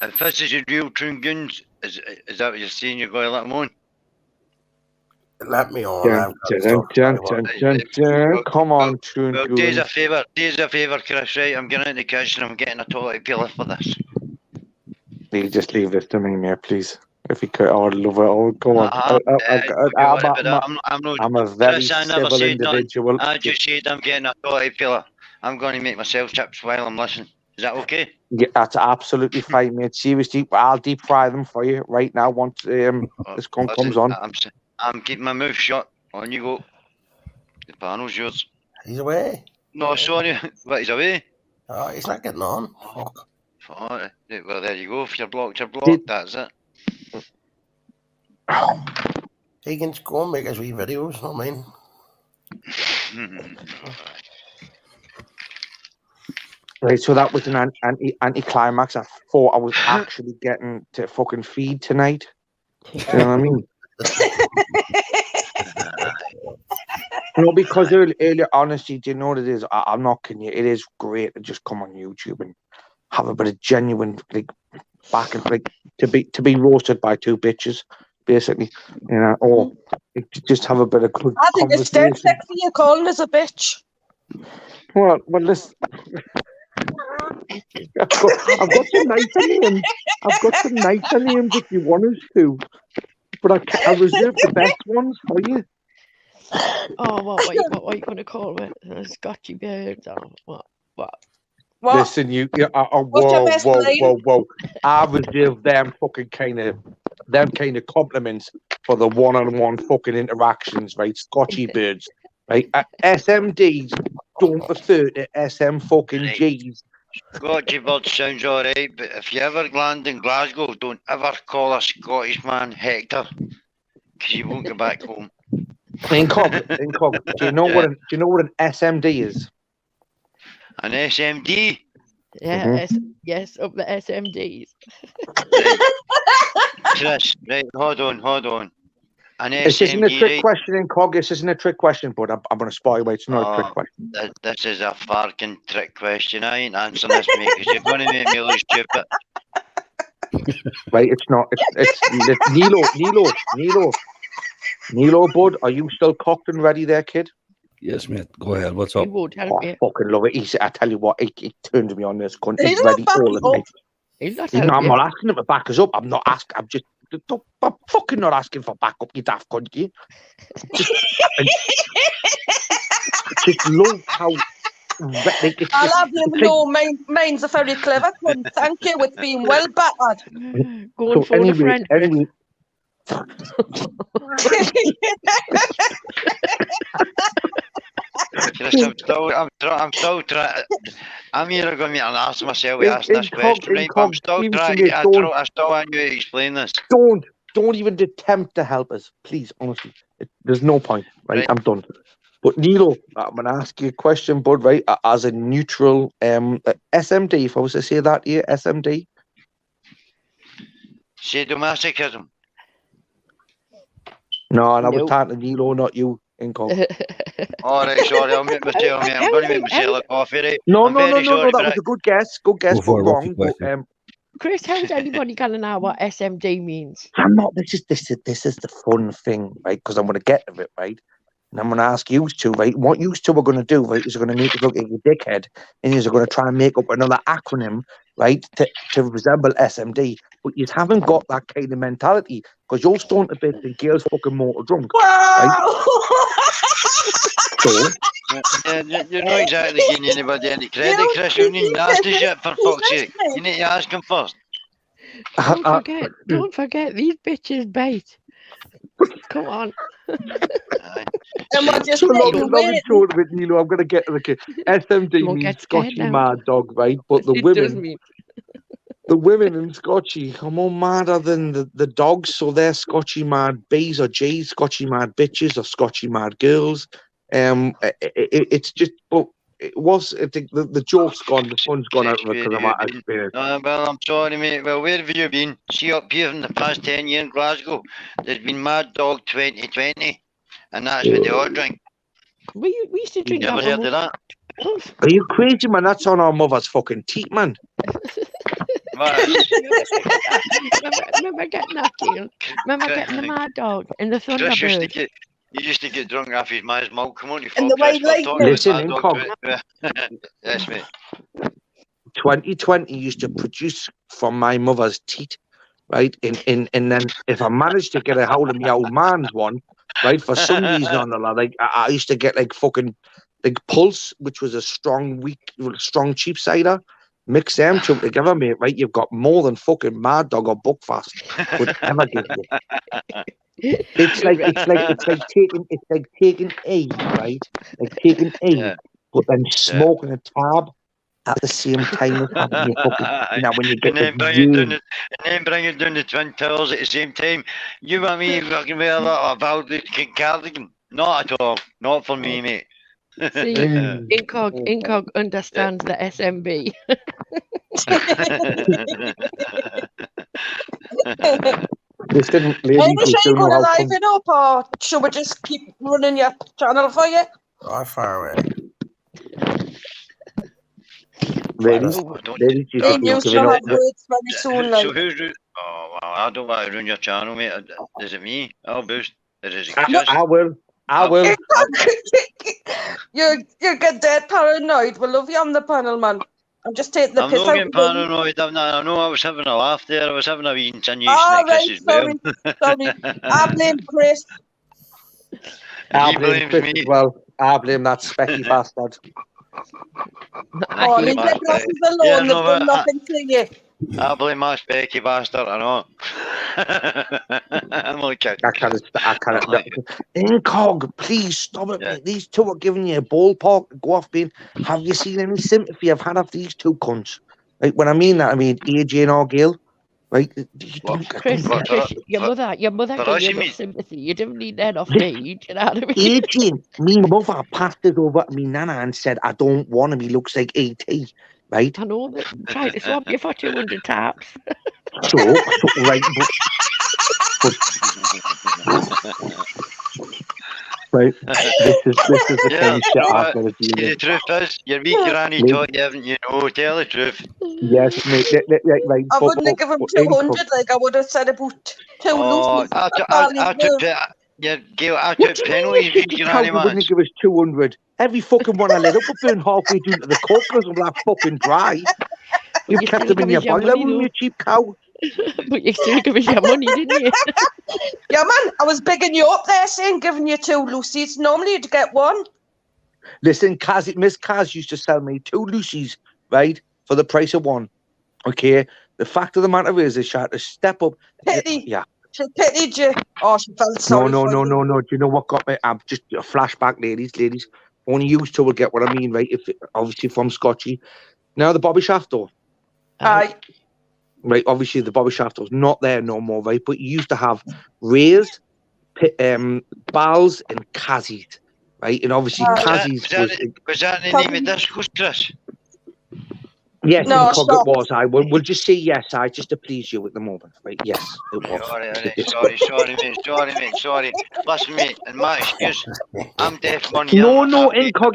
if this is a real Trungoons, is that what you're saying? You're going to let him on? let me on. Dun, I've got dun, stuff dun, to dun, tell you dun. Come on, Well, Trungoon. do us a favour, Chris, right? I'm getting in the kitchen, I'm getting a toilet peeler for this. Please just leave this to me, mate, please. If you could, I would love it. Oh, come on. I'm a very Chris, I never civil said nothing. individual. I just said I'm getting a toilet peeler. I'm going to make myself chips while I'm listening. Is that okay? Yeah, that's absolutely fine, mate. Seriously, I'll deep fry them for you right now once this con comes on. I'm keeping my mouth shut. On you go. The panel's yours. He's away. No, sorry. But he's away. Oh, he's not getting on. Fuck. Oh, well, there you go. If you're blocked, you're blocked. That's it. He can go and make his wee videos, I mean. Right, so that was an anti-climax. I thought I was actually getting to fucking feed tonight. You know what I mean? Because earlier, honestly, do you know what it is? I'm not kidding you. It is great to just come on YouTube and have a bit of genuine, like, back and like to be roasted by two bitches, basically, you know, or just have a bit of good I think it's dead conversation. sexy you're calling us a bitch. Well, listen. I've got some nicer names. I've got some nicer names if you want us to, but I reserve the best ones for you. Oh, what are you going to call me? Scotchy bird? Oh, what? Listen, What's your best name? whoa. I reserve them kind of compliments for the one-on-one fucking interactions, right? Scotchy birds, right? SMDs don't refer to SM fucking Gs. Scotchy bird sounds alright, but if you ever land in Glasgow, don't ever call a Scottish man Hector, because you won't go back home. Incog. Do you know what an SMD is? An SMD? Yeah, yes, up the SMDs. Chris, right, hold on. An This isn't a SMD, trick right? question, Incog. This isn't a trick question, but I'm going to spoil it. It's not a trick question. This is a fucking trick question. I ain't answering this, mate, because you're going to make me look stupid. Right, it's not. It's Nilo, bud, are you still cocked and ready there, kid? Yes, mate. Go ahead. What's He up? would help Oh, you. I fucking love it. I tell you what, he turned me on this cunt. He's He's not ready backing all the up. time. He's not I'm helping you. not asking him to back us up. I'm fucking not asking for backup, you daft cunt, you. Just love how... I'll have you know, mine's a very clever one. Thank you. It's been well battered. Going for the friend. Anyway, Chris, I'm still trying. I'm either going to ask myself to ask this question, right? But I'm still trying to get. I still want you to explain this. don't even attempt to help us, please. Honestly, there's no point. Right, I'm done. But Nilo, I'm going to ask you a question, bud. Right, as a neutral SMD, if I was to say that here, SMD. Sadomasochism. No, and I No. was talking to Nilo, not you, Incog. Alright, sorry, I'll make myself, mate. I'm going to make myself a coffee, right? No, I'm no, very sorry, that but was a good guess. Good guess, Go for but it, what's wrong. the But, question? Chris, how's anybody gonna know what SMD means? I'm not. This is the fun thing, right? Because I'm going to get to it, right? And I'm going to ask you two, right? What you two are going to do, right, is you're going to make it look like a dickhead, and you're going to try and make up another acronym, right, to resemble SMD. But you haven't got that kind of mentality because you're starting to bit the girl's fucking motor drunk. Wow. So, you're not exactly giving anybody any credit, Chris. You need nasty shit, for fuck's sake. You need to ask him first. Don't forget, these bitches bite. Come on. And we're just So long sitting and waiting. short of it, Nilo, I'm going to get to the SMD Don't means get scared Scotchy now. Mad Dog, right? But the It does women, mean. the women in Scotchy are more madder than the dogs, so they're Scotchy Mad B's or J's, Scotchy Mad Bitches or Scotchy Mad Girls. It's just, but it was, I think the joke's gone, the fun's gone out of it because of our experience. Well, I'm sorry, mate. Well, where have you been? See, up here in the past 10 years in Glasgow, there's been Mad Dog 2020, and that's what they all drink. We used to drink Never that. heard of that? Are you crazy, man? That's on our mother's fucking teeth, man. Remember getting that, Keelan? Remember getting the Mad Dog and the Chris Thunderbird? he used to get drunk off his man's milk. Come on, you And fuck, the Chris. white light. Listen, Mad Incog. Dog. Yes, mate. 2020 used to produce from my mother's teeth, right? And then if I managed to get a hold of my old man's one, right, for some reason or another, like I used to get like fucking like Pulse, which was a strong cheap cider. Mix them two together, mate, right? You've got more than fucking Mad Dog or Buckfast would ever give you. It's like taking A, right? Like taking A, Yeah. but then smoking a tab at the same time as having your fucking, you know, when you get and then bring it down the Twin Towers at the same time. You and me fucking wear a lot about the cardigan. Not at all. Not for me, mate. See, Incog understands the SMB. Listen, Are ladies, you you sure don't you're know going to how live it up, or should we just keep running your channel for you? Oh, far away. ladies, Oh, don't- ladies, you Hey, should you be shall giving have up. words very soon, like. So who's oh well, I don't want to ruin your channel, mate. Is it me? I'll boost. Is it I Chris? will. You get dead paranoid. We love you on the panel, man. I'm just taking the I'm piss not out getting of you. paranoid. I know I was having a laugh there. I was having a wee insinuation All at Chris right, as well. sorry. I blame Chris. I He blame blames Chris me. as well. I blame that specky bastard. Oh, leave my the glasses alone. Yeah, They've no, done nothing to you. I blame my specky bastard. I know. I'm only kidding. I can't. Oh, my Incog, please stop it, Yeah. mate. These two are giving you a ballpark. Go off, being. Have you seen any sympathy I've had of these two cunts? Like when I mean that, I mean AJ and Argyle. Right? Chris, What, your mother for gave us, you you enough mean? sympathy. You didn't need that off me. Do you know what I mean? AJ, me mother passed it over to me nana and said, "I don't want him. He looks like ET." Right? I know that. Trying to swap you for 200 taps. So right, right. This is the kind of shit I've got to deal See, the with. truth is, your wee granny taught you, haven't you? No, tell the truth. Yes, mate. Right, I wouldn't have given him 200, like I would have said about 2 Oh, looses. I took penalties, wee granny, How man. wouldn't give us 200? Every fucking one I let up would burn halfway down to the coke because I'm like fucking dry. You've kept them in your boiler room, you cheap cow. But you still give us your money, didn't you? Yeah, man, I was bigging you up there saying giving you 2 loosies. Normally you'd get 1. Listen, Miss Kaz used to sell me 2 Lucy's, right, for the price of 1. Okay? The fact of the matter is she had to step up. Pity. Yeah. She pitied you. Oh, she felt sorry No. for you. Do you know what got me? I'm just a flashback, ladies. Only you two will get what I mean, right? If obviously from Scotchy. Now the Bobby Shafto. Aye. Right, obviously the Bobby Shafto's not there no more, right? But you used to have Rays, Bals, and Kazis, right? And obviously Kazis was that the name of this, Chris? Yes, No, it stop. was. We'll just say yes, just to please you at the moment, right? Yes, it was. Sorry, mate. Listen, mate, and my excuse, I'm deaf one. No, Incog.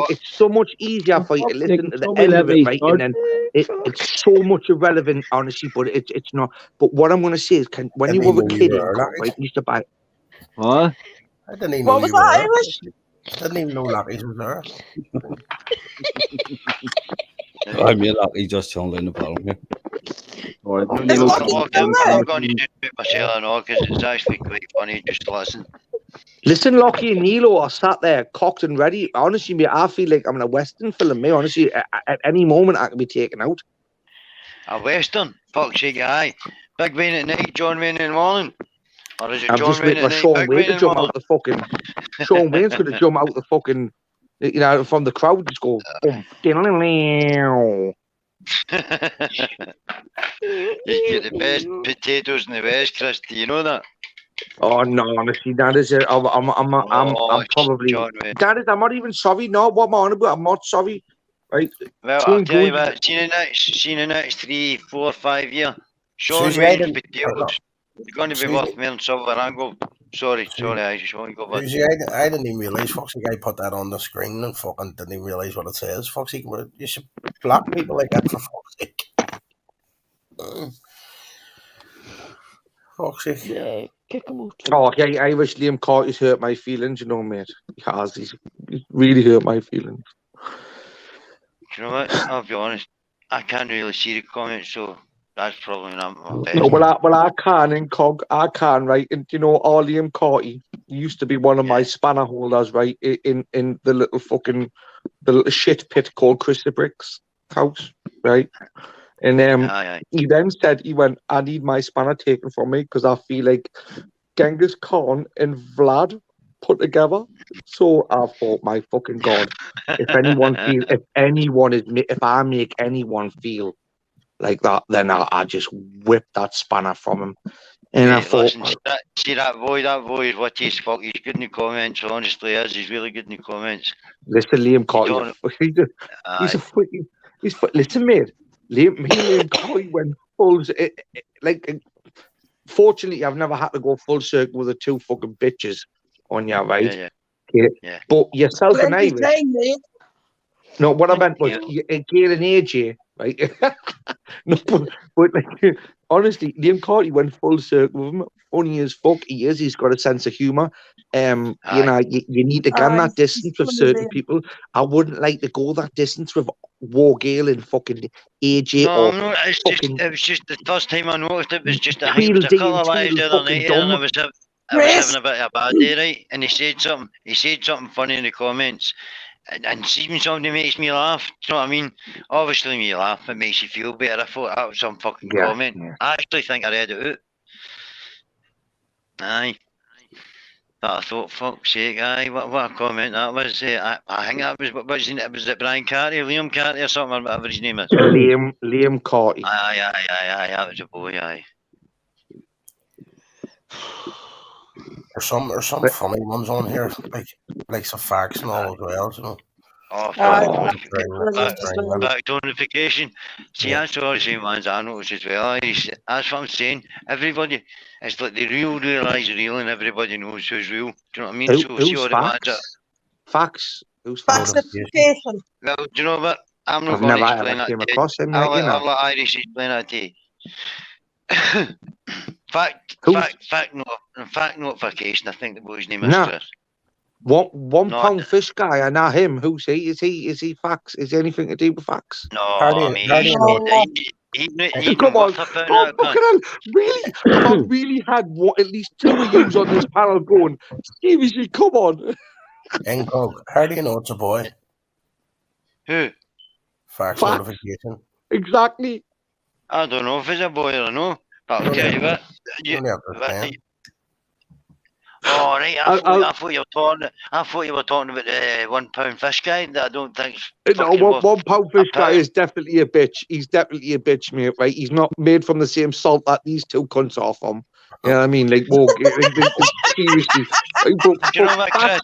It's so much easier for you to listen to the end of it, right? And then it's so much irrelevant, honestly, but it's not. But what I'm going to say is, when you were a kid, Incog, right, you used to buy. What? I didn't even know What was you were that, there. Irish? Didn't even know Lucky's was there. I'm your lucky just tuned in the panel here. Is Lucky still there? I'm going to do it myself, I know, because it's actually quite funny just to listen. Listen, Lockie and Nilo are sat there, cocked and ready. Honestly, mate, I feel like I'm in a Western film, mate. Honestly, at any moment I can be taken out. A Western? Fuck's sake, aye. Big Wayne at night, John Wayne in the morning. Or is it I'm John just Wayne waiting at for night, Sean Big Wayne Wayne to in the jump morning? out the fucking. Sean Wayne's going to jump out the fucking. You know, from the crowd, just go boom. You get the best potatoes in the West, Chris. Do you know that? Oh no, honestly, that is it. I'm probably. John Wayne. That is. I'm not even sorry. No, what am I on about? I'm not sorry. Right. Well, Sean I'll tell you Gould- what. Seen the next 3, 4, 5 years. Sean Susie, I Wayne's didn't- potatoes. They're going to be Susie- worth more than silver and gold. Sorry, I just want to go back. Susie, I didn't even realise Foxy guy put that on the screen and fucking didn't even realise what it says. Foxy, you should block people like that for fuck's sake. Foxy. Yeah, kick him out. Oh, okay. I wish Liam Corty's hurt my feelings, you know, mate. He has. He's really hurt my feelings. You know what? I'll be honest. I can't really see the comments, so that's probably not my best. No, I can in Cog. I can, right? And you know, Liam Corty used to be one of my spanner holders, right? In the little fucking the little shit pit called Chris the Bricks house, right? And Aye. he then said, he went, I need my spanner taken from me because I feel like Genghis Khan and Vlad put together. So I thought, my fucking God, if I make anyone feel like that, then I just whip that spanner from him. And I thought, listen, see that boy is what he's fuck. He's good in the comments, honestly, he's really good in the comments. Listen, Liam Corty, listen, mate. Liam Corty went full, fortunately, I've never had to go full circle with the two fucking bitches on you, right? Yeah. But yourself and I, no, what I meant was Gail and AJ, right? No, but like, honestly, Liam Corty went full circle with him. Funny as fuck he is. He's got a sense of humour. You know, you need to go that distance with certain people. I wouldn't like to go that distance with War Gale and fucking AJ. No, it was just the first time I noticed it was just that he was a couple of lives the other night, and I was having a bit of a bad day, right? And he said something funny in the comments. And even somebody makes me laugh. Do you know what I mean? Obviously, me laugh, it makes you feel better. I thought that was some fucking comment. Yeah. I actually think I read it out. Aye. But I thought, fuck's sake, aye, what a comment that was. I think that was it Brian Carty, Liam Carty or something, or whatever his name is. Liam Carty. Aye, that was a boy, aye. There's some funny ones on here, like some facts and all as well, you know. Oh, back notification. See, that's all the same ones I noticed as well. That's what I'm saying. Everybody, it's like the real realise real, and everybody knows who's real. Do you know what I mean? Who's facts? Facts. Who's facts? Notification. Well, do you know what? I'm not I've going to never explain that came to across him. I'll let Irish explain that to you. Fact notification. I think the boy's name is Chris. One pound fish guy, and not him. Who's he? Is he facts? Is there anything to do with facts? No, I mean, come on. Really? I've really had at least two of you on this panel going, seriously, come on. Incog, how do you know it's a boy? Who? Facts notification. Exactly. I don't know if it's a boy or no, but I'll tell you what. Oh right, I thought you were talking about the 1 pound fish guy that I don't think. No, 1 pound fish guy is definitely a bitch. He's definitely a bitch, mate. Right? He's not made from the same salt that these two cunts are from. You know what I mean? Like, seriously. Do you know what, Chris?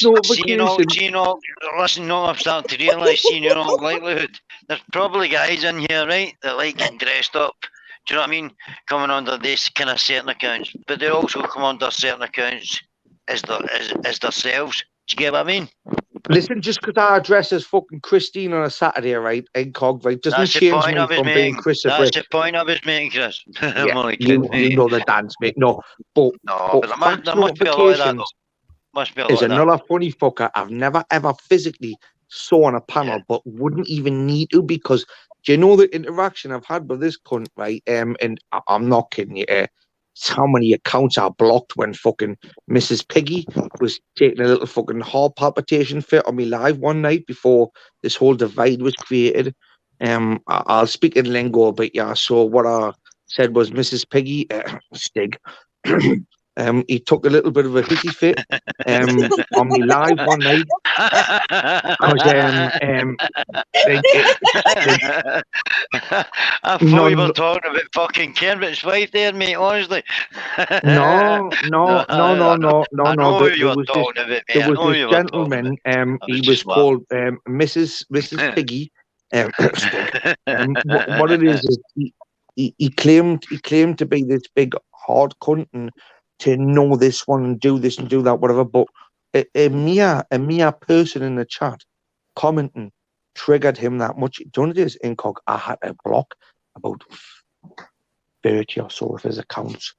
Listen, I'm starting to realise, in all likelihood, there's probably guys in here, right, that like getting dressed up. Do you know what I mean? Coming under this kind of certain accounts, but they also come under certain accounts as themselves. Do you get what I mean? Listen, just because I dress as fucking Christine on a Saturday, right, Incog, right, doesn't change me from being Chris. That's the point I was making, Chris. Yeah, you know the dance, mate. But there must be a lot of that, though. Must be a lot of that. Another funny fucker I've never ever physically saw on a panel, but wouldn't even need to, because do you know the interaction I've had with this cunt, right? And I'm not kidding you. It's how many accounts I blocked when fucking Mrs. Piggy was taking a little fucking heart palpitation fit on me live one night before this whole divide was created. I'll speak in lingo a bit, yeah. So what I said was Mrs. Piggy, Stig, he took a little bit of a hissy fit on me live one night because I thought we were talking about fucking Kermit's wife there, mate, honestly. No. I know But who you were talking about, mate. there was this gentleman. He was called Mrs. Piggy. What it is he claimed to be this big hard cunt and to know this one and do this and do that, whatever. But a mere person in the chat commenting triggered him that much. Don't it is, Incog? I had to block about 30 or so of his accounts.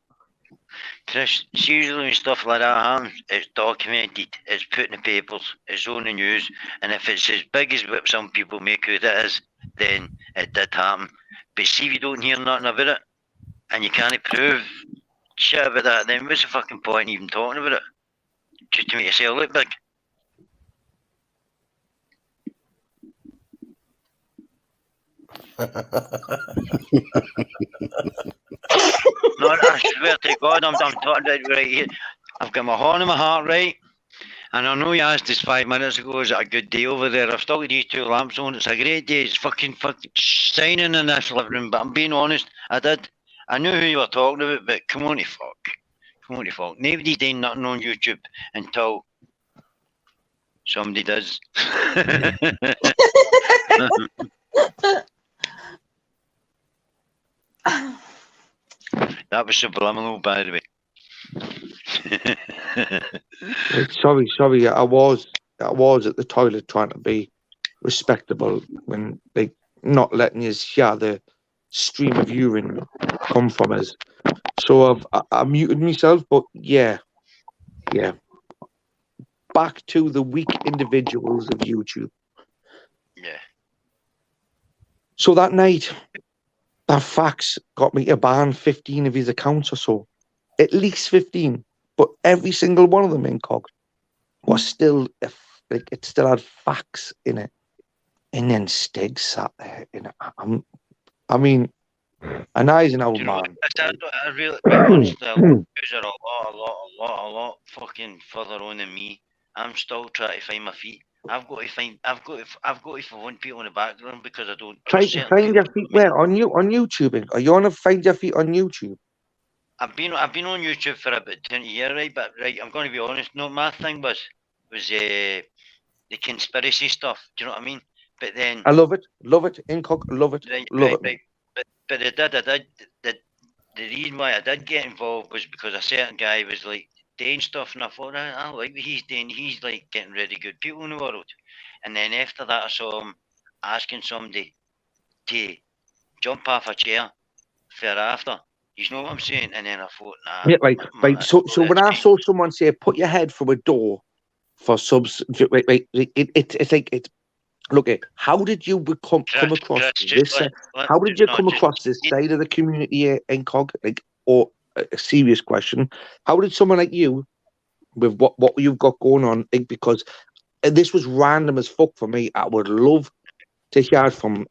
Chris, it's usually when stuff like that happens, it's documented, it's put in the papers, it's on the news, and if it's as big as what some people make out it is, then it did happen. But see, if you don't hear nothing about it, and you can't prove shit about that, then what's the fucking point in even talking about it? Just to make yourself look big. No, I swear to God, I'm talking about it right here. I've got my horn in my heart, right? And I know you asked us 5 minutes ago, is it a good day over there? I've still got these 2 lamps on. It's a great day. It's fucking shining in this living room. But I'm being honest, I knew who you were talking about, but come on to fuck. Nobody's doing nothing on YouTube until somebody does. That was subliminal, by the way. Sorry. I was at the toilet trying to be respectable when they not letting you hear the stream of urine come from us. So I muted myself, but yeah. Back to the weak individuals of YouTube. Yeah. So that night, that fax got me to ban 15 of his accounts or so. At least 15. But every single one of them, Incog, was still, it still had facts in it. And then Stig sat there. I mean, and I is an old man. I really, honestly, are a lot fucking further on than me. I'm still trying to find my feet. I've got to want people in the background because I don't trust find your feet where? On YouTube? Are you on to find your feet on YouTube? I've been on YouTube for about 20 years, right? But right, I'm going to be honest. No, my thing was the conspiracy stuff. Do you know what I mean? But then I love it, Incog, love it, right. But the reason why I did get involved was because a certain guy was like doing stuff, and I thought, I like what he's doing. He's like getting really good people in the world. And then after that, I saw him asking somebody to jump off a chair thereafter. You know what I'm saying? And then I thought, nah. Yeah, right. So when I saw someone say, "Put your head through a door for subs," it's like. Look, how did you come across this? How did you come across this side of the community, Incog? Or a serious question: how did someone like you, with what you've got going on, because this was random as fuck for me? I would love to hear from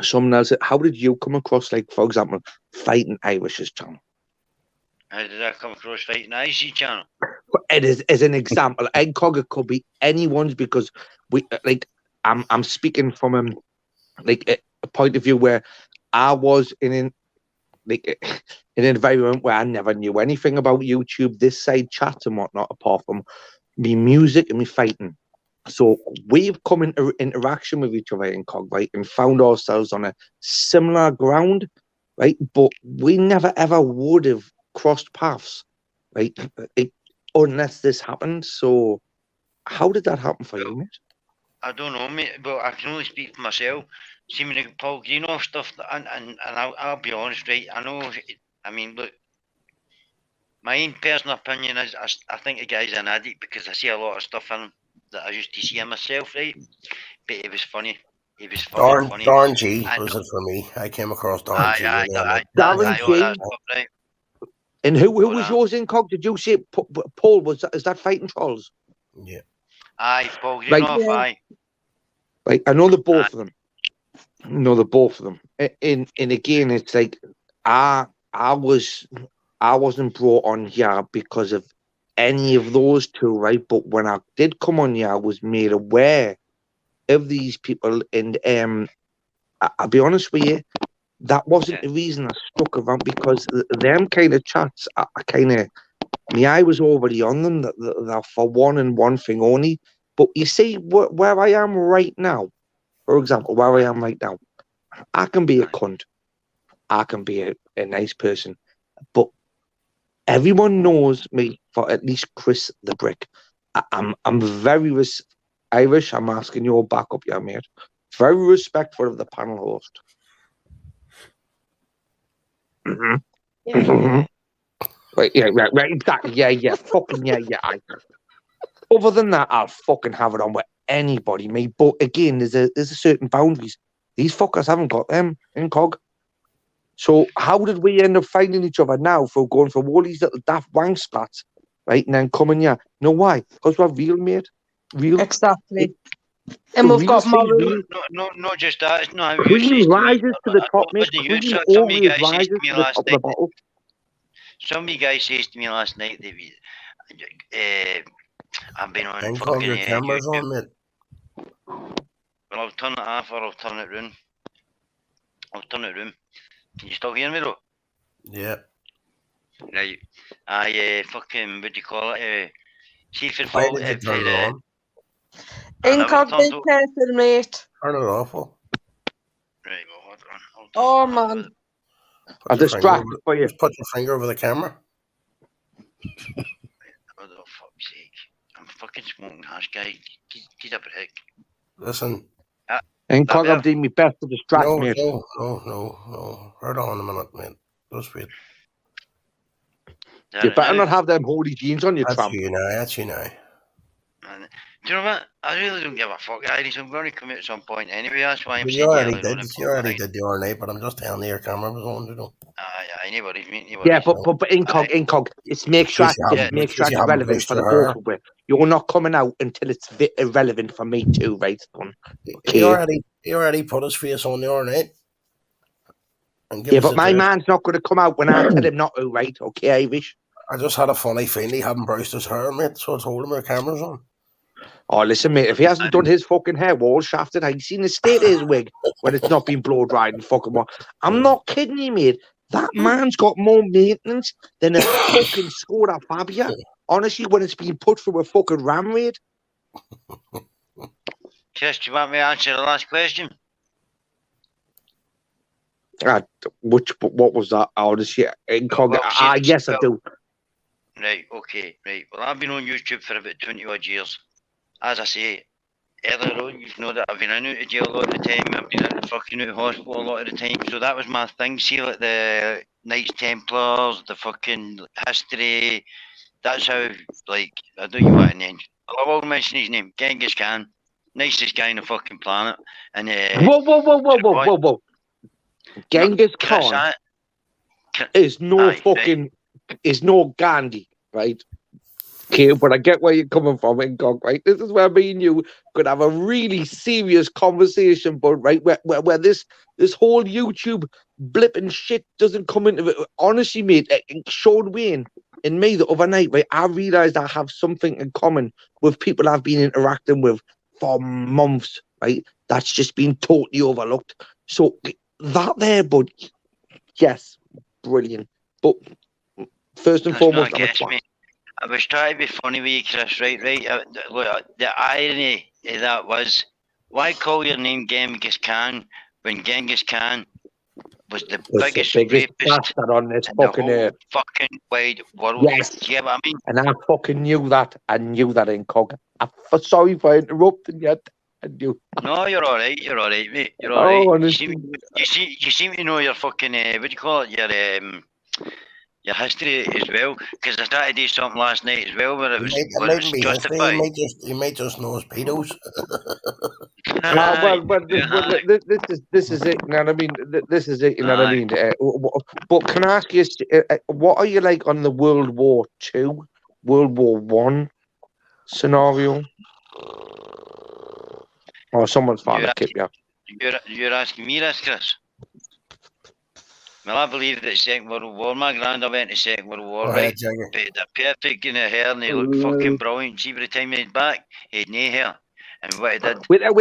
someone else. How did you come across, like, for example, Fighting Irish's channel? How did I come across Fighting Irish's channel? It is as an example. Incog, it could be anyone's, because we I'm speaking from a point of view where I was in an environment where I never knew anything about YouTube, this side chats and whatnot, apart from me music and me fighting. So we've come into interaction with each other in Incog, right, and found ourselves on a similar ground, right? But we never ever would have crossed paths, right? Unless this happened. So how did that happen for you, mate? I don't know, mate, but I can only speak for myself. See, when Paul Greenough stuff, and I'll be honest, right? I mean, look, my own personal opinion is I think the guy's an addict because I see a lot of stuff in him that I used to see in myself, right? But it was funny. He was funny. Darren G was it for me. I came across Darren G. Darren G. Right. And who was yours, Incog? Did you say Paul? Is that Fighting Trolls? Yeah. Aye, Paul Greenough, aye. Right, I know the both of them. No, the both of them. And again, it's like I wasn't brought on here because of any of those two, right? But when I did come on here, I was made aware of these people, and I'll be honest with you, that wasn't the reason I stuck around, because them kind of chats, I kind of, my eye was already on them, that for one and one thing only. But you see, where I am right now, for example, where I am right now, I can be a cunt, I can be a nice person, but everyone knows me for at least Chris the Brick. I'm very Irish. I'm asking your backup, yeah, mate. Very respectful of the panel host. Right, yeah, right, exactly. Yeah, fucking yeah. Other than that, I'll fucking have it on with anybody, mate. But again, there's a certain boundaries. These fuckers haven't got them in cog. So how did we end up finding each other now for going from all these little daft wank splats, right? And then coming here. You know why? Because we're real, mate. Real. Exactly. And we've got moral. No, just that. It's not how Cream you say rises to the top, mate. Cream Cream always rises to the top of the bottle. Some of you guys says to me last night that I've been on And fucking your cameras YouTube. on, mate. Well, I'll turn it off or I'll turn it round. Can you still hear me though? Yeah. Right. I fucking, what do you call it? See if it Why fall did you if turn it on? Incognito, careful, mate. Turn it off. Right, well, hold on. Oh, man. I'm distracted for you. Just put your finger over the camera. Oh, for fuck's sake. I'm fucking smoking hash, guy. Get up a heck. Listen. Incog, I'm doing my best to distract me. No. Hold on a minute, mate. Just wait. You better not have them holy jeans on your tramp. That's you now. Do you know what? I really don't give a fuck, Irish. I'm going to come out at some point anyway. That's why I'm You saying already did the other night, but I'm just telling you your camera was on, you know. Anybody. Yeah, but incog. It's make sure it's relevant for the both of us. You're not coming out until it's irrelevant for me too, right, son? Okay. He already put his face on the other night. Yeah, but my man's not going to come out when I tell him not to, right? Okay, Irish? I just had a funny feeling he hadn't brushed his hair, mate, so I told him the camera's on. Oh, listen, mate, if he hasn't done his fucking hair wall shafted, I've seen the state of his wig when it's not been blow dried and fucking what. I'm not kidding you, mate. That man's got more maintenance than a fucking Skoda Fabia. Honestly, when it's been put through a fucking ram raid. Chris, do you want me to answer the last question? What was that? Honestly, yes, I do. Right, okay, right. Well, I've been on YouTube for about 20 odd years. As I say, earlier on, you know that I've been in and out of jail a lot of the time. I've been in fucking out of hospital a lot of the time. So that was my thing. See, like the Knights Templars, the fucking history. That's how, like, I don't know what to name. I love mention his name, Genghis Khan. Nicest guy on the fucking planet. And whoa. Genghis Khan is no fucking, is no Gandhi, right? Okay, but I get where you're coming from, Incog, right? This is where me and you could have a really serious conversation, but right, where this whole YouTube blip and shit doesn't come into it. Honestly, mate, Sean Wayne and me the other night, right, I realised I have something in common with people I've been interacting with for months, right? That's just been totally overlooked. So that there, bud, yes, brilliant. But first and foremost, I was trying to be funny with you, Chris, right? The irony of that was, why call your name Genghis Khan when Genghis Khan was the biggest rapist on this fucking wide world? Yes. Yeah, what I mean? And I fucking knew that. I knew that, Incog. I'm sorry for interrupting you. I knew. No, you're all right. You're all right, mate. You're all right. You seem to know your fucking, what do you call it? Your history as well, because I started to do something last night as well where it was justified. You might just know his pedos. This is it. You know what I mean? This is it. You know what I mean? But can I ask you, what are you like on the World War II, World War I scenario? Or someone's trying to keep you. You're asking me this, Chris? Well, I believe that the Second World War, my granddad went to the Second World War, right? But they're perfect in the hair and they look fucking brilliant. See, by the time he went back, he had no hair. And what he did... Wait there,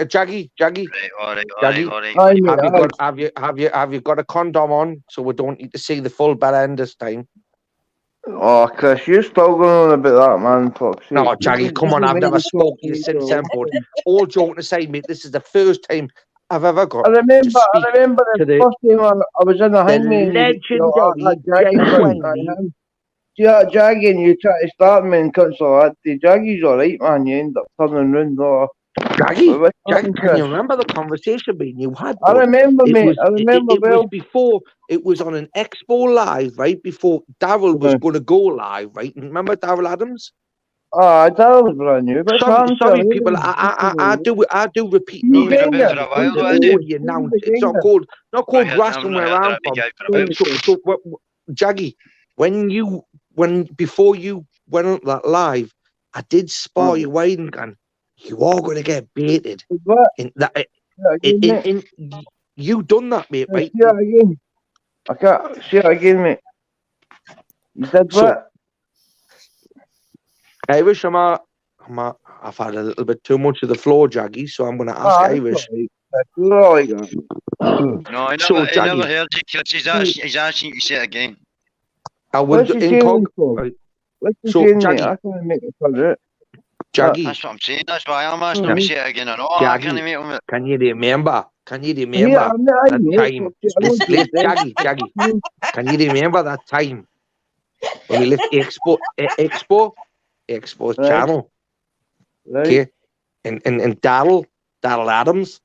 Jaggy. Right, all right. Have you got a condom on so we don't need to see the full bad end this time? Oh, Chris, you're still going on about that, man. Fuck. No, Jaggy, come on, I've never spoken to you since then, but all joking aside, mate, this is the first time I've ever got I remember to the first time I was in the hangman. legendary Jaggy, and you try to start me and cuts like that. Jaggy's alright, man. You end up turning round. Jaggy, can you remember the conversation you had? I remember, mate. I remember it was before, it was on an Expo Live, right? Before Darryl was going to go live, right? Remember Darryl Adams? That was brand new. But sorry, people. I do repeat names. It's not called grass and where I'm from. So, Jaggy, before you went on that live, I did spar you waiting gun. You are going to get baited. You done that, mate, right? See it again. I can't see it again, mate. You did what? Irish, I've had a little bit too much of the floor, Jaggy, so I'm going to ask Irish. No, I never heard it, Chris. He's asking you to say it again. What's he saying, mate? I can't make it for it. Jaggy. That's what I'm saying. That's why I'm asking him to say it again. Jaggy, can you remember that time? Jaggy, can you remember that time when we left Expo's channel? Right. Okay, and Darryl Adams,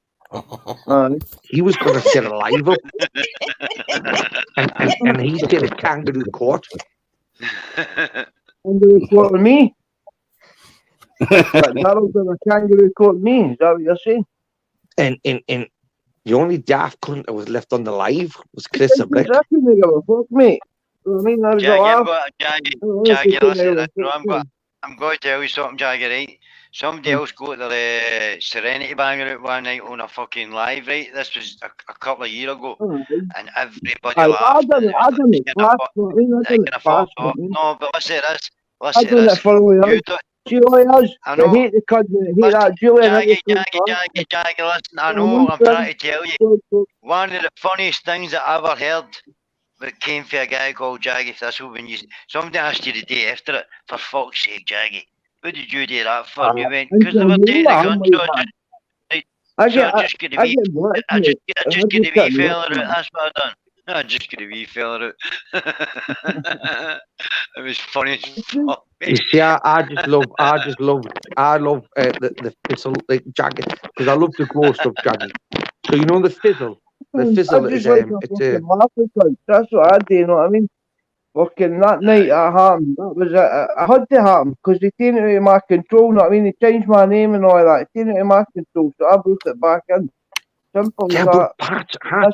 he was going to set a live up, and he said a kangaroo court. Kangaroo court with me? Darryl's going to kangaroo court me? Is that what you're saying? And the only daft cunt that was left on the live was Chris Abrick. I couldn't give a fuck, mate. I mean, I was Jaggy, listen, I'm going to tell you something, Jaggy, right? Somebody else got their Serenity banger out one night on a fucking live, right? This was a couple of years ago, and everybody laughed. I done it fast. No, but listen to this. I done it for a while. Julius, I hate the cousin. I hate that. Julius, Jaggy, listen, I know, I'm trying to tell you. One of the funniest things that I ever heard that came from a guy called Jaggy Thistle when somebody asked you the day after it, for fuck's sake, Jaggy, what did you do that for? You went, because they were doing the gun, I just get a wee fella out, that's what I done. I just get a wee fella out. It was funny as fuck. You see, I love the fizzle, like Jaggy, because I love the grow stuff, Jaggy. So you know the fizzle. The fizzle is that's what I do, you know what I mean? Fucking that night at Ham, that was I had to happen because they taken it out of my control, you know what I mean? They changed my name and all that, they taken it out of my control, so I brought it back in. Simple as that. Pat,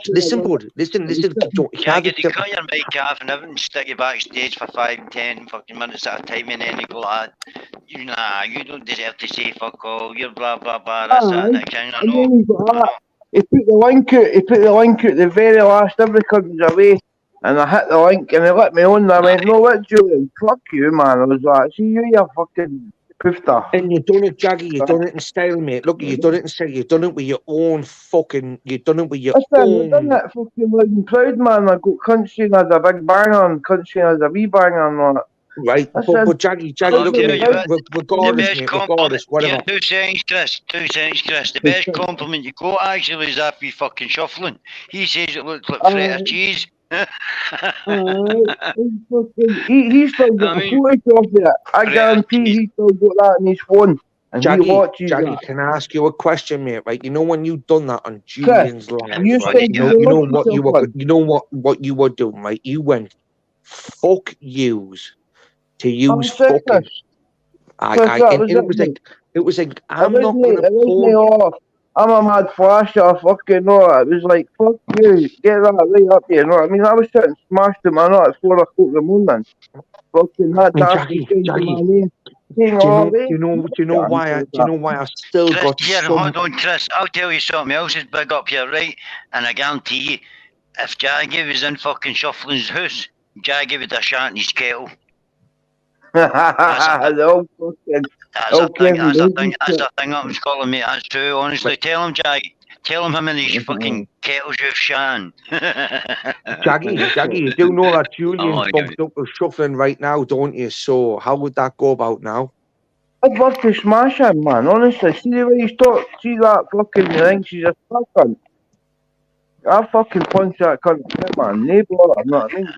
listen, bud, listen. Jaggy, they cut your mic off and everything, stick you backstage for 5, 10 fucking minutes at a time, and then they go, you don't deserve to say fuck all, you're blah blah blah, that's that kind of know. He put the link out the very last, everything was away, and I hit the link and they let me on, and I went, no, what, Julian, fuck you, man. I was like, see you fucking poofter. And you done it, Jaggy, you done it in style, mate. Look, you done it in style, you done it with your own fucking, you done it with your own. I done that fucking loud and proud, man. I got country and has a big banger and country has a wee banger and all that. Right, but Jaggy, look at me, regardless, whatever. 2 seconds, Chris. The best compliment you got actually is that wee fucking shuffling. He says it looks like feta cheese. He still got a photo of it. I guarantee he still got that on his phone. And Jaggy, can I ask you a question, mate? Right, you know when you done that on Julian's live, you know what you were doing, right? You went, fuck yous. To use fucking, it was like I'm not gonna pull. I'm a mad flasher, fucking no. It was like fuck you, get that right up here. You know what I mean? I was sitting smashed him, I know at 4 o'clock in the morning. Fucking that. thing Do you know why I still Chris, got here, some. hold on, Chris. I'll tell you something else is big up here, right? And I guarantee you, if Jaggy was in fucking Shuffling's house, Jaggy would have shot in his kettle. No fucking. That's a thing. That's a thing up in Scotland, mate. That's true. Honestly, tell him, Jaggy. Tell him how many fucking kettles you've shot in. Jaggy, you do know that Julian's bumped up with Shuffling right now, don't you? So how would that go about now? I'd love to smash him, man. Honestly, see the way he's talk. See that fucking thing. She's a fucking. I fucking punch that cunt, man. No bother, you know what I mean?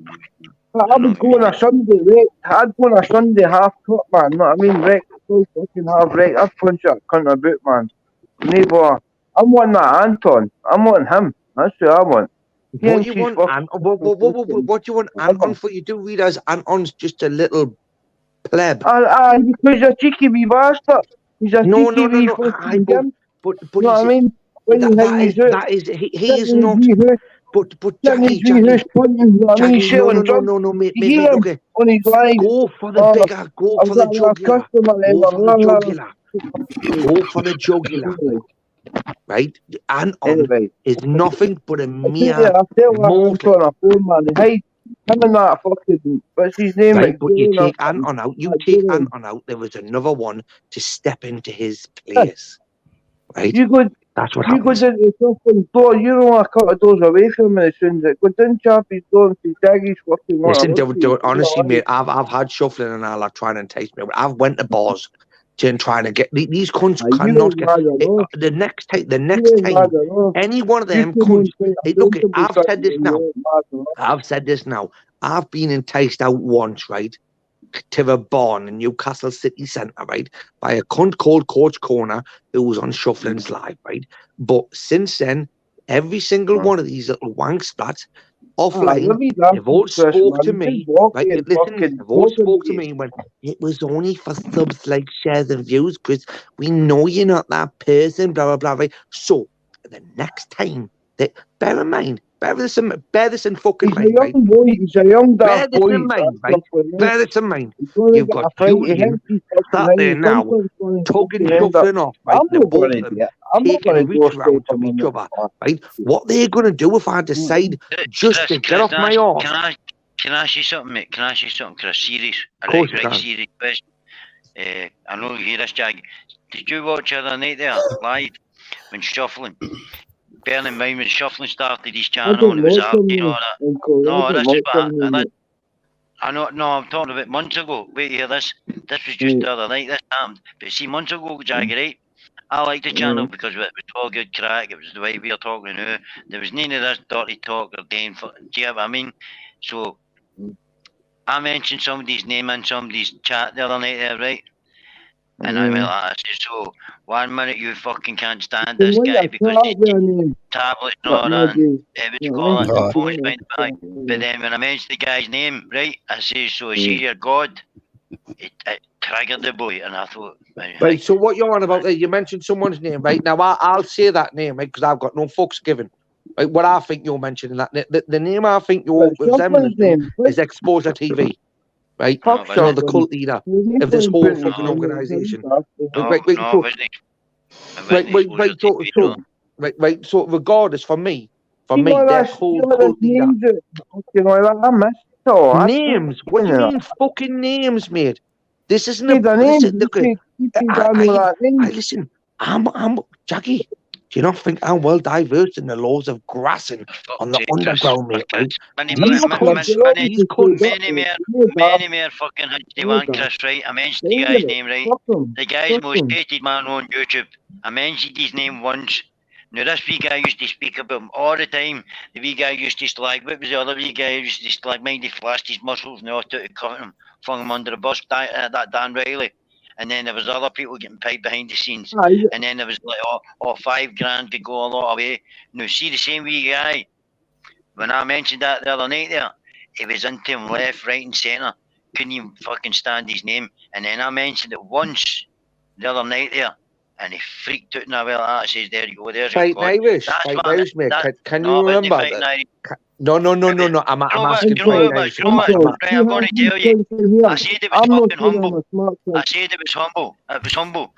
I would go on a Sunday, right? I'd go on a Sunday half cut, man. You know what I mean? Right, full fucking half, right? I'd punch that cunt about, man. No bother. I'm wanting that Anton. I'm wanting him. That's what I want. What do you want, what do you want Anton for? You do realise Anton's just a little pleb. Because he's a cheeky wee bastard. He's a cheeky wee fucking gimp. But you know what I mean? He is not. But Jackie, no, mate, look at on his line. Go for the bigger, go for the jugular. Right? Anton is nothing but a mere mortal. Hey, him and that fucking, what's his name? Right, but you take Anton out. There was another one to step into his place. Right? That's what happens. You go into the fucking door, you don't want a couple of doors away from me as soon as it goes in, Chappie's door and see Daggy's fucking. Listen, honestly, mate, I've had Shuffling and all that trying to entice me. I've went to bars trying to get these cunts cannot get the next time. Any one of them cunts. Hey, look, I've said this now. I've been enticed out once, right, to a bar in Newcastle city centre, right, by a cunt called Coach Corner who was on Shuffling's live, right. But since then, every single one of these little wank splats offline, they've all spoke to me, right? Listen, they've all spoke to me when it was only for subs, like, shares and views, Chris. We know you're not that person, blah blah blah, right? So the next time, bear in mind. Bear this in fucking mind, right? He's a young boy. Bear this in mind. You've got Julian sat there now, tugging Shuffling off, right? They're both of them taking a reach around from each other, right? What they're going to do if I decide just to get off my arse? Can I ask you something, mate? Can I ask you something, Chris? Serious? Of course you can. Serious question. I know you hear this, Jag. Did you watch the other night there, live, when Shuffling? Bearing in mind when Shuffling started his channel and it was out, you know that. No, this is what I know. No, I'm talking about months ago. Wait, hear this. This was just the other night. This happened. But see, months ago, Jagger, right? I liked the channel because it was all good crack. It was the way we were talking now. There was none of this dirty talk or game. Do you know what I mean? So I mentioned somebody's name in somebody's chat the other night there, right? And I went like, I said, so 1 minute you fucking can't stand this guy because he's tablets and all that. It was calling the phone's behind the back. But then when I mentioned the guy's name, right, I said, so is he your god? It triggered the boy, and I thought, right. So what you're on about there? You mentioned someone's name, right? Now I'll say that name, right, because I've got no fucks given. Right, what I think you're mentioning that the name I think you're resembling is Exposure TV. Right, so the cult leader of this whole fucking organisation. Right. So regardless, for me, that whole cult leader. Names? What do you mean, fucking names, mate? This isn't a listen. I'm Jackie. Do you not think I'm well diverse in the laws of grassing on the underground, mate? Right? Many more fucking one, Chris, right? I mentioned the guy's name, right? The guy's most hated man on YouTube. I mentioned his name once. Now, this wee guy used to speak about him all the time. The wee guy used to slag. What was the other wee guy who used to slag? Mind he flashed his muscles and all to cover him, flung him under the bus, that Dan Riley. And then there was other people getting paid behind the scenes. And then there was like, oh, $5,000 could go a lot away. Now, see the same wee guy. When I mentioned that the other night there, he was into him left, right, and centre. Couldn't even fucking stand his name. And then I mentioned it once the other night there. and he freaked out and I went like that. I says, there you go, there's Fighting God. Irish, That's Fighting what Irish, mate. that- Can no, you I wasn't remember fighting that? Irish. No. I'm You know what? asking You know what? Fighting You know what? Irish. You know what? Uncle, Right, I'm going to tell you. I said it was I'm not fucking saying I'm humble. a smart I kid. said it was humble. It was humble.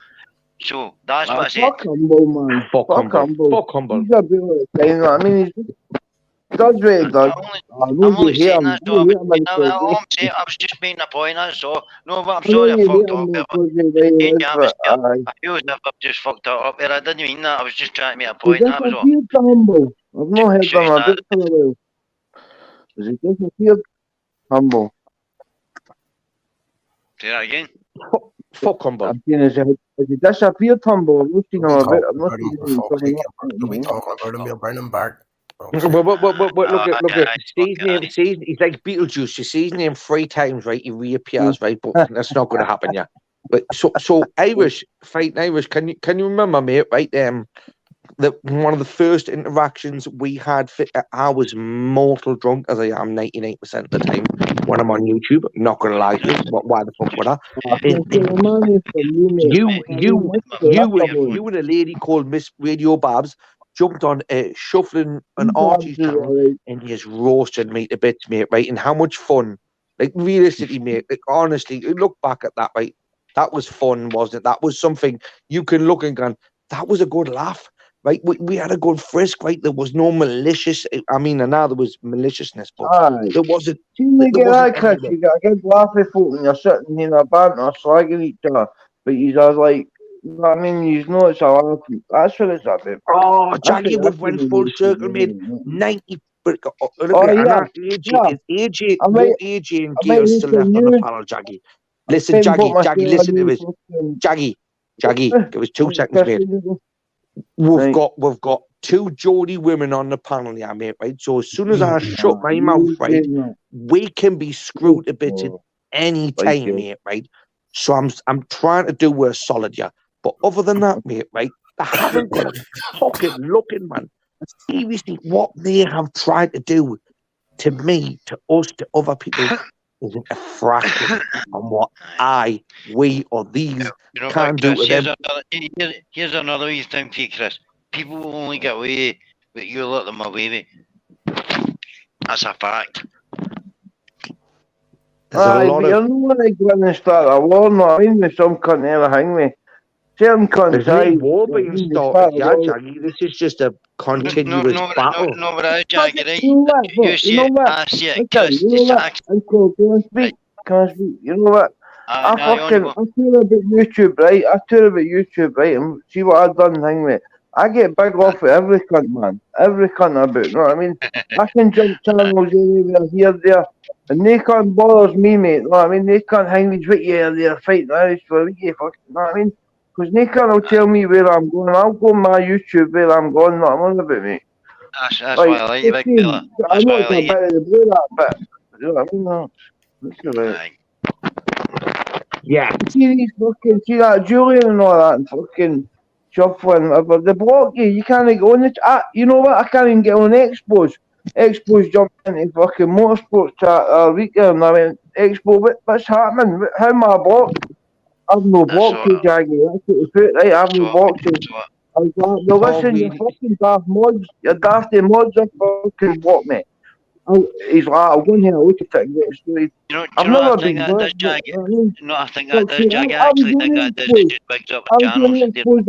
So that's what I said. Fuck humble, man. Fuck humble. humble. Fuck humble. He's a bit of a guy, you know what I mean? He does what he does. I'm only saying that, so hate him all I'm because saying, I was just making a point, that's all. No, but I'm I know sorry I you fucked hate him up. because of the way he is, I but I feel as if I've just fucked up there. I didn't mean that. I was just trying to make a he point. That was all. disappeared to humble. I've not heard Sure him he's a bit for a while. Has he disappeared? Humble. Say that again. Fuck humble. I'm saying, has he disappeared, humble? I've not seen him a bit. I've not About seen him for him fuck's coming sake. up. We talking about him, we'll bring him back. But look at aye, Steve's fuck name. aye. Steve's, he's like Beetlejuice. You see his name 3 times, right? He reappears, right? But that's not going to happen, yeah. But so Irish, Fighting Irish. Can you remember, mate? Right? That one of the first interactions we had. I was mortal drunk, as I am 99% of the time when I'm on YouTube. Not going to lie to you. Why the fuck would I? I can see the money from you, mate. You and a lady called Miss Radio Babs jumped on shuffling an Archie's channel and he has roasted me to bits, mate, right? And how much fun, like realistically, mate, like, honestly, look back at that, right? That was fun, wasn't it? That was something you can look and go, that was a good laugh, right? We had a good frisk, right? There was no malicious, I mean, and now there was maliciousness, but there wasn't. You get that, Chris, you got a good laugh at folk when you're sitting in a banter slagging each other, but you are like, you know what I mean? You know it's a laugh. That's what it's about. Oh, Jackie, we went full circle, mate. 90. Look at AJ, AJ and Gail still left on the panel, Jackie. Listen, Jackie, listen to this. Jackie, give us 2 seconds, mate. We've got 2 Geordie women on the panel, yeah, mate, right? So as soon as I shut my mouth, right, we can be screwed a bit at any time, mate, right? So I'm trying to do a solid, yeah. But other than that, mate, right, they haven't got a fucking looking, man. Seriously, what they have tried to do to me, to us, to other people, isn't a fraction on what we, or these can do to them. Here's another wee thing for you, Chris. People will only get away with you let them away with. That's a fact. Aye, but you're not going to go in and start a war, no, I mean, with some cunt ever hang me. Certain cunts, there's no war being started, yeah, Jackie. This is just a continuous battle. No, but I, Jackie, right? You know what? I see it, Okay, Chris. you know what? Uncle, can I speak? You know what? I tour about YouTube, right? And see what I've done, hang me. I get big off with every cunt, man. Every cunt about, you know what I mean? I can jump channels anywhere, here, there. And they can't bother me, mate. You know what I mean? They can't hang me with you they're fighting Irish for a week, you know what I mean? Because they can't tell me where I'm going. I'll go on my YouTube where I'm going, not on about me. That's why I like you, big fella. That's why I like you. I'm not a bit of the blue, that bit. You know what I mean? No. That's alright. Yeah. See that Julian and all that, and fucking shuffling, whatever. They block you. You can't go on the. You know what? I can't even get on Expos. Expos jumped into fucking motorsports chat weekend. I went, Expo, what's happening? How am I blocked? I've no boxes, Jaggy. That's what you put, right? I've no boxes. No, listen, you fucking daft mods. Your dafty mods are fucking block me. He's like, I'll go in here and look at it and get it straight. I've never been blocked. No, I think that does, Jaggy. I actually think that does. It just bigs up the channels. I was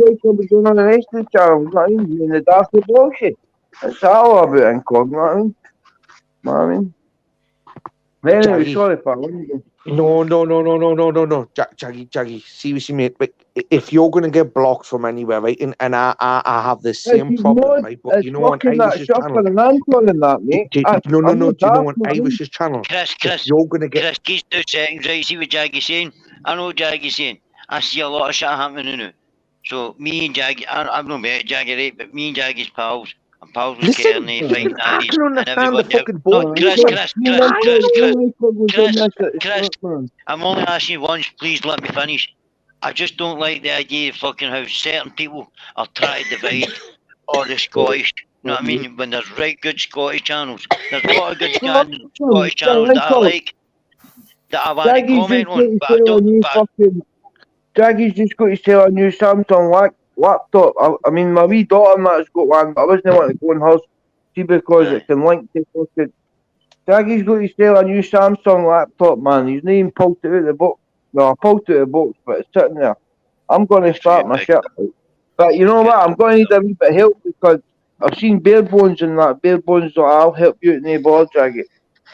doing on the rest of the channels, not even in the dafty bullshit. That's all about Incog, you know what I mean? You know what I mean? Anyway, sorry, pal. No. Jaggy, seriously, mate. But if you're going to get blocked from anywhere, right, and I have the same problem, right? But you know on Irish's channel. Mate. Do you know on Irish's channel? Chris, you're going to get. Chris, keep 2 seconds, right? See what Jaggy's saying? I know what Jaggy's saying. I see a lot of shit happening now. So me and Jaggy, I've not met Jaggy, right? But me and Jaggy's pals. And pals with Kearney, fighting Irish, and everybody Chris, I'm only asking you once, please let me finish. I just don't like the idea of fucking how certain people are trying to divide all the Scottish. You know what I mean? When there's right good Scottish channels, there's a lot of good Scottish channels that I like, that I want to comment on, but I don't. Jaggy's just got to sell a new Samsung laptop. I mean, my wee daughter has got one, but I wasn't wanting to go in hers. See, because it can link to fucking. Jaggy's got to sell a new Samsung laptop, man. He's not even pulled it out of the box. No, I pulled it out of the box, but it's sitting there. I'm going to start my shit. But you know what? I'm going to need a wee bit of help because I've seen Bare Bones and that. Bare Bones, so I'll help you out in the ball, Jaggy.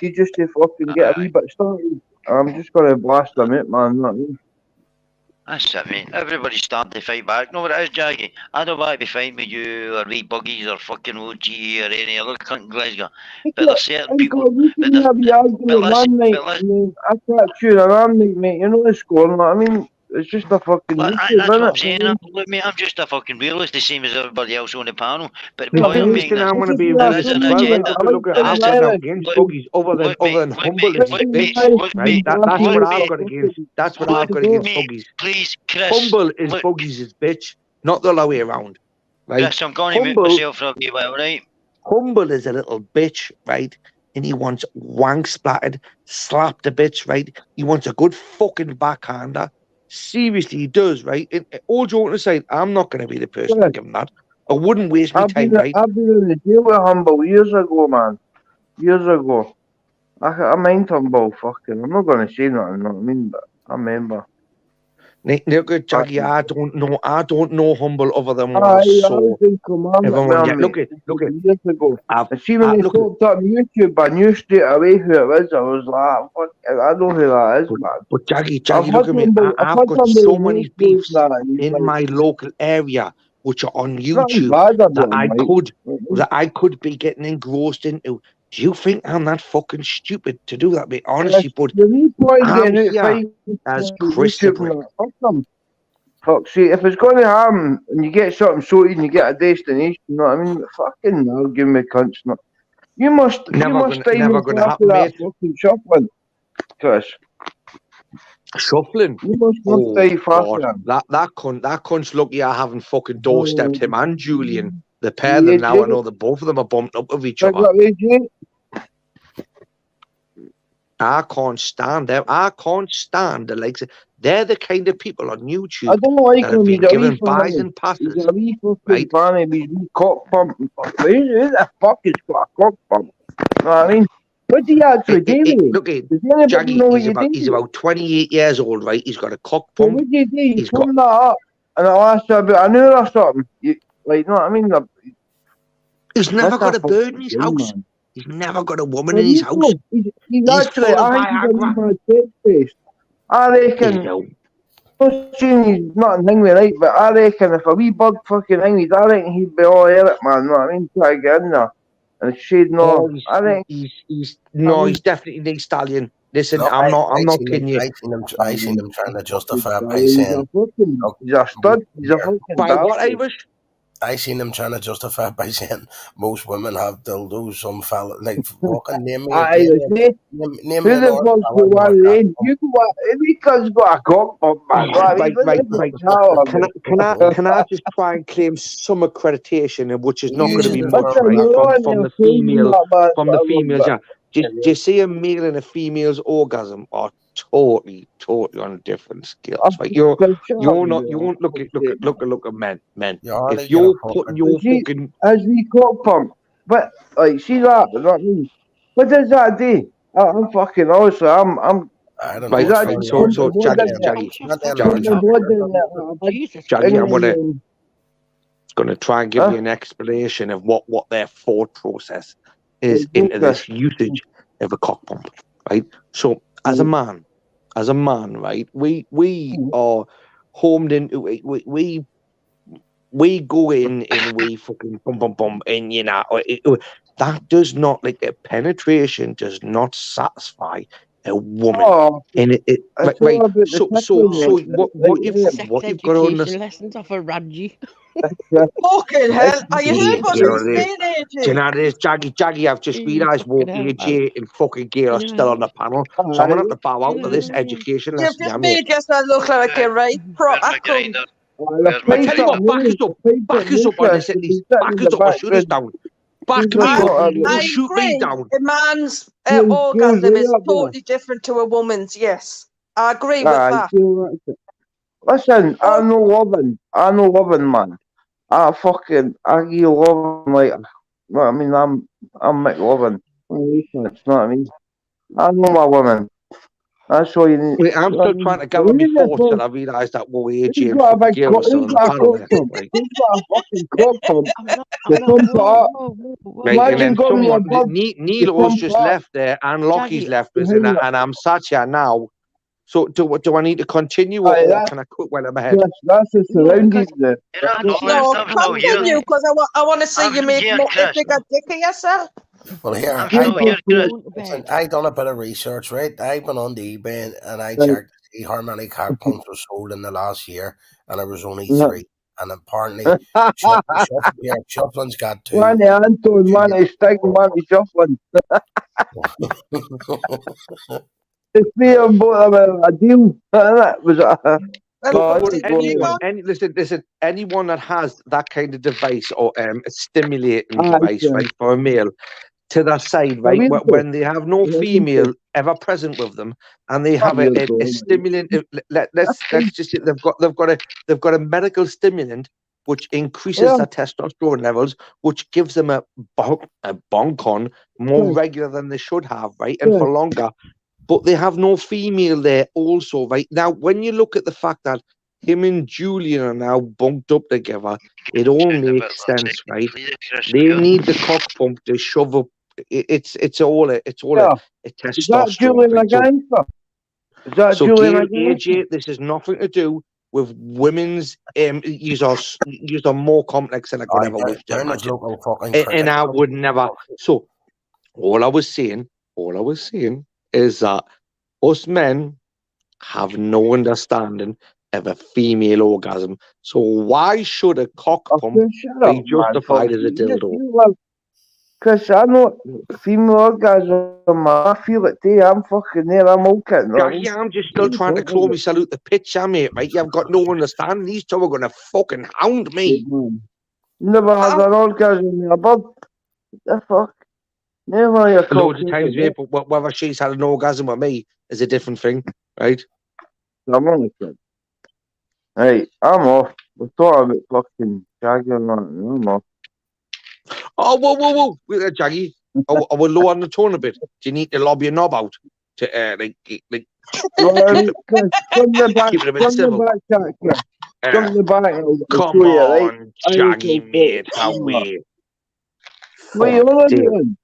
See, just to fucking get a wee bit started. I'm just going to blast them out, man. You know what I mean? That's it, mate. Everybody's starting to fight back. No, what it is, Jaggy. I don't want to be fighting with you or wee buggies or fucking OG or any other cunt in Glasgow. But there's certain people. You can have the argument one night, and then I can't chew around, mate. You know the score, you know what I mean? It's just a fucking That's YouTube, what I'm innit? saying. Look, mate, I'm just a fucking realist, the same as everybody else on the panel. But The the point I'm thing is, making I want to is, be there realist is as an well. agenda. Look, I've got nothing against buggies other than humble is his bitch, right? That's what I've got against. That's what I've got against buggies. Please, Chris. Humble is look, buggies his bitch, not the other way around. Right? Chris, I'm going to mute myself for a wee while, right? Humble is a little bitch, right? And he wants wank splattered, slapped a bitch, right? He wants a good fucking backhander. Seriously, he does, right? And all joking aside, I'm not going to be the person to give him that. I wouldn't waste my time, right? I've been in the jail with Humble years ago, man. Years ago. I mind Humble, fucking. I'm not going to say nothing, you know what I mean? But I remember. Look at Jaggy, I don't know Humble other than what I saw. Look at years ago. I see when they talked up on YouTube, I knew straight away who it was. I was like, fuck, I know who that is, man. But Jaggy, look at me. I've got so many beefs in my local area which are on YouTube that I could be getting engrossed into. Do you think I'm that fucking stupid to do that, mate? Honestly, but I'm here as Chris the Brick. Fuck, see, if it's going to happen and you get something sorted and you get a destination, you know what I mean? Fucking no, give me cunts. No. You must never gonna happen, mate. Fucking shuffling, Chris. Shuffling? You must stay faster. That cunt's lucky I haven't fucking doorstepped him and Julian. The pair of them now, I know that both of them are bumped up with each other. I can't stand them. I can't stand the likes of. They're the kind of people on YouTube I don't like that have been given buys and passes. He's a wee fucking fan, he's wee cock pump. Who the fuck has got a cock pump? You know what I mean? What do you actually do? Look at Jaggy, he's about 28 years old, right? He's got a cock pump. What do you do? You pump that up and it'll last you about an hour or something. Like, you know what I mean? He's never got a bird in his house. Man. He's never got a woman in his house. He's actually, I reckon, I'm saying he's not in Hingway, right? But I reckon if a wee bug fucking Hingway, I reckon he'd be all in it, man. You know what I mean? Try to get in there. And shade no. I think he's definitely the stallion. Listen, No, I'm not kidding you. I seen him trying to justify it by saying he's a stud. He's a fucking by what, Irish? I seen him trying to justify it by saying most women have dildos. Some fella like fucking name me. Who the fuck's the one in? You go. Everybody's got a cock pump, man. Right. Can I just try and claim some accreditation, which is not going to be much, right? From the females, yeah. Do you see a male and a female's orgasm are totally on different scales? Right? You won't look at men. If you're putting your fucking as we cock pump, but like see that, you know what I mean? What does that do? I'm fucking honestly, I'm I don't know. Right, so Jaggy, I'm gonna try and give you an explanation of what their thought process is into this usage of a cock pump, right? So as a man, right, we are homed into we go in and we fucking bum and you know that does not, like, a penetration does not satisfy a woman. And right. So what you've got on this lessons off a Radji. Fucking hell! Are you hearing what you're saying, AJ? Do you know this, Jaggy? I've just realised AJ and fucking Gail are still on the panel, so I'm gonna have to bow out of this education lesson. You've just made yourself look like a right proper cunt. I tell you what, back us up on this at least. Back us up or shoot us down. Back me up or shoot me down. A man's orgasm is totally different to a woman's, yes. I agree with that. Listen, I know loving, man. I give loving like, you know what I mean? I'm McLovin. You know what I mean? I know my woman. That's all you need. Wait, I'm still trying to gather my thoughts till I realise that we're AJ and fucking Gail are still on the panel there. Right? He's got a fucking cock pump. I'm The not, thumb whoa, part. whoa, whoa, whoa. Right, and Imagine then going someone, above Neil's just part. left there, and Lockie's Jackie. left us, and I'm sat here now. So do I need to continue, or can I quit when I'm ahead? Yes, that's the surroundings there. No, continue, because I want to see you make a bigger dick of yourself. Well, here, I'm still here, Chris. listen, I done a bit of research, right? I went on the eBay and I checked to see how many cock pumps were sold in the last year, and there was only 3. And apparently, Shefflin's got 2. One is Anton, one is Sting, one is Shefflin. The 3 of them both have a deal. That was Listen, anyone that has that kind of device or a stimulating device, right, for a male, to their side, right, when they have no female ever present with them, and they have a stimulant. Let's just say they've got a medical stimulant which increases their testosterone levels, which gives them a bonk on more regular than they should have, right, and for longer. But they have no female there also, right? Now, when you look at the fact that him and Julian are now bunked up together, it all makes sense, right? They need the cock pump to shove up. It's all a testosterone. Is that Julian again? So AJ, this has nothing to do with women's. Use are more complex than I could ever wish to imagine. And I would never. So all I was saying is that us men have no understanding of a female orgasm. So why should a cock pump be justified as a dildo? Because I know female orgasm, I feel it too. I'm fucking there, I'm okay. Yeah, I'm just still trying to claw myself out the picture, mate, right? You've got no understanding. These two are going to fucking hound me. Never had an orgasm, but the fuck? Never your loads of times, mate, but whether she's had an orgasm with me is a different thing, right? I'm only kidding. Hey, I'm off. We thought about fucking Jaggy and that. I'm off. Oh, whoa. Wait there, Jaggy. I will lower on the tone a bit. Do you need to lob your knob out? To, keep it a bit civil. Come on, Jaggy, mate. How we? What are you doing?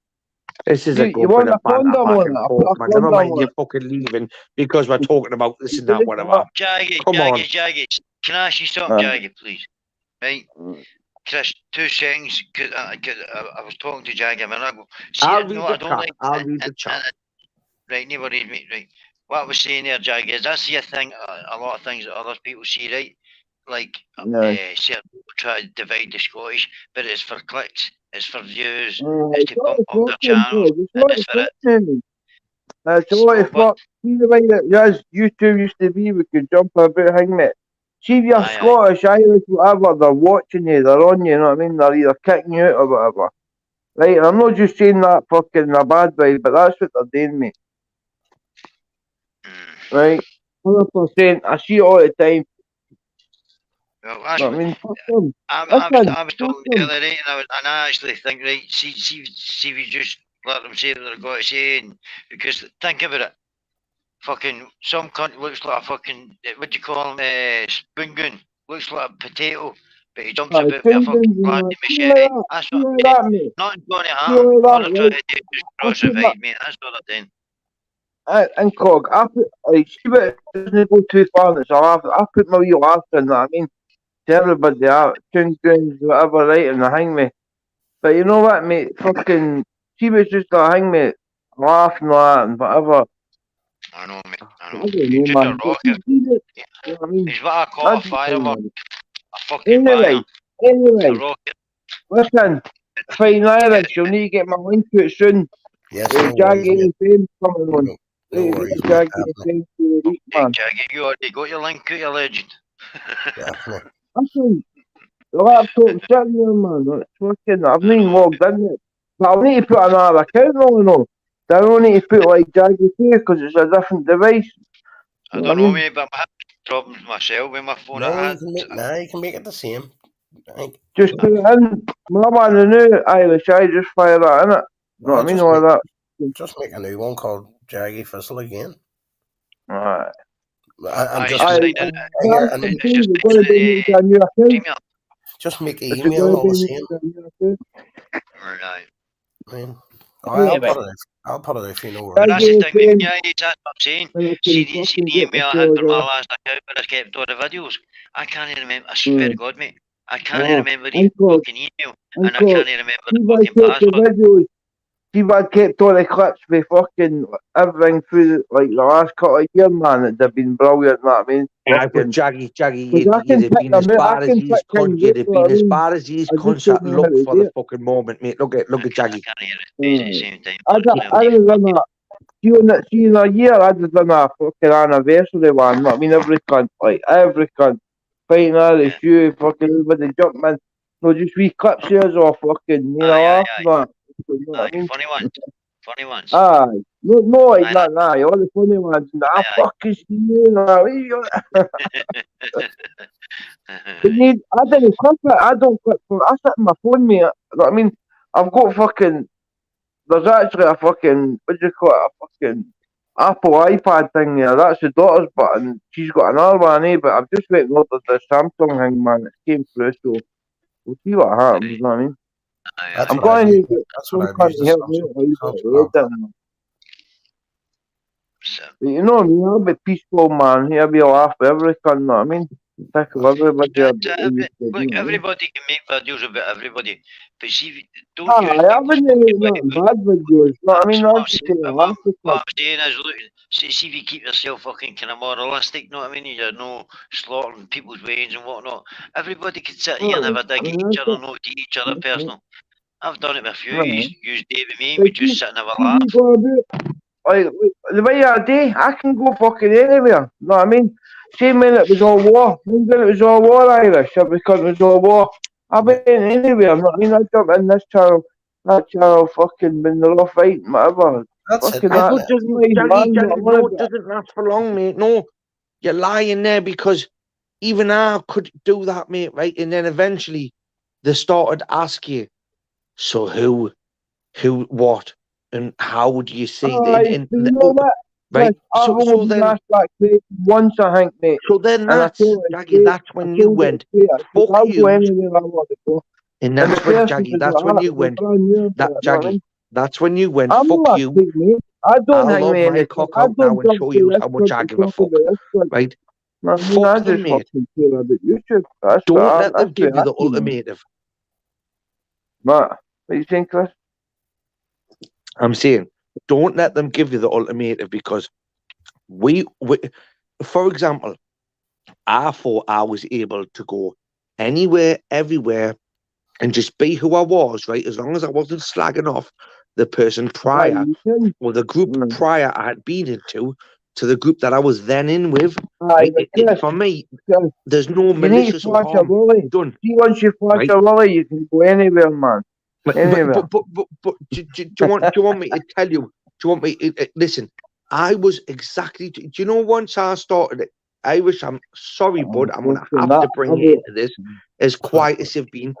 This is a good bit of banter back and forth, man. Never mind you fucking leaving because we're talking about this and that, whatever. Jaggy, can I ask you something, Jaggy, please? Right? Chris, 2 seconds, because I was talking to Jaggy a minute ago. I'll read the chat. Right, nobody read me, right. What I was saying there, Jaggy, is I see a lot of things that other people see, right? Like, certain people try to divide the Scottish, but it's for clicks. It's for views. It's to bump up their channels. It's for it. That's all it for. See the way that YouTube used to be, we could jump about hang mate. See if you're Scottish, Irish, whatever, they're watching you, they're on you, you know what I mean? They're either kicking you out or whatever. Right, I'm not just saying that fucking in a bad way, but that's what they're doing, mate. Right? 100%. I see it all the time. Well, I mean, fuck them. I was talking the other day, and I actually think, right, see if you just let them say what they've got to say, because think about it. Fucking, some cunt looks like a fucking, what do you call him, spoon goon. Looks like a potato, but he jumps about with a fucking bloody machete. That's what I'm saying. Nothing's going to happen. All they're trying to do is just cross-divide, mate. That's what they're doing. And Cog, I put, like, see what it doesn't go too far, so I put my wee laugh in that. I mean, to everybody, tune grounds, whatever, right, and the hang me. But you know what, mate? Fucking, she was just a hang me, laughing like that and whatever. I know, mate. I know. He's just a rocket. He's what I call a firework. A fucking fire. Anyway. A rocket. Listen, fine Irish, you'll need to get my link to it soon. Yes, Jaggy and Fame coming on. No worries, Jaggy and Fame to the week, man. Jaggy, you already got your link to your legend. Definitely. Listen, the laptop's sitting there, man. It's fucking, I've not even logged in yet. But I'll need to put another account on, though. I don't need to put like Jaggy too, because it's a different device. I don't know, mate, but problems myself with my phone. No, I you can make, nah, you can make it the same. I think. Just put it in. My man, the new Irish, I just fire that in it. Know what I mean? just, All make, that. just make a new one called Jaggy Fizzle again. Alright. I'm just just here, thinking, and it's just It's going to be thinking, a new account. email. just make It's email going all to the be same. a new account. Right. I mean, Yeah, I'll put it if you know where. But I that's the was thing with saying, me, that's what I'm saying. when I See can the fucking get the email I show had for my there. last account where I kept all the videos. I can't remember. I swear to God, mate. I can't Oh, remember the Uncle, fucking email, and I Uncle, can't remember the see if I fucking kept the password. videos. See if I kept all the clips with fucking everything through like the last couple of years, man. They've been brilliant, know what I mean? I put Fucking, Jaggy, because I you'd can have pick been as them out. bad I as can he's pick things you'd out, have know what been I as mean? bad as he's I just cunts don't that know how look to for do the it. fucking moment, mate. Look at I Jaggy. can't hear his face at the same time. I was on a, see in a year, I just done a fucking anniversary one, know what I mean? Every cunt, like, every cunt. Fighting Irish, you, fucking everybody jumping. No, just wee clips here or fucking, you know, Aye. no, you know what I mean? Funny ones. Funny ones. Aye. No, like Aye, that, nah, all the funny ones, nah, fucking see you, nah, But I didn't clip it, I don't clip it, I sit on my phone, mate, you know what I mean? I've got fucking, there's actually a fucking, what do you call it, a fucking Apple iPad thing there, that's the daughter's button, she's got another one, but I'm just waiting for the Samsung thing, man, it came through, so we'll see what happens, you know what I mean? That's I'm what I've going to used. get That's some what I've kind used. of help me out, but you know me, I'll be peaceful, man, he'll be a laugh with every cunt, you know what I mean? Tickle everybody up, Look, everybody can make videos about everybody, but see, don't I use people's haven't fucking any nothing bad videos, you know what I mean? That's That's just a laugh with what I'm saying is, look, see if you keep yourself fucking kind of moralistic, you know what I mean? You're no slaughtering people's wages and whatnot. Everybody can sit here and have a dig at each other, not to each other personal. I've done it with a few. You David me, we just sit and have a laugh. Like, the way I do, I can go fucking anywhere, you know what I mean? Same when it was all war, when it was all war Irish, because it was all war. I've been anywhere, you know what I mean? I jump in this channel, that channel, fucking, when they're all fighting, whatever. That's fucking it. I that. thought no, it doesn't last for long, mate. No, you're lying there because even I could do that, mate, right? And then eventually they started to ask you, so who, what, and how do you see? You know what? Right. I've only been asked that question once, I think, mate. So then that's when you went, fuck I'll you. go anywhere I want to go. And that's when, Jaggy, that's when you went, Jaggy, that's when you went, fuck you. I don't I'll love my cock out now and show you how much I give a fuck. Right? Fuck them, mate. Don't let them give you the ultimatum. What do you think, Chris? I'm saying, don't let them give you the ultimatum because we, for example, I thought I was able to go anywhere, everywhere, and just be who I was, right? As long as I wasn't slagging off the person prior or the group prior I had been into to the group that I was then in with. Right? For me, there's no malicious harm done. See, once you flash a willy, you can go anywhere, man. Anywhere. But do you want me to tell you? Do you want me? Listen, I was exactly. Do you know once I started it? Irish, I'm sorry, bud. I'm gonna have to bring you into this as quiet as you've been.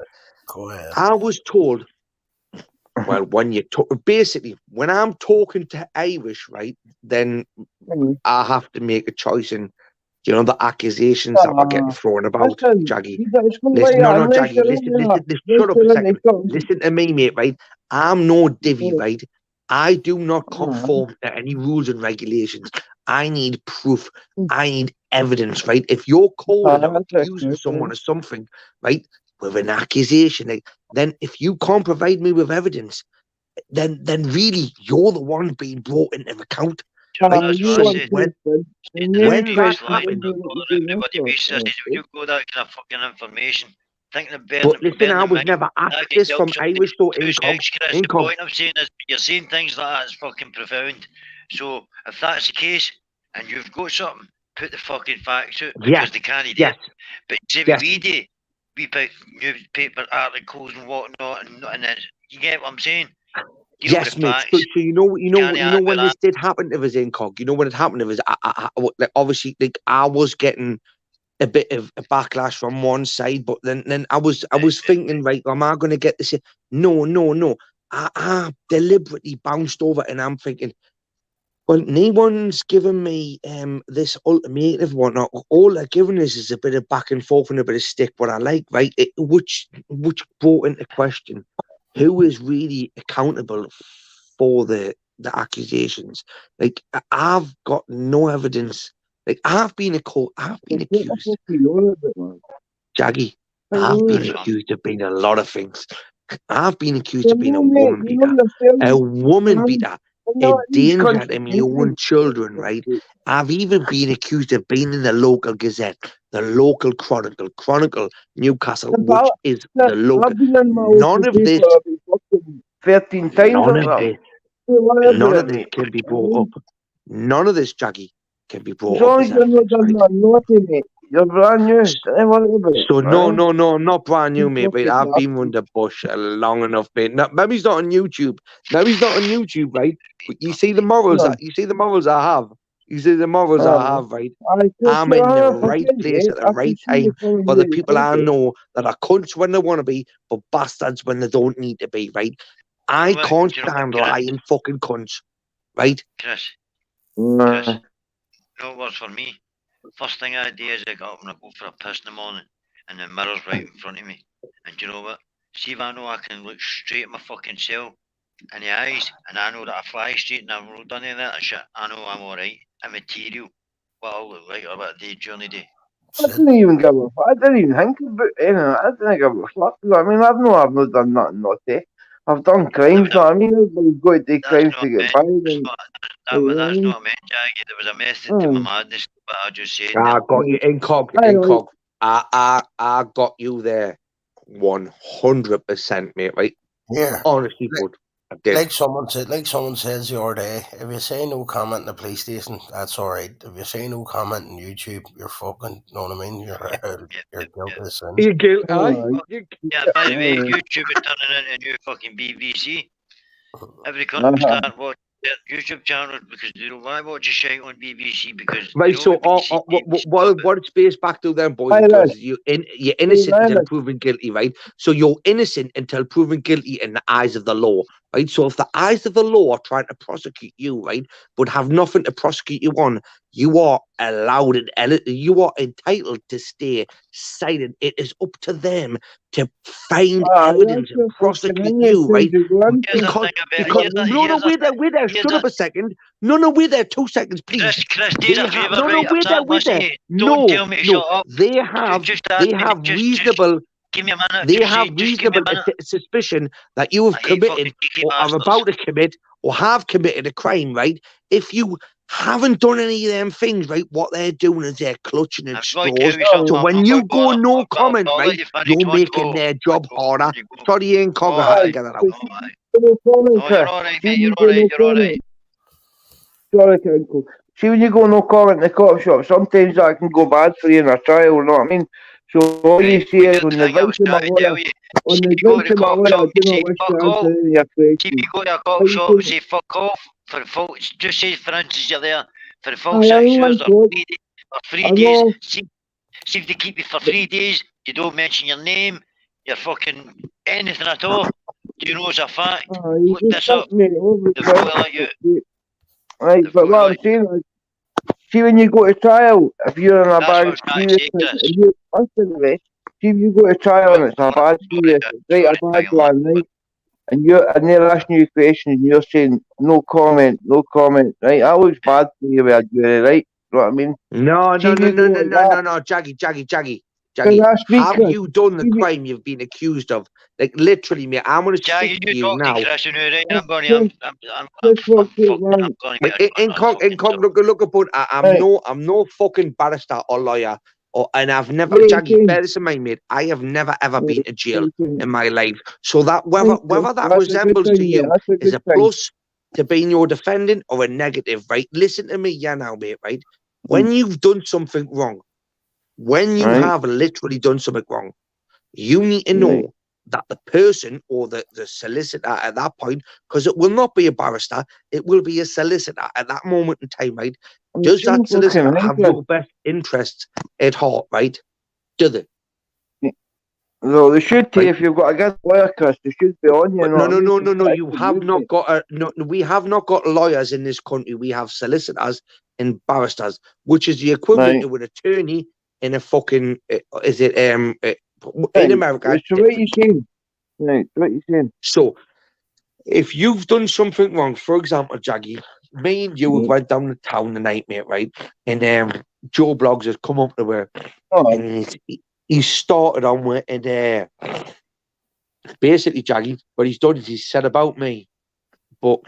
Go ahead. I was told. Well, when you basically when I'm talking to Irish, right, then I have to make a choice in, you know, the accusations that were getting thrown about, Jaggy. Listen, no, Jaggy, listen, shut up a second. Listen to me, mate, right? I'm no divvy, right? I do not conform to any rules and regulations. I need proof. I need evidence, right? If you're calling or accusing someone of something, right, with an accusation, like, then if you can't provide me with evidence, then really you're the one being brought into account. Right? So when that happened, you go that kind of fucking information. But listen, I was never asked this from Irish though. The point I'm saying is you're saying things like that is fucking profound. So if that's the case and you've got something, put the fucking facts out because they can't do it. But see what we do, we put newspaper articles and whatnot, and then you get what I'm saying. deal Yes, with the mate. facts. So you know Can't add when with this did happen to us, Incog. You know when it happened to us. Like obviously, like I was getting a bit of a backlash from one side, but then I was thinking, right, am I going to get this? No. I deliberately bounced over, and I'm thinking, well, no one's given me this ultimatum whatnot. All they're giving us is a bit of back and forth and a bit of stick. What I like, right? Which brought into question who is really accountable for the accusations. Like I've got no evidence. Like I've been accused, Jaggy. I've been accused of being a lot of things. I've been accused of being a woman beater, a danger to my own children, right? I've even been accused of being in the local Gazette, the local Chronicle Newcastle, which is the local. None of this, 13 times. none of this can be brought up. None of this, Jaggy, can be brought up as evidence, right? You're brand new. So no, I'm not brand new, mate. But I've been around the bush long enough, mate. Now, maybe he's not on YouTube. Right? But you see the morals. You see the morals I have. You see the morals I have, right? I'm in the right place at the right time for the people I know that are cunts when they want to be, but bastards when they don't need to be, right? I can't stand lying fucking cunts, right? Chris, you know what was for me? First thing I do is I get up and I go for a piss in the morning, and the mirror's right in front of me. And you know what? See if I know I can look straight at my fucking self in the eyes, and I know that I fly straight and I've not done any of that shit, I know I'm alright. I'm material. What I'll look like or what a day journey day. I didn't even give a fuck. I didn't even think about it. I didn't give a fuck. I mean, I've not done nothing naughty. I've done crimes. I mean, everybody's got to do crimes to get by. That's not meant, Jaggy. There was a method to my madness, but I just said. I got you, Incog. I got you there 100%, mate, right? Yeah. Honestly, bud. Like someone says the other day, if you say no comment in the police station, that's all right. If you say no comment on YouTube, you're fucking, you know what I mean? You're guilty of sin. You're guilty. Yeah, by the way, YouTube is turning into a new fucking BBC. Every country start watching their YouTube channels because they don't want to watch a shit on BBC because right. So what it's based back to then, boys, because you're innocent until proven guilty, right? So you're innocent until proven guilty in the eyes of the law, right? So if the eyes of the law are trying to prosecute you, right, but have nothing to prosecute you on, you are allowed and you are entitled to stay silent. It is up to them to find evidence and prosecute you, right? Because no, wait there. Shut up a second. No, wait there. 2 seconds, please. Chris, wait there. No, they have reasonable. Give me a minute. They have reasonable suspicion that you have committed or are about to commit or have committed a crime, right? If you haven't done any of them things, right, what they're doing is they're clutching at straws. So when you go no comment, right, you're making their job harder. Sorry, Incog, I had to get that out. You're all right, mate. You're all right. Sorry, Uncle. See, when you go no comment in the cop shop, sometimes that can go bad for you in a trial, you know what I mean? So all you see is when the victim of if you go to a cop shop and say fuck off for the fault, just say for instance you're there for the full 6 hours or 3 days. See if they keep you for 3 days, you don't mention your name, your fucking anything at all. Do you know it's a fact? Look this up. They've got to let you. Right, but what I'm saying is, see when you go to trial, if you're in a bad serious, see if you go to trial and it's a bad serious, right, a bad one, right, and they're asking you questions and you're saying no comment, right, that looks bad for you with a jury, right? You know what I mean? No, Jaggy. Have you done the crime you've been accused of? Like literally, mate. I'm gonna speak to you now. Look, I'm no fucking barrister or lawyer, and I've never, Jaggy, bear this in mind, mate. I have never ever been to jail in my life. So that whether that resembles to you is a plus to being your defendant or a negative, right? Listen to me, now, mate, right? When you've done something wrong. When you have literally done something wrong, you need to know that the person or the solicitor at that point, because it will not be a barrister, it will be a solicitor at that moment in time, right? Does that solicitor have your best interests at heart, right? Do they? No, they should Right. if you've got a good lawyer, Chris, they should be on you. No. You have not got we have not got lawyers in this country. We have solicitors and barristers, which is the equivalent to an attorney in a fucking in America. So what you saying? Right, what you saying? So, if you've done something wrong, for example, Jaggy, me and you went down to town the night, mate, right? And Joe Bloggs has come up to her, and he started on with it. Basically, Jaggy, what he's done is he's said about me, but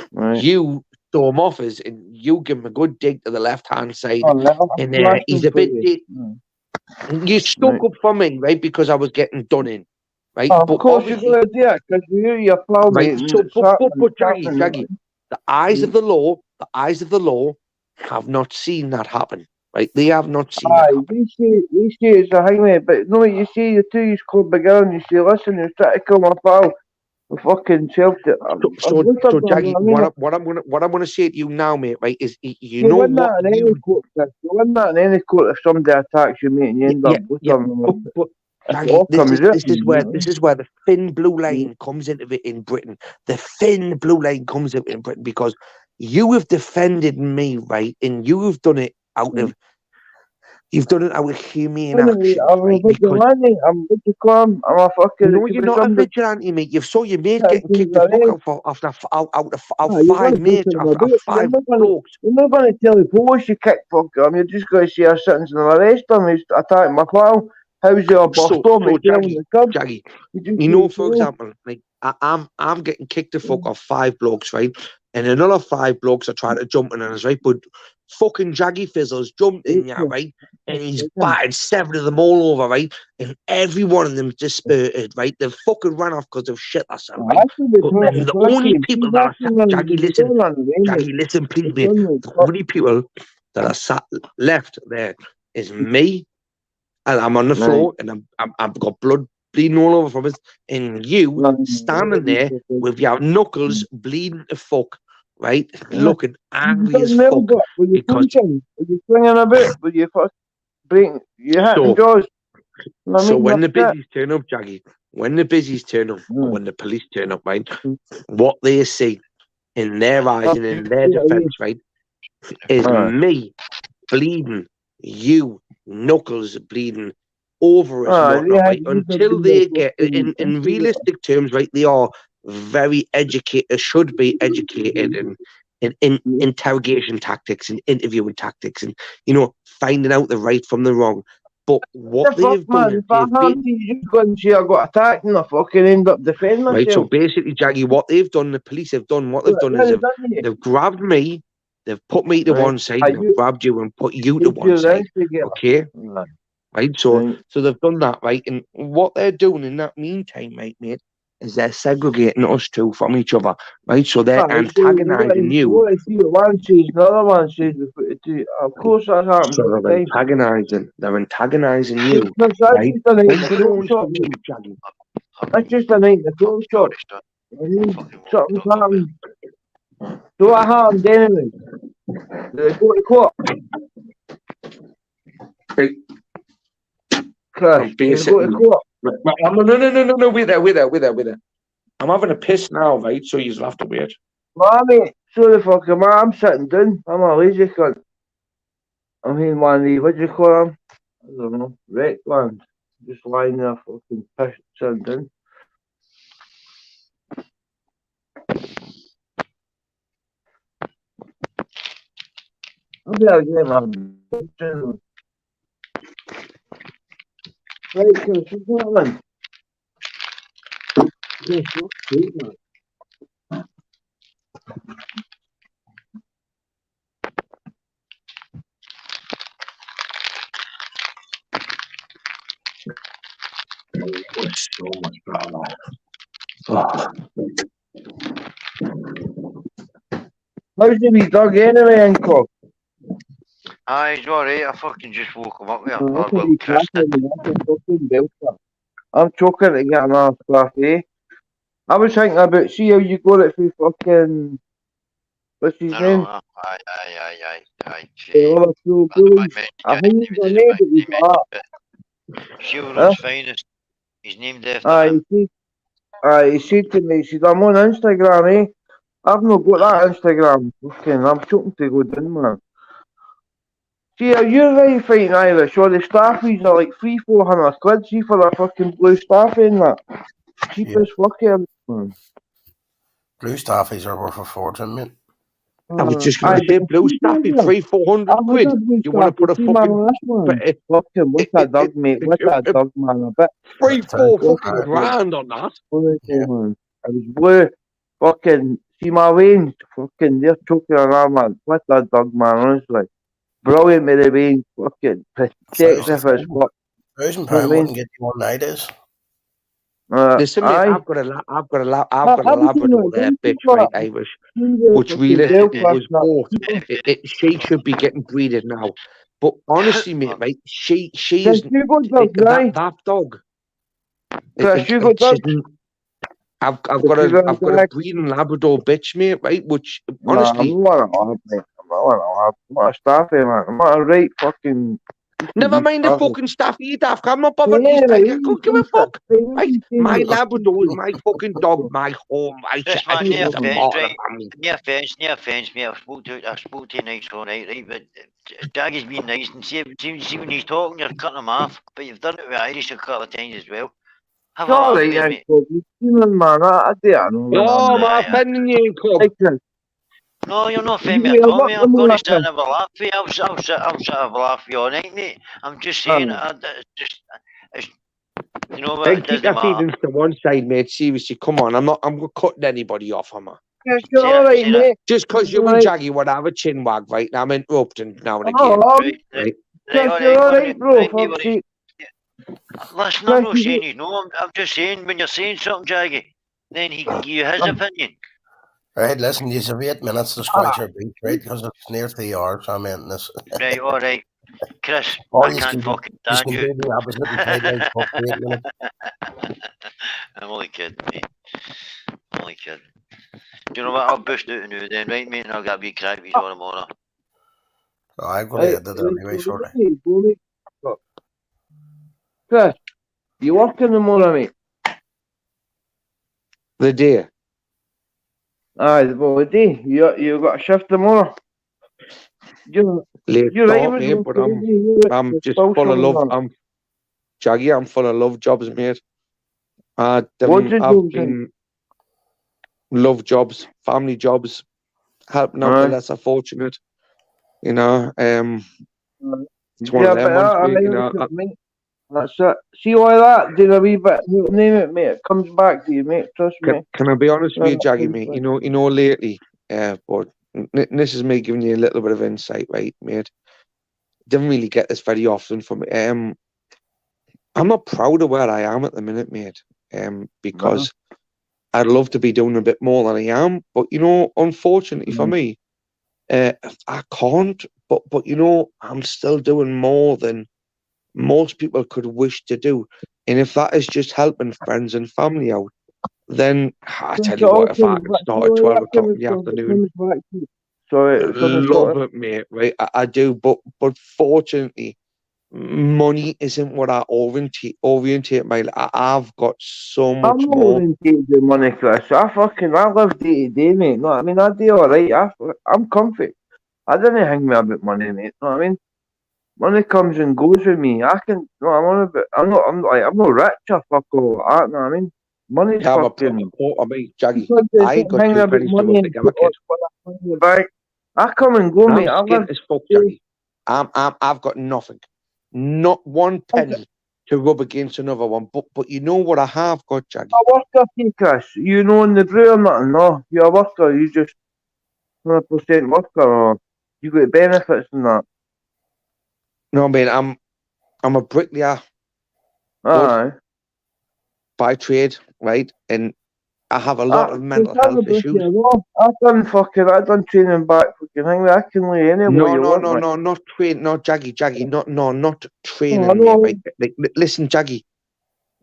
you throw him off as, and you give him a good dig to the left-hand side, and he's a bit. You stuck up for me, right? Because I was getting done in, right? Of but course you're going to do it, because you're pal, right? mate. So, but Jaggy, the eyes of the law have not seen that happen, right? They have not seen that happen. We see it's a hang, mate, but no, you see the two club together and you say, listen, you're trying to kill my pal. Fucking self. So Jaggy, what I'm gonna say to you now, mate, right, is you know win what that in any court, you win that in any court if somebody attacks you, mate, and you end up with them. But Jaggy, this is where the thin blue line comes into it in Britain. The thin blue line comes into it in Britain because you have defended me, right, and you have done it out of. You've done it out of humane action. I'm a vigilante. I'm a fucking. No, you're not a vigilante, mate. You saw your mate getting kicked the fuck out after 5 minutes, after 5 blokes. You're not going to tell the police you kicked fuck him. You're just going to say a sentence and arrest him. He's attacking my pal. How's your boss? Jaggy, you know, for example, like I'm getting kicked the fuck off 5 blokes, right? And another 5 blokes are trying to jump in on us, right? But fucking Jaggy Fizzles jumped in, yeah, right? And he's battered 7 of them all over, right? And every one of them dispersed, right? They fucking ran off because of shit or something, right? But then the only people that are sat, Jaggy, listen, please, mate. The only people that are sat left there is me, and I'm on the floor, and I've got blood bleeding all over from it, and you standing there with your knuckles bleeding to fuck, right? Looking angry as fuck. Because you swinging a bit, but you fuck bring you hitting jaws. So when the busies turn up, Jaggy, when the busies turn up, or when the police turn up, right, what they see in their eyes and in their defence, right, is me bleeding, you knuckles bleeding over us, right? Until they get in realistic terms, right, they are very educated, should be educated in interrogation tactics and interviewing tactics, and you know, finding out the right from the wrong. But what they've done, you just go and say I got attacked and I fucking end up defending myself. Right, so basically, Jaggy, what they've done, the police have done, what they've done is they've grabbed me, they've put me to one side, they've grabbed you and put you to one side. Okay. Right, so they've done that, right, and what they're doing in that meantime, mate, is they're segregating us two from each other, right? So they're antagonising you. One says, another one says, of course that happens. So they're antagonising you. That's just a night the phone shot. Something's happened. So what happened anyway? They go to court. Basically, no, wait there. I'm having a piss now, right? So you'll have to wait. Mate, sorry fucking man, I'm sitting down. I'm a lazy cunt. I'm in one of the, what do you call them? I don't know, wreck ones. Just lying there fucking piss, sitting down. I'll be able to get my right, Chris, what's going on? Yes, what's great, man? What's so much better? Oh. How's the wee dog anyway, Uncle? He's alright. I fucking just woke him up here. I'm choking to get another scarf, eh? I was thinking about, see how you got it for fucking, what's his name? No, aye. The other two boys. I think he's on there, but he's not. Chevron's finest. He's named after Aye, him. he said to me, he said, I'm on Instagram, eh? I've not got that Instagram. Fucking, I'm choking to go down, man. See, you're right fighting Irish, all the staffies are like 300-400 quid, see, for the fucking blue staffy and that. Cheap as fuck here, man. Blue staffies are worth a fortune, mate. I was just going to say, blue staffy, 300-400 quid. You want to put a fucking... Fucking, what's that dog, mate? What's that dog, man? A bit. 3-4 fucking grand on that. Man. I was blue. Fucking, see my range? Fucking, they're choking around, man. What's that dog, man? Honestly. Brilliant with the range. Fucking, protective as fuck. £1,000 wouldn't get you one night, is. Listen, mate, I've got a Labrador there, bitch, right, Irish, which realistically was bought. She should be getting breeded now. But honestly, mate, right, she is that dog. I've got a breeding Labrador bitch, mate, right? Which honestly, I'm not a staffy, man. I'm not a right fucking. Never mind the fucking staff, you daft. I'm not bothered. I don't give a fuck. Right? My Labrador is my fucking dog, my home. Near offence, mate. I spoke to you nice all night, right? But Daggy's been nice, and see when he's talking, you're cutting him off. But you've done it with Irish a couple of times as well. Have a laugh, mate. Man, I don't know. Oh, my opinion, you cock. No, you're not offending me at all, mate. I'm going to sit and have a laugh for you. I'll sit and have a laugh for you all night, mate. I'm just saying, it's, you know what, it doesn't matter. Feelings to one side, mate. Seriously, come on. I'm not cutting anybody off, am I? Yes, you're all right, mate. Just because you and Jaggy would have a chin wag, right? I'm interrupting now and again. Yes, you're all right, bro. Listen, I'm not saying you know. I'm just saying, when you're saying something, Jaggy, then he can give you his opinion. Right, listen, you have 8 minutes to scratch your beat, right? Because it's near 3 hours, so I'm ending this. Right, all right. Chris, I can't fucking stand you. I'm only kidding, mate. I'm only kidding. Do you know what? I'll bust out a new then, right, mate? And I'll get a wee crack with you tomorrow. Oh, I'm going to edit it anyway, shortly. Chris, you working tomorrow, mate? The day. Aye, the day. You got a shift tomorrow. You're right, mate, but I'm just full of love. Jaggy, I'm full of love jobs, mate. I've been love jobs, family jobs, helping out the less fortunate. You know, it's one of them ones, mate, you know. That's it. See all that? Do a wee bit. Name it, mate. It comes back to you, mate. Trust me. Can I be honest with you, Jaggy, mate? You know, lately, but this is me giving you a little bit of insight, right, mate? Didn't really get this very often from me. I'm not proud of where I am at the minute, mate. Because I'd love to be doing a bit more than I am, but you know, unfortunately for me, I can't. But you know, I'm still doing more than most people could wish to do, and if that is just helping friends and family out, then I tell you what, if I can start at 12 o'clock in the afternoon, love it, mate. Right, I do, but fortunately, money isn't what I orientate my. I've got so much more. I'm orientated with money, Chris. I live day to day, mate. No, I mean I do all right. I'm comfy. I don't hang me about money, mate. No, I mean. Money comes and goes with me. I can. No, I'm not rich or fuck all that. No, I mean, money's fucking. Jaggy, I ain't got two pennies to rub together, kid. I come and go, mate. I'm as fuck, Jaggy. I've got nothing, not one penny to rub against another one. But you know what I have got, Jaggy? A worker, Chris. You know in the brew or nothing. No, you're a worker. You just 100% worker, or you get benefits and that. No, mate, I'm a bricklayer. Aye. By trade, right? And I have a lot of mental health issues. I've done training back fucking thing. I can lay anywhere. No, not train, not Jaggy, not training, mate, right? Like, listen, Jaggy,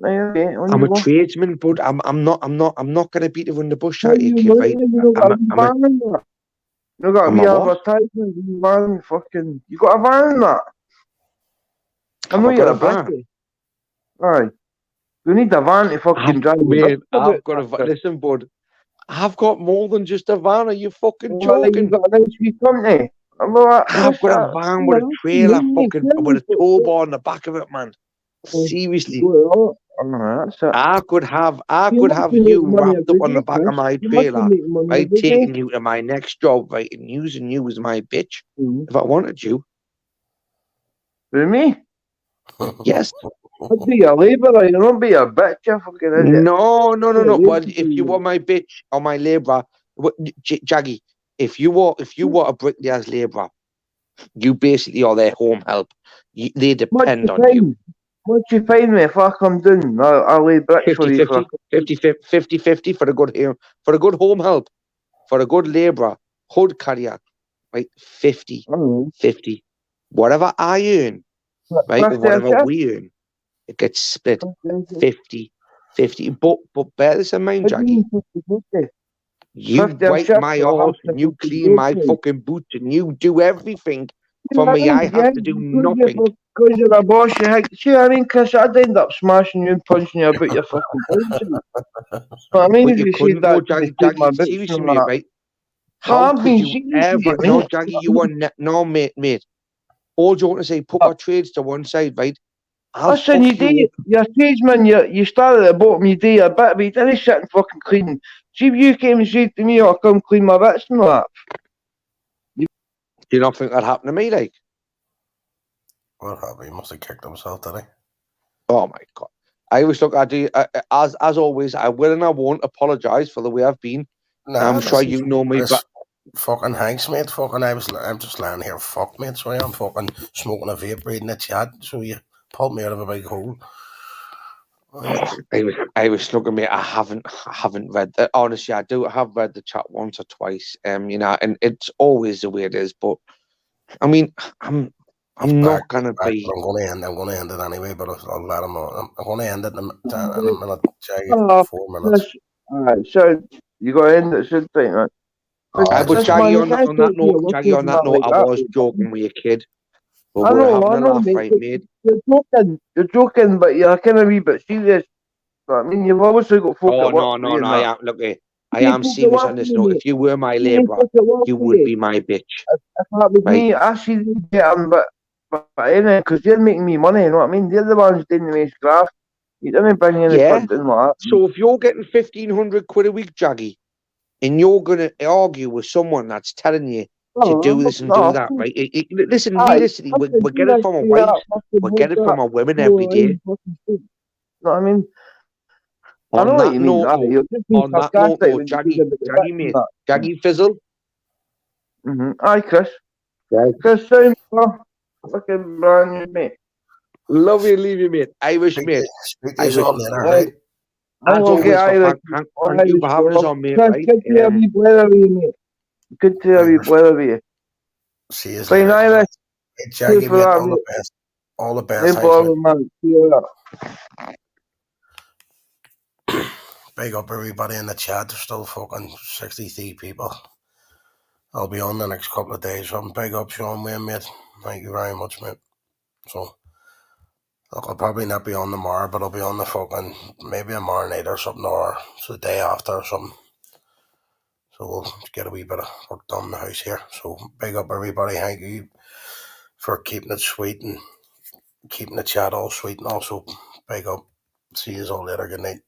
Okay, on I'm you a go. tradesman, but I'm not going to beat around the bush No, at you, you kid, know, right? you got a van in that. You got a I'm wee a what? advertisement, wee van, fucking. You got a van in that. I Have know I got you're a a van? brickie. Aye. You need a van to fucking drive your Mate, bits I've got a about. listen, bud. I've got more than just a van. Are you fucking You joking? got a nice wee company. I'm not. I've got a van with a trailer, fucking with a tow bar on the back of it, man. Seriously, I could have you wrapped up on the back of my trailer, right, taking you to my next job, right, and using you as my bitch if I wanted you. For me? Yes. I'd be a labourer, you won't be a bitch, you fucking idiot. No. Well, if you were my bitch or my labourer, Jaggy, if you were a bricklayer's labourer, you basically are their home help. They depend on you. What you find me if I come down? I'll lay bricks for you. 50-50 for a good home help, for a good labourer, hood carrier, right? 50-50. Whatever I earn, right, or whatever we earn, it gets split 50-50. But bear this in mind, Jackie. You wipe my arse and you clean my fucking boots and you do everything for me. I have to do nothing. Because you're a boss, see what I mean, Chris? I'd end up smashing you and punching you about your fucking boots. I mean, But if you you couldn't, said that, Jaggy, seriously, mate, right? How could you ever? No, Jaggy, you are no, mate. All you want to say, put our trades to one side, right? Listen, you're a tradesman, you start at the bottom, you do your bit, but you didn't sit and fucking clean. See if you came and said to me, I'll come clean my bits and all that. Do you not think that happened to me, like? What happened? He must have kicked himself, did he? Oh my God. I always look, I do, as always, I will and I won't apologise for the way I've been. Nah, I'm sure you know me, but fucking Hanks, mate. Fucking, I'm just lying here, fuck, mate. So I'm fucking smoking a vape, reading a chat. So you pulled me out of a big hole. I was looking, mate. I haven't read that. Honestly, I have read the chat once or twice. You know, and it's always the way it is. But I mean, I'm not gonna be. I'm gonna end it anyway. But I'll let him know. I'm gonna end it in a minute. 4 minutes. Alright, so you got to end it soon, man. But Jaggy, on that note, I was joking with your kid. But I we're having a know, laugh, mate. right, mate? You're joking, but you're kind of a wee bit serious. I mean, you've obviously got folk at work. Oh, no. I am serious on this note. If you were my labourer, you would be my bitch. If that was me, I see you get them, but anyway, because they're making me money, you know what I mean? They're the ones doing the most graft. You didn't bring any funding like that. So if you're getting 1,500 quid a week, Jaggy, and you're going to argue with someone that's telling you to do this and do that, right? Listen, realistically, we get it from our wives, we get it from our women every day. You know what I mean? I On know what that you mean. note, Jaggy, mate, Jaggy Fizzle. Aye, Chris. Chris, sound fucking brand new, mate. Love you, leave you, mate. Irish, mate. Irish all later, right? I will get Irish. Thank you for having us on, mate. Chris, good to have you weather with you, mate. Good to have you weather with you. See you Fine, later. Irish. Hey, Jaggy, mate, all the best. All the best. No problem, man. See you later. Big up everybody in the chat. There's still fucking 63 people. I'll be on the next couple of days. So big up Sean Wayne, mate. Thank you very much, mate. So, look, I'll probably not be on tomorrow, but I'll be on the fucking, maybe a morning night or something, or so the day after or something. So we'll get a wee bit of work done in the house here. So big up everybody. Thank you for keeping it sweet and keeping the chat all sweet, and also big up. See you all later. Good night.